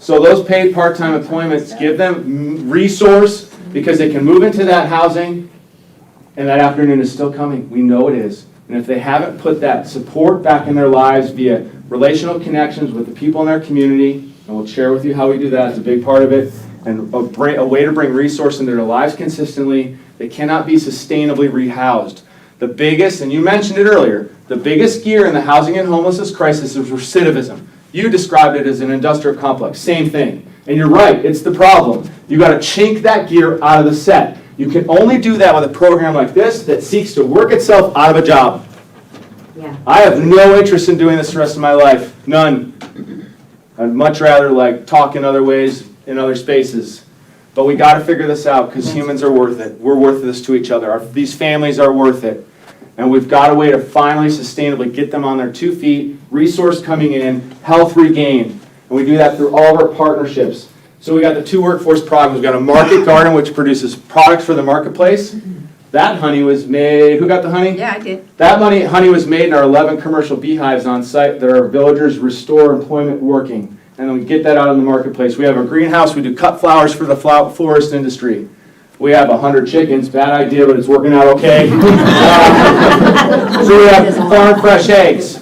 So those paid part-time employments give them resource because they can move into that housing and that afternoon is still coming. We know it is. And if they haven't put that support back in their lives via relational connections with the people in their community, and we'll share with you how we do that, it's a big part of it, and a way to bring resource into their lives consistently, they cannot be sustainably rehoused. The biggest, and you mentioned it earlier, the biggest gear in the housing and homelessness crisis is recidivism. You described it as an industrial complex, same thing. And you're right, it's the problem. You got to chink that gear out of the set. You can only do that with a program like this that seeks to work itself out of a job. Yeah. I have no interest in doing this the rest of my life, none. I'd much rather like talk in other ways, in other spaces. But we got to figure this out because humans are worth it. We're worth this to each other. These families are worth it. And we've got a way to finally sustainably get them on their 2 feet, resource coming in, health regained. And we do that through all of our partnerships. So we got the 2 workforce programs. We've got a market garden which produces products for the marketplace. That honey was made, who got the honey? Yeah, I did. That honey was made in our 11 commercial beehives on site that our villagers restore employment working. And then we get that out in the marketplace. We have a greenhouse, we do cut flowers for the florist industry. We have 100 chickens, bad idea, but it's working out okay. So we have farm fresh eggs.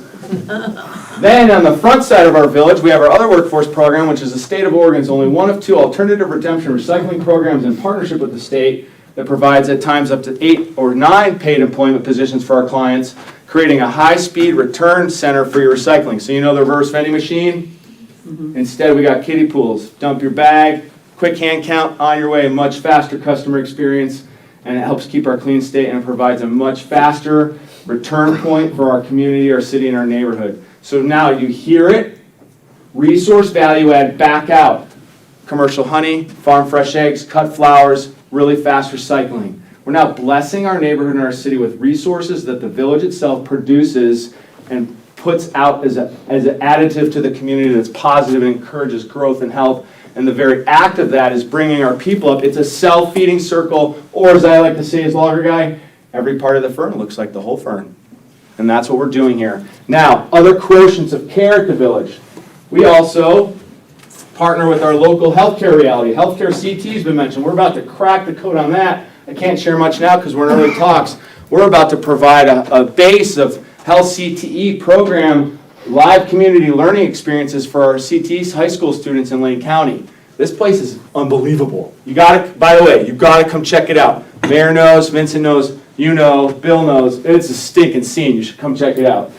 Then on the front side of our village, we have our other workforce program, which is the state of Oregon's only one of 2 alternative redemption recycling programs in partnership with the state that provides at times up to 8 or 9 paid employment positions for our clients, creating a high-speed return center for your recycling. So you know the reverse vending machine? Instead, we got kiddie pools. Dump your bag, quick hand count, on your way, much faster customer experience, and it helps keep our clean state and it provides a much faster return point for our community, our city, and our neighborhood. So now you hear it, resource value add back out. Commercial honey, farm fresh eggs, cut flowers, really fast recycling. We're now blessing our neighborhood and our city with resources that the village itself produces and puts out as an additive to the community that's positive and encourages growth and health. And the very act of that is bringing our people up. It's a self-feeding circle, or as I like to say as logger guy, every part of the fern looks like the whole fern. And that's what we're doing here. Now, other quotients of care at the village. We also partner with our local healthcare reality. Healthcare CT has been mentioned. We're about to crack the code on that. I can't share much now because we're in early talks. We're about to provide a base of health CTE program, live community learning experiences for our CTE high school students in Lane County. This place is unbelievable. You got to, by the way, you've got to come check it out. Mayor knows, Vincent knows, you know, Bill knows. It's a stinking scene. You should come check it out.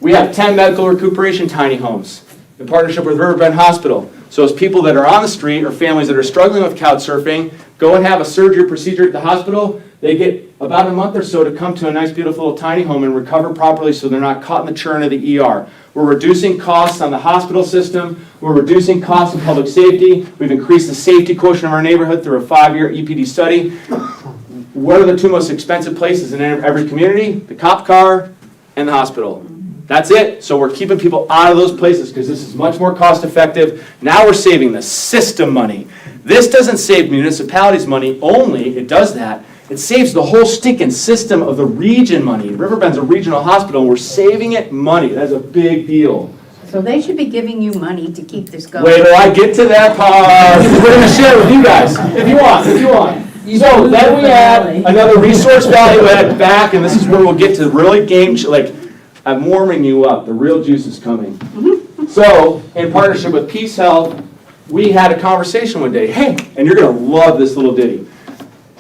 We have 10 medical recuperation tiny homes in partnership with Riverbend Hospital. So as people that are on the street or families that are struggling with couch surfing go and have a surgery procedure at the hospital, they get about a month or so to come to a nice, beautiful little tiny home and recover properly so they're not caught in the churn of the ER. We're reducing costs on the hospital system. We're reducing costs in public safety. We've increased the safety quotient of our neighborhood through a 5-year EPD study. What are the 2 most expensive places in every community? The cop car and the hospital. That's it. So we're keeping people out of those places because this is much more cost effective. Now we're saving the system money. This doesn't save municipalities money only. It does that. It saves the whole stinking system of the region money. Riverbend's a regional hospital, and we're saving it money. That's a big deal. So they should be giving you money to keep this going. Wait till I get to that part. We're going to share it with you guys, if you want. So then we add another resource value add back, and this is where we'll get to really I'm warming you up. The real juice is coming. So, in partnership with Peace Health, we had a conversation one day. Hey, and you're going to love this little ditty.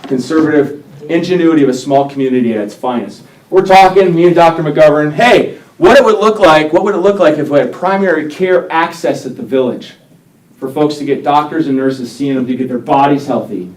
Conservative ingenuity of a small community at its finest. We're talking, me and Dr. McGovern, hey, what would it look like if we had primary care access at the village for folks to get doctors and nurses seeing them to get their bodies healthy?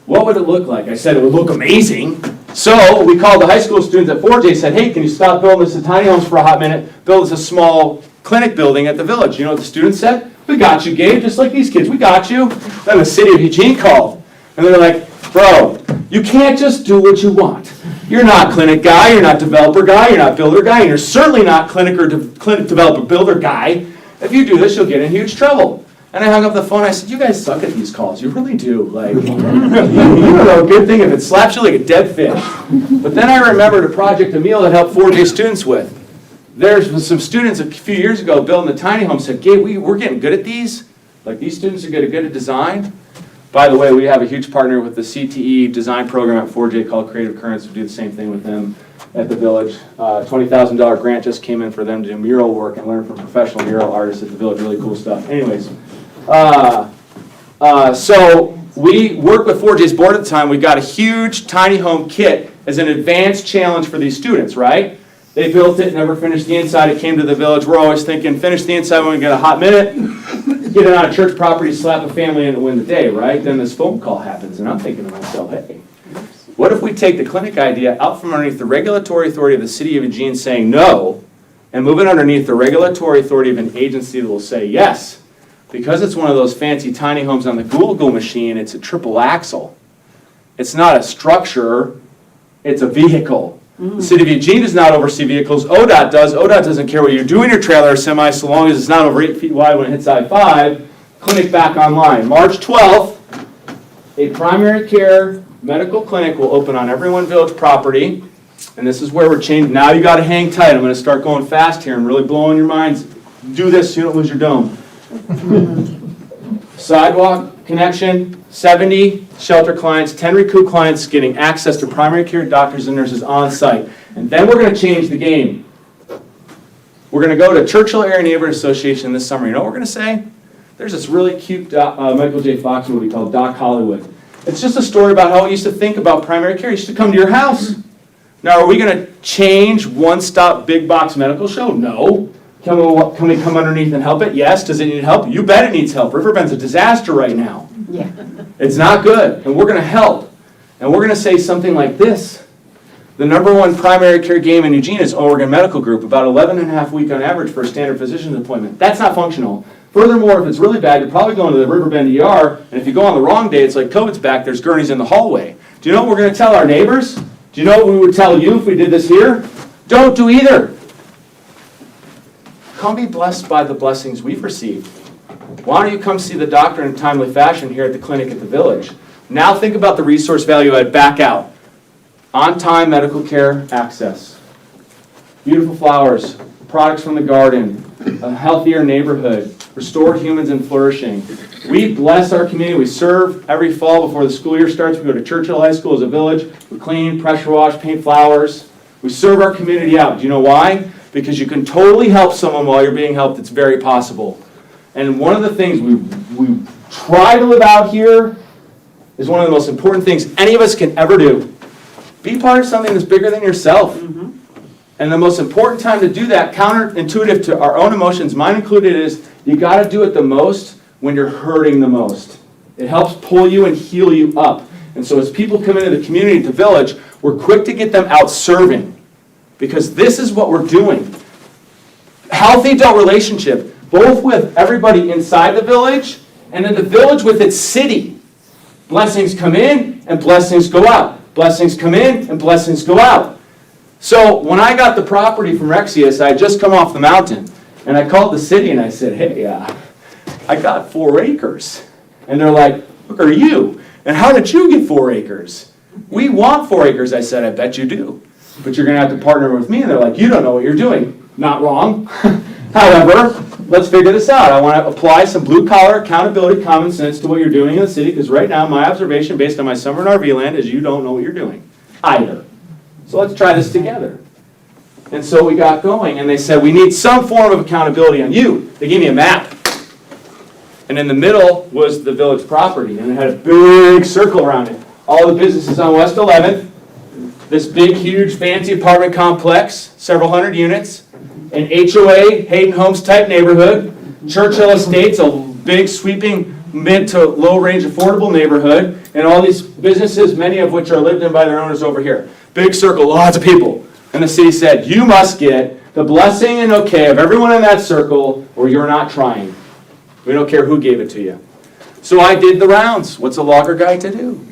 What would it look like? I said it would look amazing. So we called the high school students at 4J and said, hey, can you stop building us tiny homes for a hot minute? Build us a small clinic building at the village. You know what the students said? We got you, Gabe, just like these kids. We got you. Then the city of Eugene called. And they're like, bro, you can't just do what you want. You're not clinic guy, you're not developer guy, you're not builder guy, and you're certainly not clinic developer builder guy. If you do this, you'll get in huge trouble. And I hung up the phone. I said, you guys suck at these calls. You really do. Like, you don't know a good thing if it slaps you like a dead fish. But then I remembered a project Emil had helped 4J students with. there's some students a few years ago building the tiny home said, Gabe, we're getting good at these. Like these students are getting good at design. By the way, we have a huge partner with the CTE design program at 4J called Creative Currents. We do the same thing with them at the Village. $20,000 grant just came in for them to do mural work and learn from professional mural artists at the Village. Really cool stuff. Anyways, so we worked with 4J's board at the time. We got a huge tiny home kit as an advanced challenge for these students, right? They built it, never finished the inside. It came to the Village. We're always thinking, finish the inside when we get a hot minute, get it on a church property, slap a family in and win the day, right? Then this phone call happens, and I'm thinking to myself, hey, what if we take the clinic idea out from underneath the regulatory authority of the city of Eugene saying no, and move it underneath the regulatory authority of an agency that will say yes? Because it's one of those fancy tiny homes on the Google machine, it's a triple axle. It's not a structure, it's a vehicle. The city of Eugene does not oversee vehicles. ODOT does. ODOT doesn't care what you do in your trailer or semi so long as it's not over 8 feet wide when it hits I-5. Clinic back online. March 12th, a primary care medical clinic will open on everyone Village property. And this is where we're changing. Now you got to hang tight. I'm going to start going fast here and really blowing your minds. Do this so you don't lose your dome. Sidewalk connection, 70 shelter clients, 10 recoup clients getting access to primary care doctors and nurses on site. And then we're going to change the game. We're going to go to Churchill Area Neighborhood Association this summer. You know what we're going to say? There's this really cute Michael J. Fox movie called Doc Hollywood. It's just a story about how it used to think about primary care. It used to come to your house. Now, are we going to change one-stop big box medical show? No. Can we come underneath and help it? Yes. Does it need help? You bet it needs help. Riverbend's a disaster right now. Yeah. It's not good. And we're going to help. And we're going to say something like this. The #1 primary care game in Eugene is Oregon Medical Group, about 11.5 weeks on average for a standard physician's appointment. That's not functional. Furthermore, if it's really bad, you're probably going to the Riverbend ER, and if you go on the wrong day, it's like COVID's back, there's gurneys in the hallway. Do you know what we're going to tell our neighbors? Do you know what we would tell you if we did this here? Don't do either. Come be blessed by the blessings we've received. Why don't you come see the doctor in a timely fashion here at the clinic at the Village? Now think about the resource value I'd back out. On-time medical care access. Beautiful flowers, products from the garden, a healthier neighborhood, restored humans and flourishing. We bless our community. We serve every fall before the school year starts. We go to Churchill High School as a village. We clean, pressure wash, paint flowers. We serve our community out. Do you know why? Because you can totally help someone while you're being helped. It's very possible. And one of the things we try to live out here is one of the most important things any of us can ever do. Be part of something that's bigger than yourself. And the most important time to do that, counterintuitive to our own emotions, mine included, is you got to do it the most when you're hurting the most. It helps pull you and heal you up. And so as people come into the community, the Village, we're quick to get them out serving. Because this is what we're doing. Healthy adult relationship, both with everybody inside the Village and in the Village with its city. Blessings come in and blessings go out. Blessings come in and blessings go out. So when I got the property from Rexius, I had just come off the mountain, and I called the city and I said, hey, I got 4 acres. And they're like, look, are you? And how did you get 4 acres? We want 4 acres. I said, I bet you do. But you're going to have to partner with me. And they're like, you don't know what you're doing. Not wrong. However, let's figure this out. I want to apply some blue-collar accountability, common sense to what you're doing in the city, because right now my observation based on my summer in RV land is you don't know what you're doing either. So let's try this together. And so we got going, and they said, we need some form of accountability on you. They gave me a map. And in the middle was the Village property, and it had a big circle around it. All the businesses on West 11th, this big, huge, fancy apartment complex, several hundred units, an HOA, Hayden Homes type neighborhood, Churchill Estates, a big, sweeping, mid to low range affordable neighborhood, and all these businesses, many of which are lived in by their owners over here. Big circle, lots of people. And the city said, you must get the blessing and okay of everyone in that circle, or you're not trying. We don't care who gave it to you. So I did the rounds. What's a logger guy to do?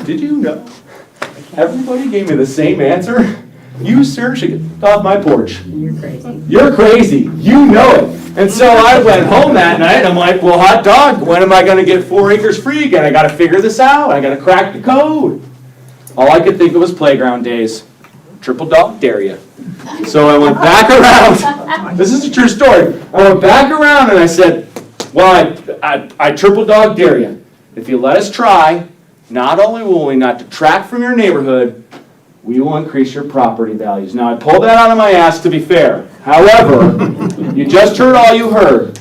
Did you know? Everybody gave me the same answer. You, sir, should get off my porch. You're crazy. You're crazy. You know it. And so I went home that night, and I'm like, well, hot dog, when am I going to get 4 acres free again? I got to figure this out. I got to crack the code. All I could think of was playground days. Triple dog dare you. So I went back around. This is a true story. I went back around and I said, well, I triple dog dare you. If you let us try, not only will we not detract from your neighborhood, we will increase your property values. Now, I pulled that out of my ass to be fair. However, you just heard all you heard.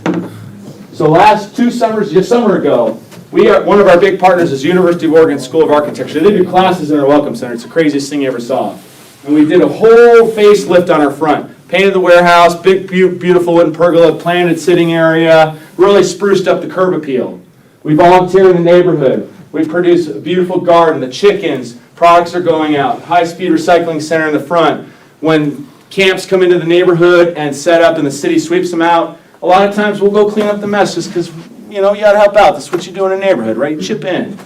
So last 2 summers, just a summer ago, one of our big partners is University of Oregon School of Architecture. They do classes in our Welcome Center. It's the craziest thing you ever saw. And we did a whole facelift on our front. Painted the warehouse, big, beautiful wooden pergola, planted sitting area, really spruced up the curb appeal. We volunteer in the neighborhood. We produce a beautiful garden, the chickens, products are going out, high-speed recycling center in the front. When camps come into the neighborhood and set up and the city sweeps them out, a lot of times we'll go clean up the mess just because, you gotta help out. That's what you do in a neighborhood, right? You chip in.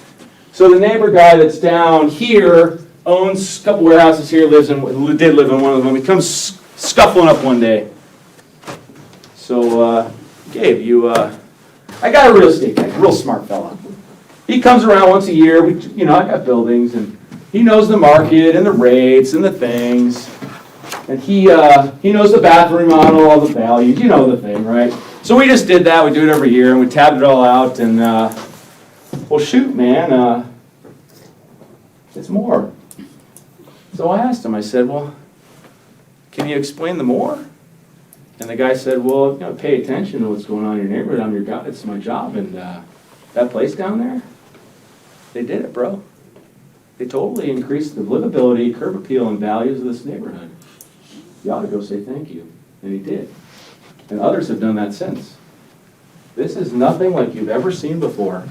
So the neighbor guy that's down here owns a couple warehouses here, did live in one of them. He comes scuffling up one day. So, Gabe, I got a real estate guy, real smart fella. He comes around once a year. I got buildings, and he knows the market and the rates and the things. And he knows the bathroom remodel, all the values. You know the thing, right? So we just did that. We do it every year, and we tabbed it all out. And well, shoot, man, it's more. So I asked him. I said, well, can you explain the more? And the guy said, well, pay attention to what's going on in your neighborhood. I'm your guy. It's my job. And that place down there, they did it, bro. They totally increased the livability, curb appeal, and values of this neighborhood. You ought to go say thank you. And he did. And others have done that since. This is nothing like you've ever seen before.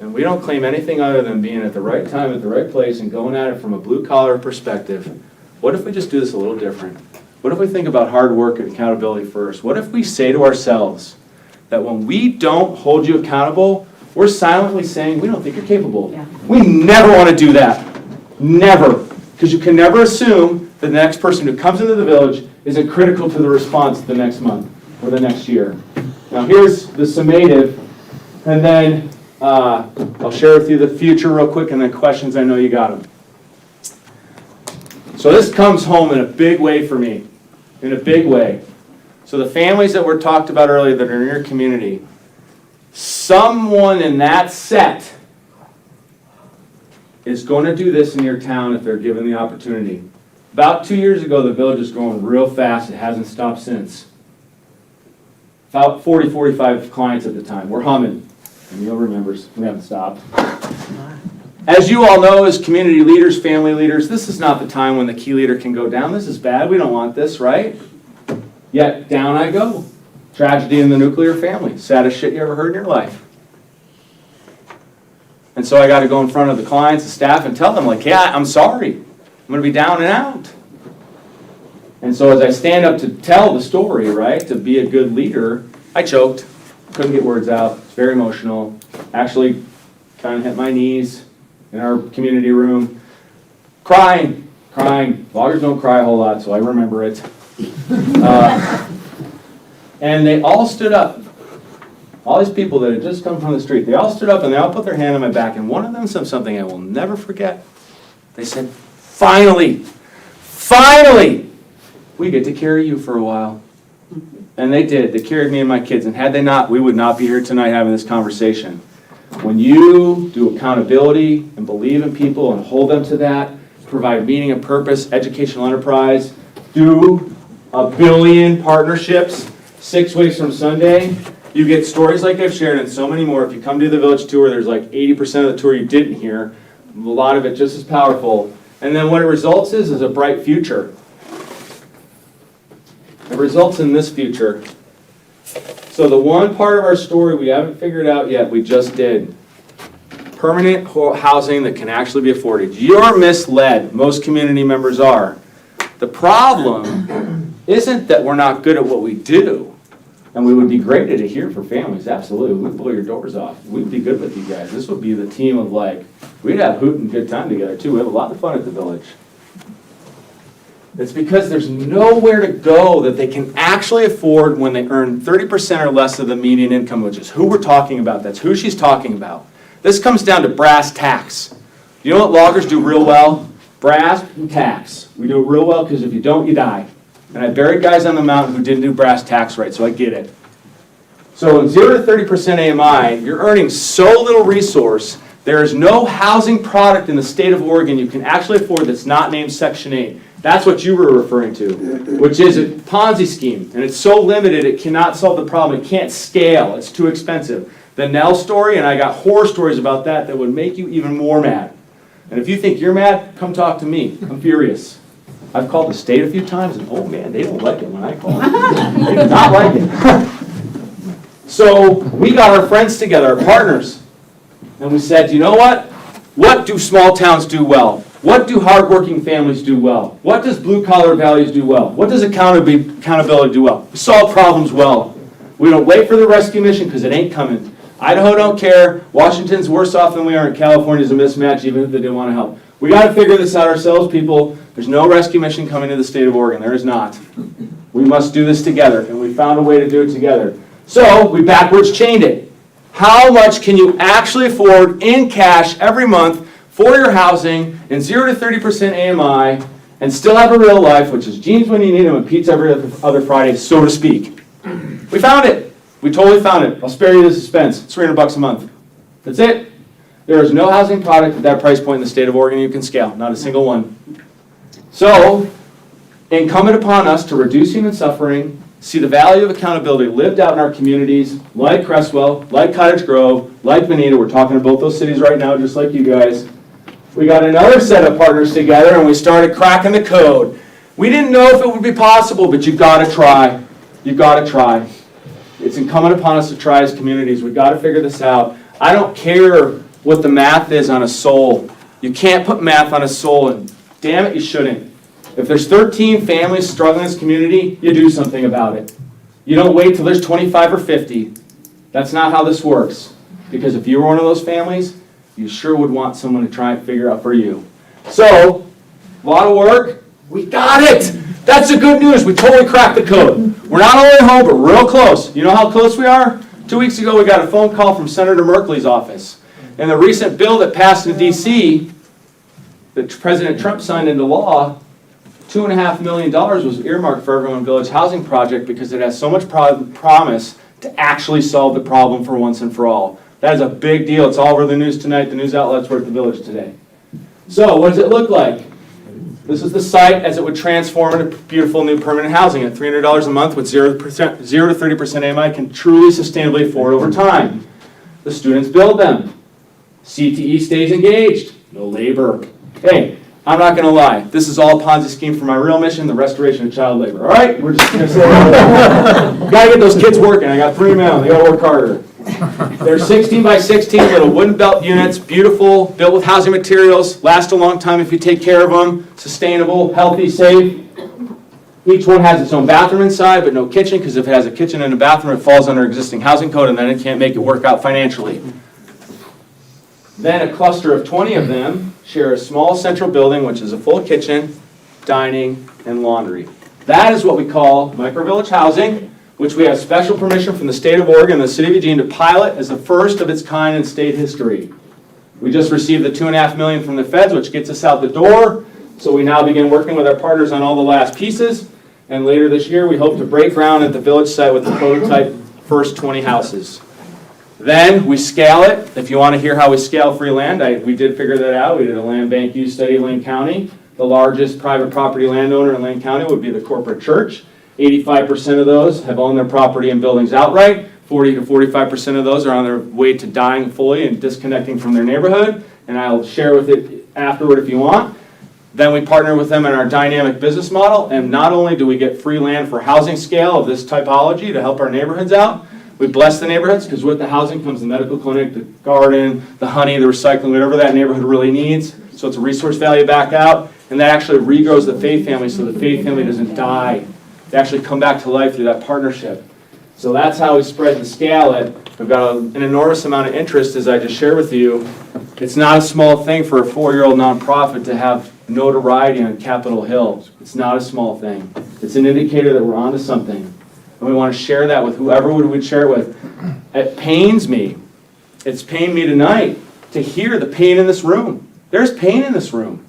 And we don't claim anything other than being at the right time, at the right place, and going at it from a blue-collar perspective. What if we just do this a little different? What if we think about hard work and accountability first? What if we say to ourselves that when we don't hold you accountable, we're silently saying we don't think you're capable. Yeah. We never want to do that. Never. Because you can never assume that the next person who comes into the village isn't critical to the response the next month or the next year. Now here's the summative, and then I'll share with you the future real quick, and then questions. I know you got them. So this comes home in a big way for me, in a big way. So the families that were talked about earlier that are in your community, someone in that set is going to do this in your town if they're given the opportunity. About 2 years ago, the village is growing real fast. It hasn't stopped since. About 40, 45 clients at the time. We're humming. And Neil remembers, we haven't stopped. As you all know, as community leaders, family leaders, this is not the time when the key leader can go down. This is bad. We don't want this, right? Yet, down I go. Tragedy in the nuclear family. Saddest shit you ever heard in your life. And so I got to go in front of the clients, the staff, and tell them, like, yeah, I'm sorry. I'm going to be down and out. And so as I stand up to tell the story, right, to be a good leader, I choked. Couldn't get words out. It's very emotional. Actually, kind of hit my knees in our community room. Crying. Loggers don't cry a whole lot, so I remember it. And they all stood up. All these people that had just come from the street, they all stood up and they all put their hand on my back, and one of them said something I will never forget. They said, finally, we get to carry you for a while. And they did. They carried me and my kids, and had they not, we would not be here tonight having this conversation. When you do accountability and believe in people and hold them to that, provide meaning and purpose, educational enterprise, do 1 billion partnerships 6 weeks from Sunday, you get stories like I've shared and so many more. If you come to the village tour, there's like 80% of the tour you didn't hear. A lot of it just as powerful. And then what it results is a bright future. It results in this future. So the one part of our story we haven't figured out yet, we just did. Permanent housing that can actually be afforded. You're misled. Most community members are. The problem isn't that we're not good at what we do. And we would be great at it here for families, absolutely. We'd blow your doors off. We'd be good with you guys. This would be the team of we'd have hoot and good time together too. We have a lot of fun at the village. It's because there's nowhere to go that they can actually afford when they earn 30% or less of the median income, which is who we're talking about. That's who she's talking about. This comes down to brass tacks. You know what loggers do real well? Brass and tacks. We do it real well because if you don't, you die. And I buried guys on the mountain who didn't do brass tacks right, so I get it. So in 0 to 30% AMI, you're earning so little resource, there is no housing product in the state of Oregon you can actually afford that's not named Section 8. That's what you were referring to, which is a Ponzi scheme. And it's so limited, it cannot solve the problem. It can't scale. It's too expensive. The Nell story, and I got horror stories about that that would make you even more mad. And if you think you're mad, come talk to me. I'm furious. I've called the state a few times, and oh man, they don't like it when I call. They do not like it. So we got our friends together, our partners, and we said, you know what? What do small towns do well? What do hardworking families do well? What does blue-collar values do well? What does accountability do well? We solve problems well. We don't wait for the rescue mission because it ain't coming. Idaho don't care. Washington's worse off than we are, and California's a mismatch even if they didn't want to help. We got to figure this out ourselves, people. There's no rescue mission coming to the state of Oregon. There is not. We must do this together, and we found a way to do it together. So we backwards chained it. How much can you actually afford in cash every month for your housing in 0 to 30% AMI and still have a real life, which is jeans when you need them and pizza every other Friday, so to speak? We found it. We totally found it. I'll spare you the suspense. It's $300 a month. That's it. There is no housing product at that price point in the state of Oregon you can scale. Not a single one. So, incumbent upon us to reduce human suffering, see the value of accountability lived out in our communities, like Creswell, like Cottage Grove, like Bonita. We're talking to both those cities right now, just like you guys. We got another set of partners together, and we started cracking the code. We didn't know if it would be possible, but you've got to try. You've got to try. It's incumbent upon us to try as communities. We've got to figure this out. I don't care what the math is on a soul. You can't put math on a soul, and damn it, you shouldn't. If there's 13 families struggling in this community, you do something about it. You don't wait till there's 25 or 50. That's not how this works. Because if you were one of those families, you sure would want someone to try and figure out for you. So, a lot of work. We got it! That's the good news. We totally cracked the code. We're not only home, but real close. You know how close we are? 2 weeks ago, we got a phone call from Senator Merkley's office. And the recent bill that passed in D.C., that President Trump signed into law, $2.5 million was earmarked for Everyone Village Housing Project because it has so much promise to actually solve the problem for once and for all. That is a big deal. It's all over the news tonight. The news outlets were at the village today. So what does it look like? This is the site as it would transform into beautiful new permanent housing at $300 a month with 0 to 30% AMI can truly sustainably afford over time. The students build them. CTE stays engaged. No labor. Hey, I'm not going to lie. This is all a Ponzi scheme for my real mission, the restoration of child labor. All right? We're just going to say got to get those kids working. I got 3 men. They got to work harder. They're 16 by 16 little wooden belt units, beautiful, built with housing materials, last a long time if you take care of them, sustainable, healthy, safe. Each one has its own bathroom inside, but no kitchen, because if it has a kitchen and a bathroom, it falls under existing housing code, and then it can't make it work out financially. Then a cluster of 20 of them share a small central building, which is a full kitchen, dining, and laundry. That is what we call microvillage housing, which we have special permission from the state of Oregon and the city of Eugene to pilot as the first of its kind in state history. We just received the $2.5 million from the feds, which gets us out the door. So we now begin working with our partners on all the last pieces. And later this year, we hope to break ground at the village site with the prototype first 20 houses. Then we scale it. If you want to hear how we scale free land, we did figure that out. We did a land bank use study in Lane County. The largest private property landowner in Lane County would be the corporate church. 85% of those have owned their property and buildings outright. 40 to 45% of those are on their way to dying fully and disconnecting from their neighborhood. And I'll share with it afterward if you want. Then we partner with them in our dynamic business model. And not only do we get free land for housing scale of this typology to help our neighborhoods out, we bless the neighborhoods because with the housing comes the medical clinic, the garden, the honey, the recycling, whatever that neighborhood really needs. So it's a resource value back out. And that actually regrows the faith family so the faith family doesn't die. They actually come back to life through that partnership. So that's how we spread and scale it. We've got an enormous amount of interest, as I just shared with you. It's not a small thing for a 4-year-old nonprofit to have notoriety on Capitol Hill. It's not a small thing. It's an indicator that we're onto something. And we want to share that with whoever we would share it with. It pains me. It's pained me tonight to hear the pain in this room. There's pain in this room.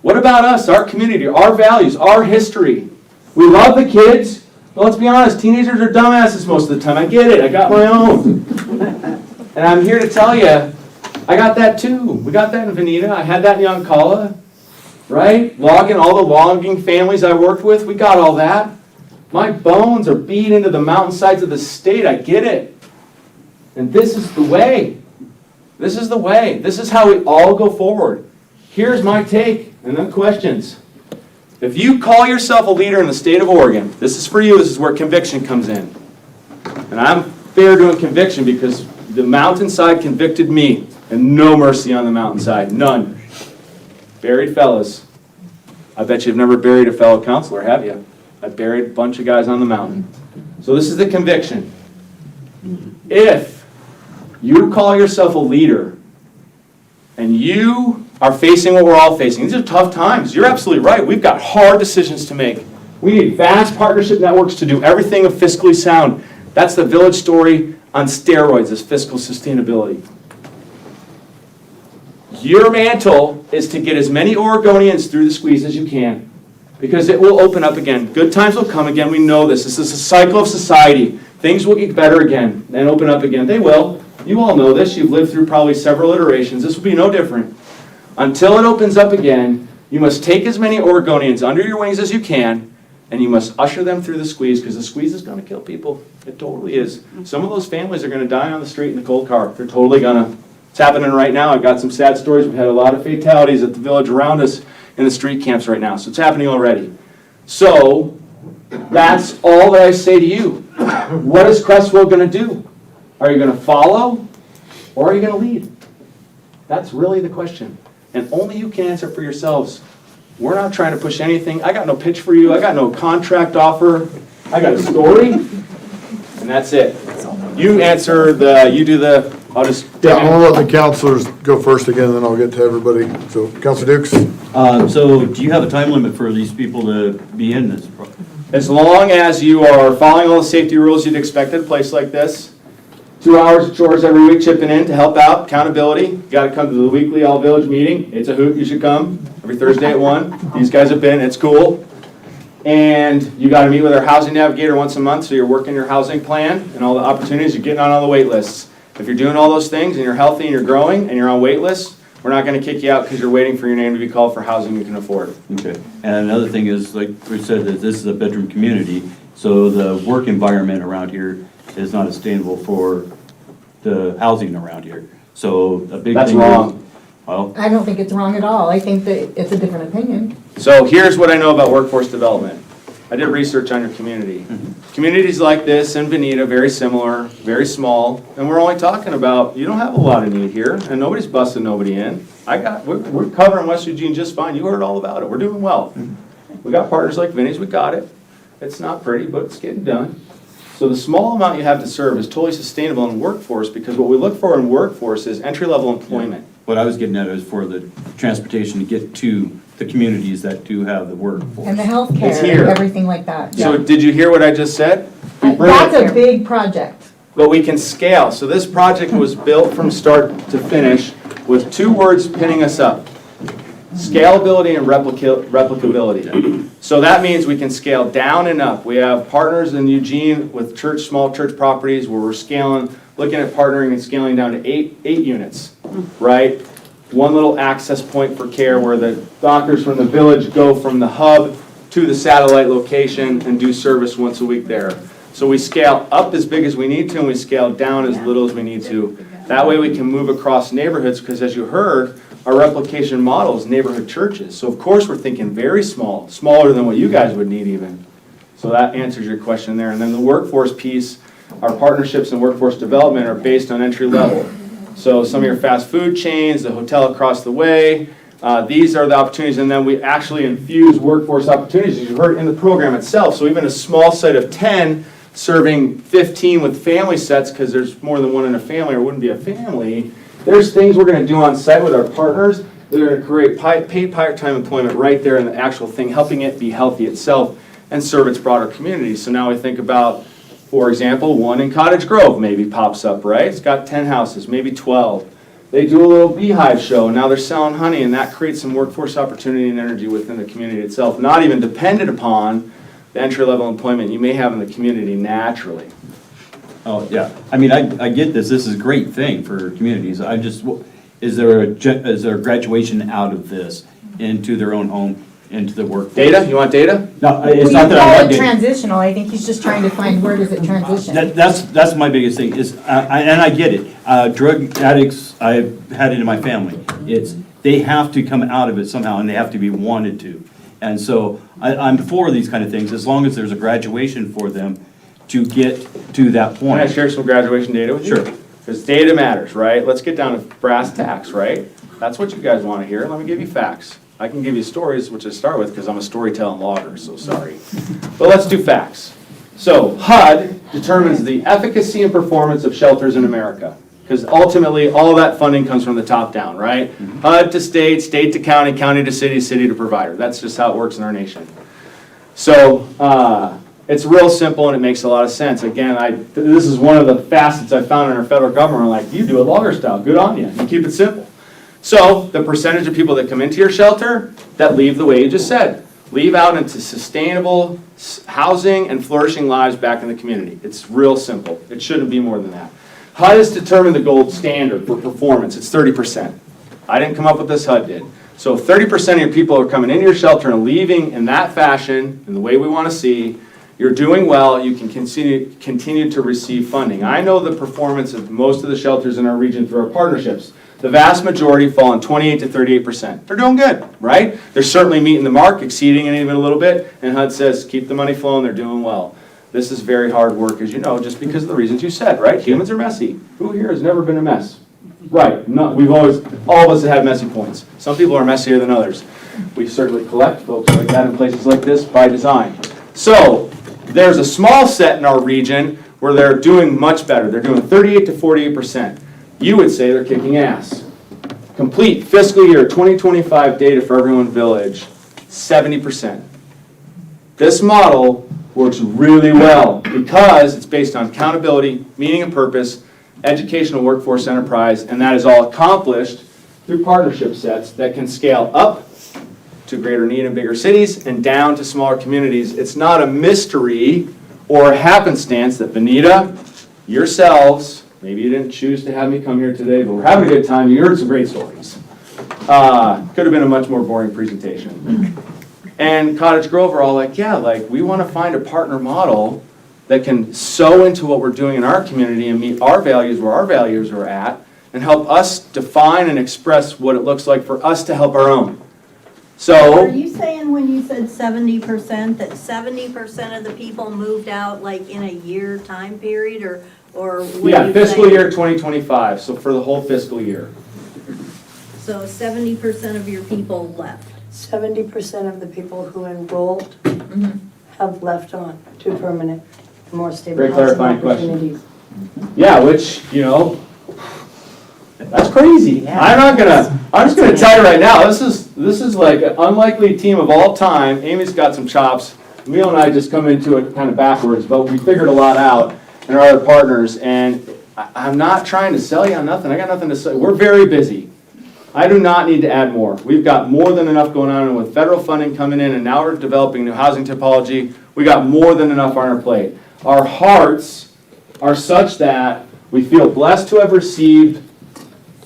What about us, our community, our values, our history? We love the kids, but let's be honest, teenagers are dumbasses most of the time. I get it, I got my own. And I'm here to tell you, I got that too. We got that in Veneta, I had that in Yoncalla, right? Logging, all the logging families I worked with, we got all that. My bones are beat into the mountainsides of the state, I get it. And this is the way. This is the way. This is how we all go forward. Here's my take, and then questions. If you call yourself a leader in the state of Oregon, this is for you, this is where conviction comes in. And I'm fair doing conviction because the mountainside convicted me, and no mercy on the mountainside, none. Buried fellas. I bet you've never buried a fellow counselor, have you? I buried a bunch of guys on the mountain. So this is the conviction. If you call yourself a leader and you are facing what we're all facing, these are tough times. You're absolutely right. We've got hard decisions to make. We need vast partnership networks to do everything fiscally sound. That's the village story on steroids, is fiscal sustainability. Your mantle is to get as many Oregonians through the squeeze as you can, because it will open up again. Good times will come again. We know this. This is a cycle of society. Things will get better again and open up again. They will. You all know this. You've lived through probably several iterations. This will be no different. Until it opens up again, you must take as many Oregonians under your wings as you can, and you must usher them through the squeeze, because the squeeze is going to kill people. It totally is. Some of those families are going to die on the street in the cold car. They're totally going to. It's happening right now. I've got some sad stories. We've had a lot of fatalities at the village around us in the street camps right now. So it's happening already. So that's all that I say to you. What is Creswell going to do? Are you going to follow, or are you going to lead? That's really the question. And only you can answer for yourselves. We're not trying to push anything. I got no pitch for you. I got no contract offer. I got a story, and that's it. You answer you do the, I'll just. Yeah, I'll let the counselors go first again, and then I'll get to everybody. So, Counselor Dukes? So do you have a time limit for these people to be in this? As long as you are following all the safety rules you'd expect at a place like this. 2 hours of chores every week chipping in to help out, accountability. You got to come to the weekly all-village meeting. It's a hoot, you should come. Every Thursday at 1. These guys have been, it's cool. And you got to meet with our housing navigator once a month, so you're working your housing plan and all the opportunities, you're getting on all the wait lists. If you're doing all those things and you're healthy and you're growing and you're on wait lists, we're not going to kick you out because you're waiting for your name to be called for housing you can afford. Okay. And another thing is, like we said, that this is a bedroom community, so the work environment around here is not sustainable for the housing around here. So a big That's thing wrong. Well, I don't think it's wrong at all. I think that it's a different opinion. So here's what I know about workforce development. I did research on your community. Communities like this in Veneta, very similar, very small, and we're only talking about, you don't have a lot of need here, and nobody's busting nobody in. We're covering West Eugene just fine. You heard all about it. We're doing well. We got partners like Vinny's, we got it. It's not pretty, but it's getting done. So the small amount you have to serve is totally sustainable in workforce, because what we look for in workforce is entry-level employment. what I was getting at is for the transportation to get to the communities that do have the workforce. And the It's healthcare, here. and everything like that. So did you hear what I just said? That's a big project. But we can scale. So this project was built from start to finish with 2 words pinning us up: scalability and replicability. So that means we can scale down and up. We have partners in Eugene with small church properties where we're scaling, looking at partnering and scaling down to 8 units, right? One little access point for care where the doctors from the village go from the hub to the satellite location and do service once a week there. So we scale up as big as we need to, and we scale down as little as we need to. That way we can move across neighborhoods, because as you heard, our replication model is neighborhood churches. So of course we're thinking very small, smaller than what you guys would need even. So that answers your question there. And then the workforce piece, our partnerships and workforce development are based on entry level. So some of your fast food chains, the hotel across the way, these are the opportunities, and then we actually infuse workforce opportunities, as you heard, in the program itself. So even a small site of 10 serving 15 with family sets, because there's more than one in a family or it wouldn't be a family, there's things we're going to do on site with our partners that are going to create paid part-time employment right there in the actual thing, helping it be healthy itself and serve its broader community. So now we think about, for example, one in Cottage Grove maybe pops up, right? It's got 10 houses, maybe 12. They do a little beehive show, and now they're selling honey, and that creates some workforce opportunity and energy within the community itself, not even dependent upon the entry-level employment you may have in the community naturally. Oh, yeah. I mean, I get this. This is a great thing for communities. I just, is there a graduation out of this into their own home, into the workforce? Data? You want data? No, it's Well, not you that I call want it data. transitional, I think he's just trying to find where does it transition. That's my biggest thing is, and I get it. Drug addicts, I've had it in my family. They have to come out of it somehow, and they have to be wanted to. And so I'm for these kind of things, as long as there's a graduation for them to get to that Can I point. share some graduation data with you? Sure. Because data matters, right? Let's get down to brass tacks, right? That's what you guys want to hear. Let me give you facts. I can give you stories, which I start with because I'm a storytelling logger, so sorry. But let's do facts. So HUD determines the efficacy and performance of shelters in America. Because ultimately, all of that funding comes from the top down, right? HUD to state, state to county, county to city, city to provider. That's just how it works in our nation. So it's real simple and it makes a lot of sense. Again, this is one of the facets I found in our federal government. Like, you do it logger style, good on you. You keep it simple. So the percentage of people that come into your shelter that leave the way you just said, leave out into sustainable housing and flourishing lives back in the community. It's real simple. It shouldn't be more than that. HUD has determined the gold standard for performance. It's 30%. I didn't come up with this, HUD did. So if 30% of your people are coming into your shelter and leaving in that fashion, in the way we want to see, you're doing well, you can continue to receive funding. I know the performance of most of the shelters in our region through our partnerships. The vast majority fall in 28 to 38%. They're doing good, right? They're certainly meeting the mark, exceeding it even a little bit, and HUD says, keep the money flowing, they're doing well. This is very hard work, as you know, just because of the reasons you said, right? Humans are messy. Who here has never been a mess? Right, no, all of us have had messy points. Some people are messier than others. We certainly collect folks like that in places like this by design. So, there's a small set in our region where they're doing much better. They're doing 38 to 48%. You would say they're kicking ass. Complete fiscal year 2025 data for everyone village, 70%. This model works really well because it's based on accountability, meaning and purpose, educational workforce enterprise, and that is all accomplished through partnership sets that can scale up to greater need in bigger cities and down to smaller communities. It's not a mystery or a happenstance that Benita, yourselves, maybe you didn't choose to have me come here today, but we're having a good time. You heard some great stories. Could have been a much more boring presentation. And Cottage Grove are all like, yeah, like we want to find a partner model that can sew into what we're doing in our community and meet our values where our values are at and help us define and express what it looks like for us to help our own. So, Are you saying when you said 70%, that 70% of the people moved out like in a year time period, or what yeah, are you fiscal saying? year 2025, so for the whole fiscal year. So 70% of your people left. 70% of the people who enrolled have left on to permanent, more stable Very housing clarifying question. opportunities. Yeah, which, you know, that's crazy. I'm just gonna tell you right now, this is like an unlikely team of all time. Amy's got some chops. Emil and I just come into it kind of backwards, but we figured a lot out and our other partners, and I'm not trying to sell you on nothing. I got nothing to say. We're very busy. I do not need to add more. We've got more than enough going on, and with federal funding coming in, and now we're developing new housing typology, we got more than enough on our plate. Our hearts are such that we feel blessed to have received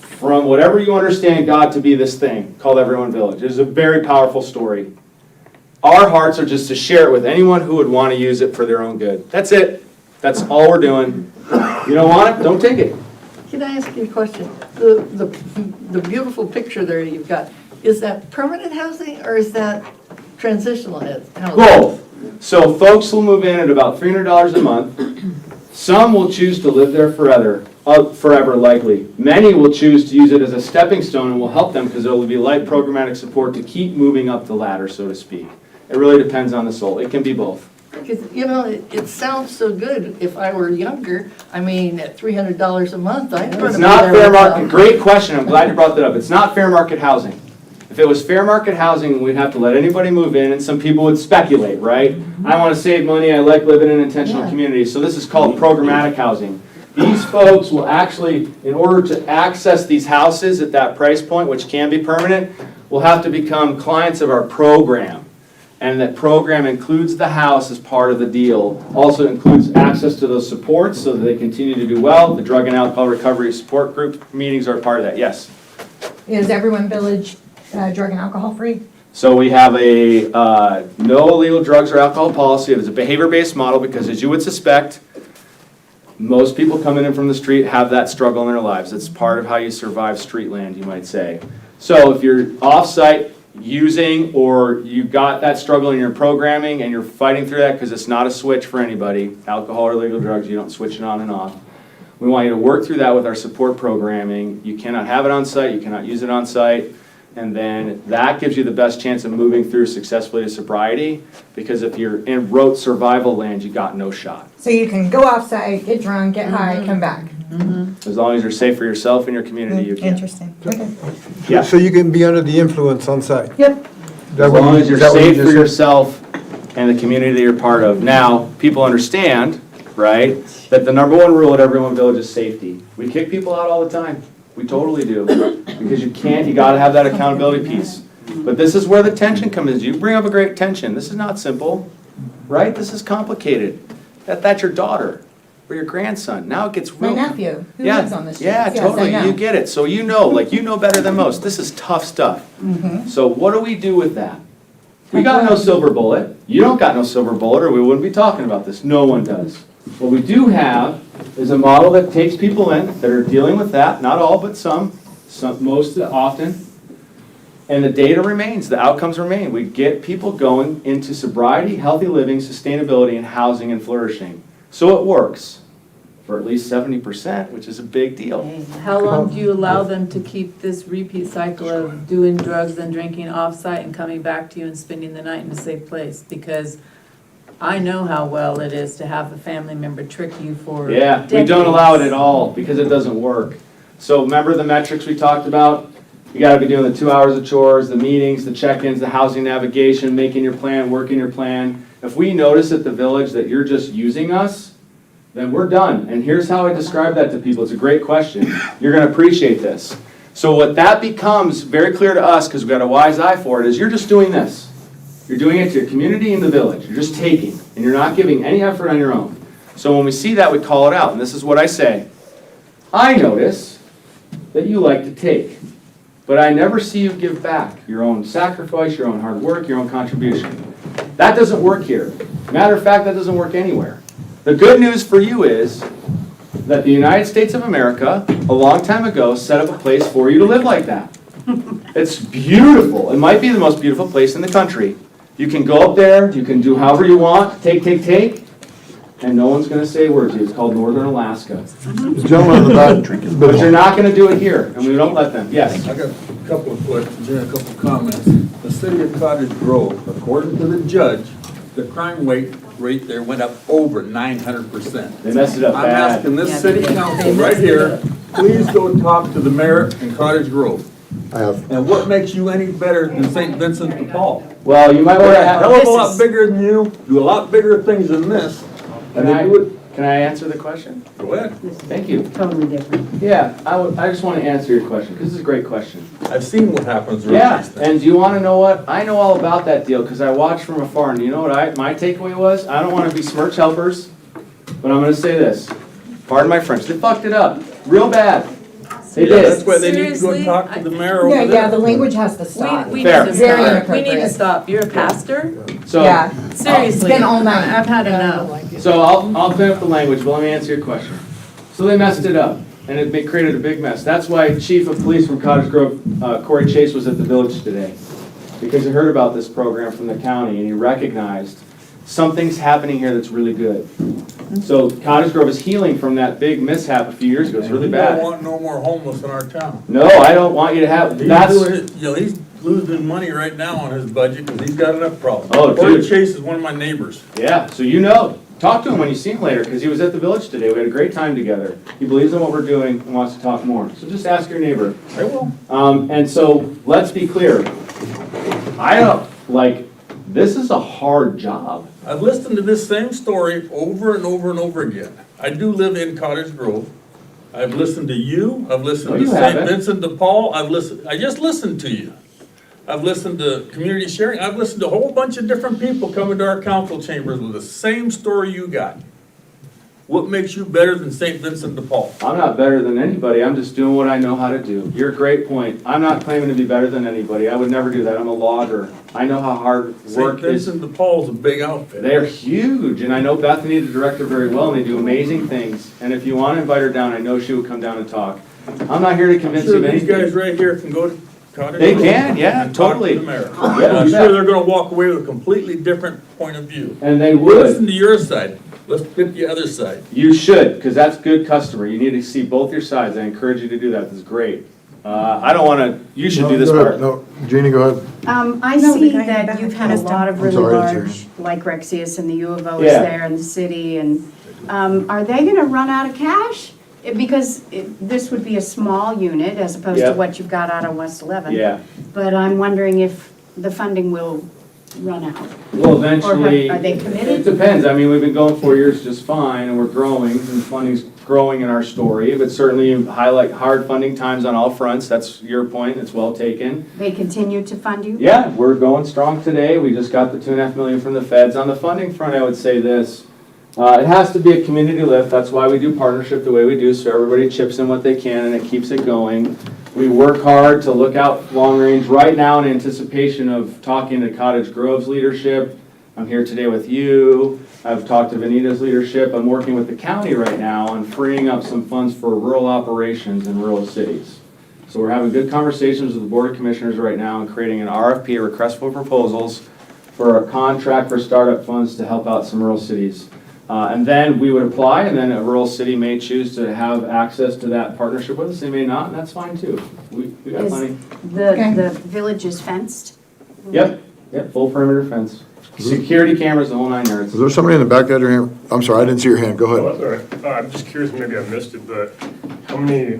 from whatever you understand God to be this thing called Everyone Village. It is a very powerful story. Our hearts are just to share it with anyone who would want to use it for their own good. That's it. That's all we're doing. You don't want it? Don't take it. Can I ask you a question? The beautiful picture there you've got, is that permanent housing or is that transitional housing? Both. So folks will move in at about $300 a month. Some will choose to live there forever likely. Many will choose to use it as a stepping stone and will help them because there will be light programmatic support to keep moving up the ladder, so to speak. It really depends on the soul. It can be both. Because, you know, it sounds so good. If I were younger, I mean, at $300 a month, I'd It's not fair market. Great question. I'm glad you brought that up. It's not fair market housing. If it was fair market housing, we'd have to let anybody move in, and some people would speculate, right? I want to save money. I like living in intentional communities. So this is called programmatic housing. These folks will actually, in order to access these houses at that price point, which can be permanent, will have to become clients of our program. And that program includes the house as part of the deal. Also includes access to those supports so that they continue to do well. The drug and alcohol recovery support group meetings are part of that, yes. Is everyone village drug and alcohol free? So we have a no illegal drugs or alcohol policy. It is a behavior-based model because, as you would suspect, most people coming in from the street have that struggle in their lives. It's part of how you survive street land, you might say. So if you're off-site using, or you got that struggle in your programming and you're fighting through that, because it's not a switch for anybody, alcohol or illegal drugs, you don't switch it on and off. We want you to work through that with our support programming. You cannot have it on site, you cannot use it on site, and then that gives you the best chance of moving through successfully to sobriety, because if you're in rote survival land, you got no shot. So you can go off-site, get drunk, get high, come back. As long as you're safe for yourself and your community, you can. Interesting, okay. Yeah. So you can be under the influence on site? Yep. As long as you're safe for yourself and the community that you're part of. Now, people understand, right, that the number one rule at Everyone Village is safety. We kick people out all the time. We totally do. Because you gotta have that accountability piece. But this is where the tension comes in. You bring up a great tension. This is not simple, right? This is complicated. That's your daughter or your grandson. Now it gets real. My nephew, who Yeah, lives on the street. yeah, Yes, I totally. know. You get it. So you know better than most. This is tough stuff. So what do we do with that? We got no silver bullet. You don't got no silver bullet, or we wouldn't be talking about this. No one does. What we do have is a model that takes people in that are dealing with that, not all, but some most often. And the data remains, the outcomes remain. We get people going into sobriety, healthy living, sustainability, and housing and flourishing. So it works for at least 70%, which is a big deal. How long do you allow them to keep this repeat cycle of doing drugs and drinking off-site and coming back to you and spending the night in a safe place? Because I know how well it is to have a family member trick you for Yeah, we don't allow it at all because it doesn't work. So remember the metrics we talked about? You gotta be doing the 2 hours of chores, the meetings, the check-ins, the housing navigation, making your plan, working your plan. If we notice at the village that you're just using us, then we're done. And here's how I describe that to people. It's a great question. You're gonna appreciate this. So what that becomes very clear to us, because we've got a wise eye for it, is you're just doing this. You're doing it to your community and the village. You're just taking, and you're not giving any effort on your own. So when we see that, we call it out. And this is what I say. I notice that you like to take, but I never see you give back your own sacrifice, your own hard work, your own contribution. That doesn't work here. Matter of fact, that doesn't work anywhere. The good news for you is that the United States of America, a long time ago, set up a place for you to live like that. It's beautiful. It might be the most beautiful place in the country. You can go up there, you can do however you want, take, and no one's going to say a word to you. It's called Northern Alaska. The gentleman in the back. But you're not going to do it here, and we don't let them. Yes? I got a couple of questions and a couple of comments. The city of Cottage Grove, according to the judge, the crime rate there went up over 900%. They messed it up I'm bad. asking this city council right here, please go talk to the mayor in Cottage Grove. I have. And what makes you any better than St. Vincent de Paul? Well, you might want to They're a have... hell of a lot bigger than you, do a lot bigger things than this. And they do it. Can I answer the question? Go ahead. Thank you. Totally different. Yeah, I just want to answer your question, because this is a great question. I've seen what happens around Yeah, these things. and do you want to know what? I know all about that deal, because I watched from afar, and you know what my takeaway was? I don't want to besmirch helpers, but I'm going to say this. Pardon my French, they fucked it up, real bad. They Yeah, did. that's why they need to go Seriously? talk to the mayor over there. Yeah, the language has to stop. We Fair. need to Very stop. We inappropriate. need to stop. You're a pastor? So, Yeah. Seriously. It's been all night. I've had enough. So I'll clean up the language, but let me answer your question. So they messed it up, and it created a big mess. That's why Chief of Police from Cottage Grove, Corey Chase, was at the village today, because he heard about this program from the county, and he recognized something's happening here that's really good. So Cottage Grove is healing from that big mishap a few years ago. It's really We bad. don't want no more homeless in our town. No, I don't want you to have, He's losing money right now on his budget because he's got enough problems. Oh, Corey dude. Chase is one of my neighbors. yeah, so you know. Talk to him when you see him later, because he was at the village today. We had a great time together. He believes in what we're doing and wants to talk more. So just ask your neighbor. I will. And so, let's be clear. This is a hard job. I've listened to this same story over and over and over again. I do live in Cottage Grove. I've listened to you, I've listened No, to you St. haven't. Vincent de Paul, I just listened to you. I've listened to community sharing, I've listened to a whole bunch of different people coming to our council chambers with the same story you got. What makes you better than St. Vincent de Paul? I'm not better than anybody, I'm just doing what I know how to do. You're a great point. I'm not claiming to be better than anybody, I would never do that, I'm a logger. I know how hard work St. is. Vincent de Paul's a big outfit. They're huge, and I know Bethany, the director, very well, and they do amazing things. And if you want to invite her down, I know she would come down and talk. I'm not here to convince you Sure, of these anything. guys right here can go to Cottage They Grove can, yeah, and talk to totally. the mayor. Yeah, And I'm you sure bet. they're gonna walk away with a completely different point of view. And they Listen would. to your side, let's get the other side. You should, because that's good customer. You need to see both your sides. I encourage you to do that. This is great. I don't want to, you should do this Go ahead. part. No, Jeannie, go ahead. I No, the see guy in the that back you've had a has lot done- of really I'm sorry, it's large, like Rexius and the U of O is Yeah. there and the city, and are they gonna run out of cash? Because this would be a small unit as opposed to Yeah. what you've got out on West 11. Yeah. But I'm wondering if the funding will run out. Well, eventually. Are they committed? It depends. I mean, we've been going 4 years just fine, and we're growing, and funding's growing in our story. But certainly you highlight hard funding times on all fronts. That's your point. It's well taken. They continue to fund you? Yeah, we're going strong today. We just got the 2.5 million from the feds. On the funding front, I would say this. It has to be a community lift. That's why we do partnership the way we do, so everybody chips in what they can and it keeps it going. We work hard to look out long range right now in anticipation of talking to Cottage Grove's leadership. I'm here today with you. I've talked to Vanita's leadership. I'm working with the county right now on freeing up some funds for rural operations in rural cities. So we're having good conversations with the Board of Commissioners right now and creating an RFP, a request for proposals, for a contract for startup funds to help out some rural cities. And then we would apply, and then a rural city may choose to have access to that partnership with us. They may not, and that's fine too. We got Is plenty. the village is fenced? Yep, full perimeter fence. Security cameras, the whole 9 yards. Is there somebody in the back that had your hand? I'm sorry, I didn't see your hand. Go Oh, ahead. that's all right. I'm just curious, maybe I missed it, but how many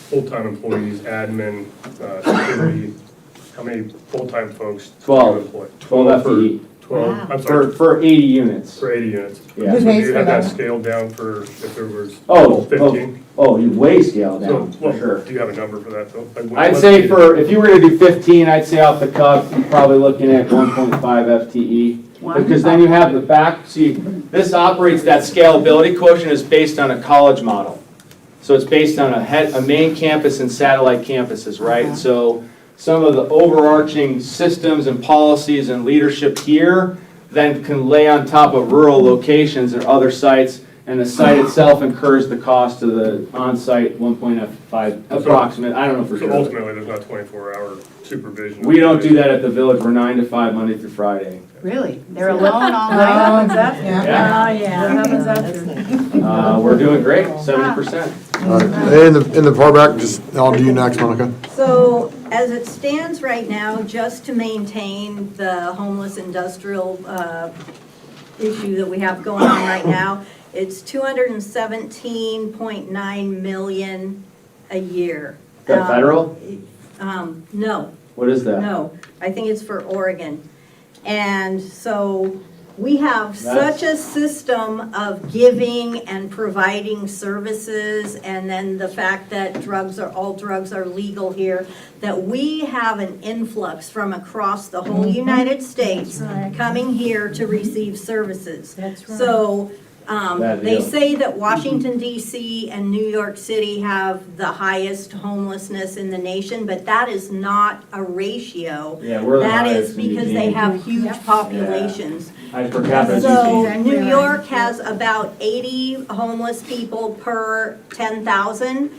full-time employees, admin, security, how many full-time folks? do you 12. employ? 12 FTE. 12, I'm sorry, For 80 units. for 80 units. Yeah. So Who do pays you for have that that? scaled down for if there was Oh, 15? you way scale So, down, for well, sure. do you have a number for that, Phil? Like, what- I'd what's say the- if you were gonna do 15, I'd say off the cuff, you're probably looking at 1.5 FTE. Because then you have the back, see, this operates, that scalability quotient is based on a college model. So it's based on a main campus and satellite campuses, right? So some of the overarching systems and policies and leadership here then can lay on top of rural locations or other sites, and the site itself incurs the cost of the on-site 1.5 approximate, I don't know for So sure. ultimately, there's not 24-hour supervision? We don't do that at the village, we're 9 to 5, Monday through Friday. Really? They're alone all What night? happens after? Yeah. What happens after? We're doing great, 70%. All right. Hey, in the far back, just, I'll do you next, Monica. So as it stands right now, just to maintain the homeless industrial issue that we have going on right now, it's 217.9 million a year. Is that federal? No. What is that? No, I think it's for Oregon. And so we have such a system of giving and providing services, and then the fact that all drugs are legal here, that we have an influx from across the whole United States coming here to receive services. That's right. So Bad they deal. say that Washington DC and New York City have the highest homelessness in the nation, but that is not a ratio. Yeah, we're the That highest is in because Eugene. they have huge populations. High per capita. So GDP. New York has about 80 homeless people per 10,000.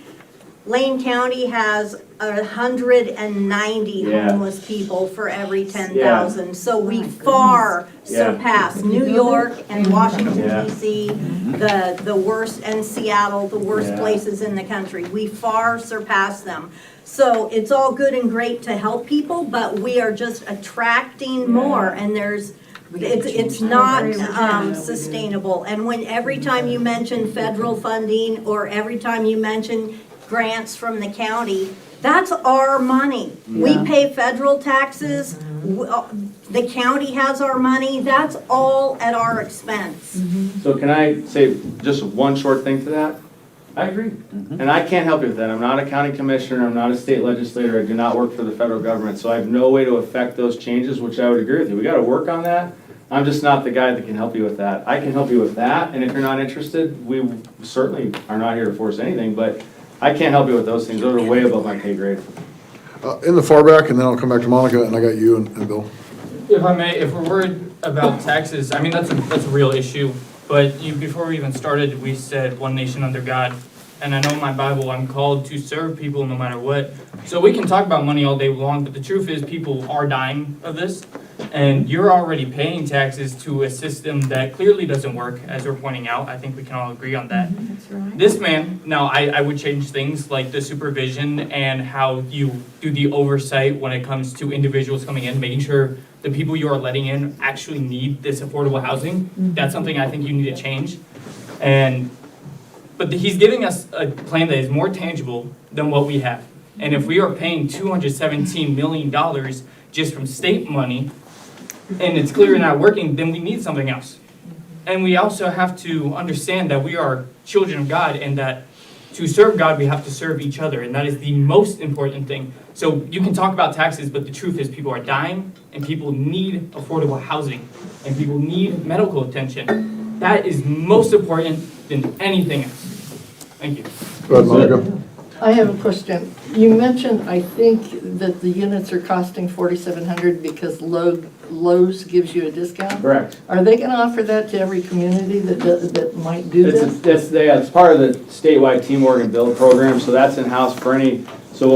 Lane County has 190 Yeah. homeless people for every 10,000. So we far Yeah. surpass New York and Washington Yeah. DC, the worst, and Seattle, the worst Yeah. places in the country. We far surpass them. So it's all good and great to help people, but we are just attracting more, and it's not sustainable. And when every time you mention federal funding or every time you mention grants from the county, that's our money. We Yeah. pay federal taxes, the county has our money, that's all at our expense. So can I say just one short thing to that? I agree. And I can't help you with that. I'm not a county commissioner, I'm not a state legislator, I do not work for the federal government, so I have no way to affect those changes, which I would agree with you. We gotta work on that. I'm just not the guy that can help you with that. I can help you with that, and if you're not interested, we certainly are not here to force anything, but I can't help you with those things. Those are way above my pay grade. In the far back, and then I'll come back to Monica, and I got you and Bill. If I may, if we're worried about taxes, I mean, that's a real issue. But before we even started, we said one nation under God. And I know in my Bible, I'm called to serve people no matter what. So we can talk about money all day long, but the truth is people are dying of this. And you're already paying taxes to a system that clearly doesn't work, as we're pointing out. I think we can all agree on that. That's right. This man, now I would change things like the supervision and how you do the oversight when it comes to individuals coming in, making sure the people you are letting in actually need this affordable housing. That's something I think you need to change. But he's giving us a plan that is more tangible than what we have. And if we are paying $217 million just from state money, and it's clearly not working, then we need something else. And we also have to understand that we are children of God, and that to serve God, we have to serve each other, and that is the most important thing. So you can talk about taxes, but the truth is people are dying, and people need affordable housing, and people need medical attention. That is most important than anything else. Thank you. Go ahead, Monica. I have a question. You mentioned, I think, that the units are costing $4,700 because Lowe's gives you a discount? Correct. Are they gonna offer that to every community that might do this? It's part of the statewide Team Oregon Build program, so that's in-house for any, so